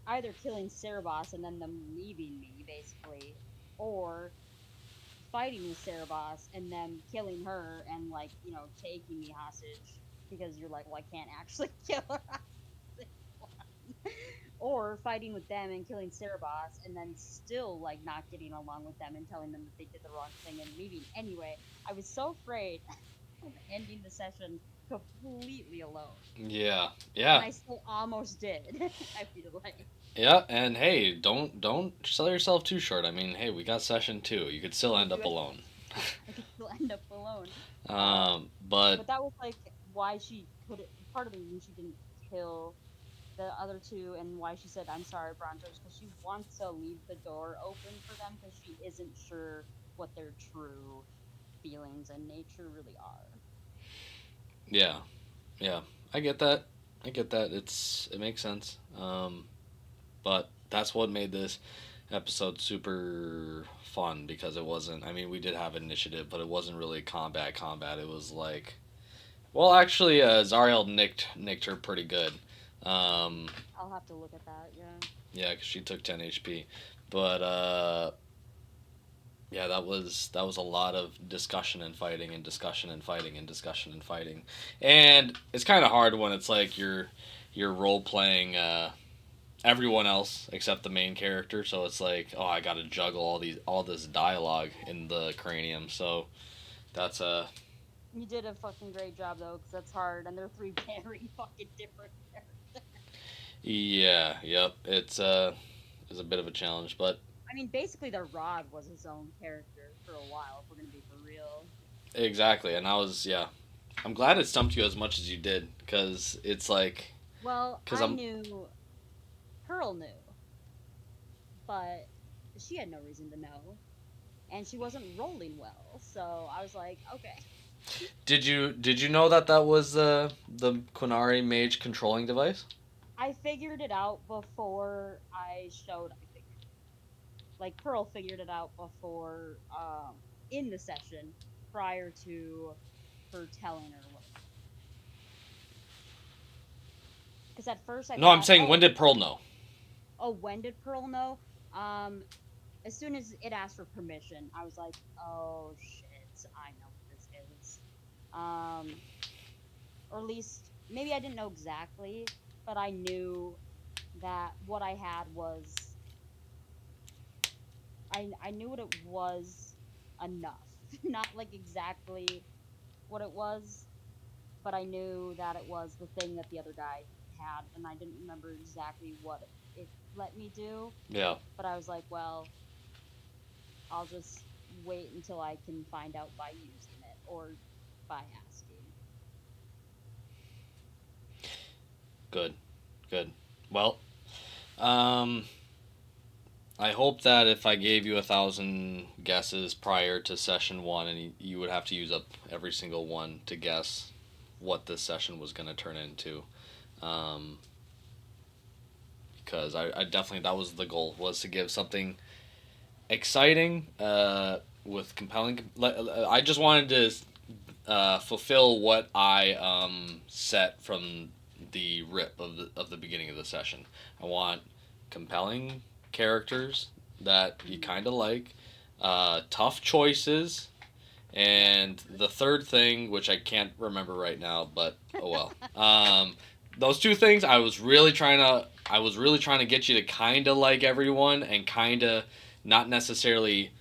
either killing Cerebos and then them leaving me, basically, or fighting with Cerebos and them killing her and like taking me hostage because you're like, well, I can't actually kill her. Or fighting with them and killing Cerebos and then still like not getting along with them and telling them that they did the wrong thing and leaving anyway. I was so afraid of ending the session completely alone. Yeah, And yeah, I still almost did. I feel like yeah. And hey, don't sell yourself too short. I mean, hey, we got session two. You could still we end do up have alone. I could still end up alone. But But that was like why she could part of the reason she didn't kill the other two, and why she said I'm sorry, Brontos, because she wants to leave the door open for them because she isn't sure what their true feelings and nature really are. Yeah, yeah, I get that. I get that. It makes sense. But that's what made this episode super fun because it wasn't. I mean, we did have initiative, but it wasn't really combat. Combat. It was like, well, actually, Zariel nicked her pretty good. Um, I'll have to look at that. Yeah. yeah, because she took 10 HP, but yeah, that was a lot of discussion and fighting and discussion and fighting and discussion and fighting, and it's kind of hard when it's like you're role playing everyone else except the main character. So it's like, oh, I got to juggle all this dialogue in the cranium. So that's You did a fucking great job though, because that's hard, and they're three very fucking different characters. yeah, yep. It's a bit of a challenge, but I mean, basically, the Rod was his own character for a while. If we're gonna be for real. exactly. And I was yeah, I'm glad it stumped you as much as you did because it's like Well, because I I'm knew Pearl knew, but she had no reason to know, and she wasn't rolling well. So I was like, okay. did you know that was the Quinari mage controlling device? I figured it out before I showed. I figured like Pearl figured it out before, in the session prior to her telling her what it was. Because at first I No, I'm thought, saying when oh, did Pearl know? oh, when did Pearl know? Um, as soon as it asked for permission, I was like, oh shit, I know what this is. Um, or at least maybe I didn't know exactly, but I knew that what I had was I knew what it was enough. Not like exactly what it was, but I knew that it was the thing that the other guy had, and I didn't remember exactly what it let me do. Yeah, But I was like, well, I'll just wait until I can find out by using it or by asking. good, good. Well, um, I hope that if I gave you 1,000 guesses prior to session one, and you would have to use up every single one to guess what this session was going to turn into, um, because I definitely that was the goal was to give something exciting with compelling. I just wanted to fulfill what I set from the rip of the beginning of the session. I want compelling characters that you Mhm. kind of like, tough choices, Yep. and the third thing, which I can't remember right now, but oh well. Those two things, I was really trying to get you to kind of like everyone and kind of not necessarily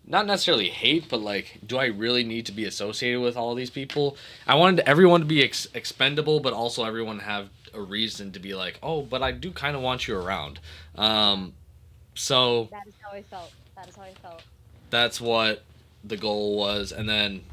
not necessarily hate, but like, do I really need to be associated with all these people? I wanted everyone to be expendable, but also everyone have a reason to be like, oh, but I do kind of want you around. Yeah. So That is how I felt. That is how I felt. that's what the goal was, and then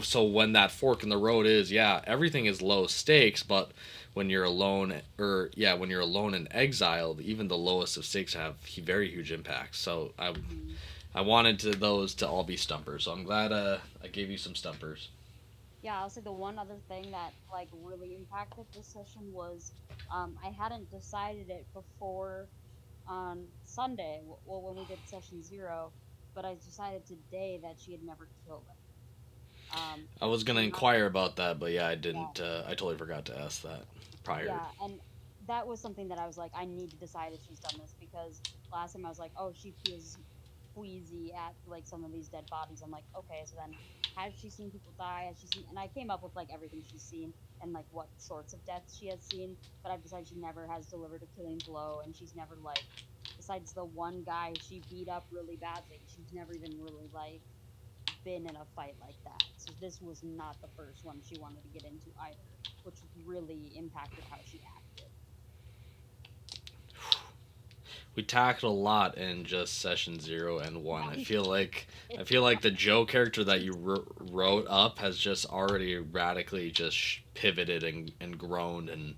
so when that fork in the road is, yeah, everything is low stakes, but when you're alone, or yeah, when you're alone in exile, even the lowest of stakes have very huge impacts. So Hmm. I wanted those to all be stumpers. So I'm glad I gave you some stumpers. Yeah, I'll say the one other thing that like really impacted this session was, I hadn't decided it before on Sunday, well, when we did session zero, but I decided today that she had never killed anyone. I was gonna And not inquire about that, but yeah, I yeah, didn't. I totally forgot to ask that prior. yeah, and that was something that I was like, I need to decide if she's done this because last time I was like, oh, she feels queasy at like some of these dead bodies. I'm like, okay, so then has she seen people die? Has she seen? And I came up with like everything she's seen and like what sorts of deaths she has seen, but I've decided she never has delivered a killing blow, and she's never like, besides the one guy she beat up really badly, she's never even really like been in a fight like that. So this was not the first one she wanted to get into either, which really impacted how she acted. We tackled a lot in just session 0 and 1. Yeah, we I did. feel like the Joe character that you wrote up has just already radically just pivoted and grown and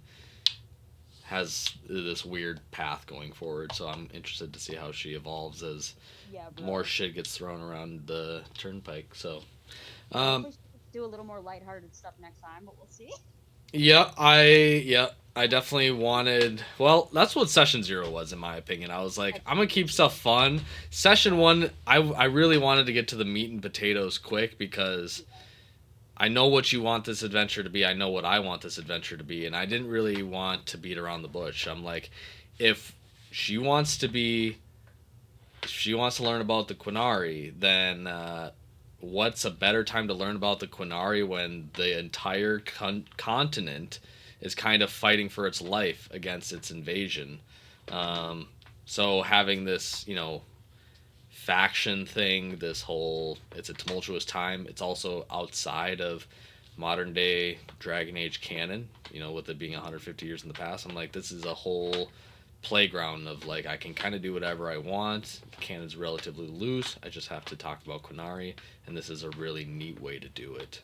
has this weird path going forward. So I'm interested to see how she evolves as Yeah, more bro. shit gets thrown around the turnpike. So, Yeah, um, hopefully she can do a little more lighthearted stuff next time, but we'll see. I definitely wanted. Well, that's what session zero was, in my opinion. I was like, I'm gonna Excellent. keep stuff fun. Session Yeah. one, I really wanted to get to the meat and potatoes quick because Yeah. I know what you want this adventure to be. I know what I want this adventure to be, and I didn't really want to beat around the bush. I'm like, if she wants to be, if she wants to learn about the Quinari, then what's a better time to learn about the Quinari when the entire continent is kind of fighting for its life against its invasion? Um, so having this, faction thing, this whole it's a tumultuous time. It's also outside of modern day Dragon Age canon, with it being 150 years in the past. I'm like, this is a whole playground of like I can kind of do whatever I want. Canon's relatively loose. I just have to talk about Quinari, and this is a really neat way to do it.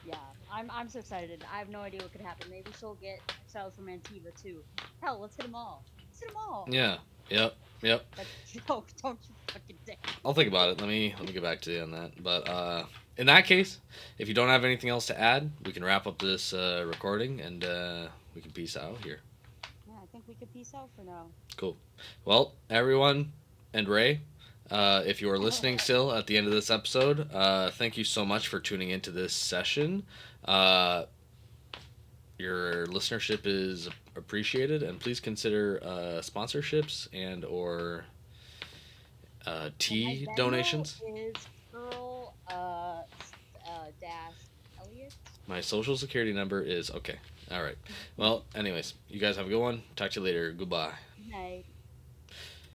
Yeah, I'm so excited. I have no idea what could happen. Maybe she'll get exiles from Antiva too. Hell, let's hit them all. Let's hit them all. Yeah. Yep. Yep. That's a joke. Don't you fucking dare. I'll think about it. Let me get back to you on that. But in that case, if you don't have anything else to add, we can wrap up this recording and we can peace out here. Yeah, I think we could peace out for now. Cool. Well, everyone, and Ray, if you are listening still at the end of this episode, thank you so much for tuning into this session. Uh, your listenership is appreciated, and please consider sponsorships and or And my tea Venmo donations. is girl dash Elliot. My social security number is okay. All right. Well, anyways, you guys have a good one. Talk to you later. Goodbye. Good night.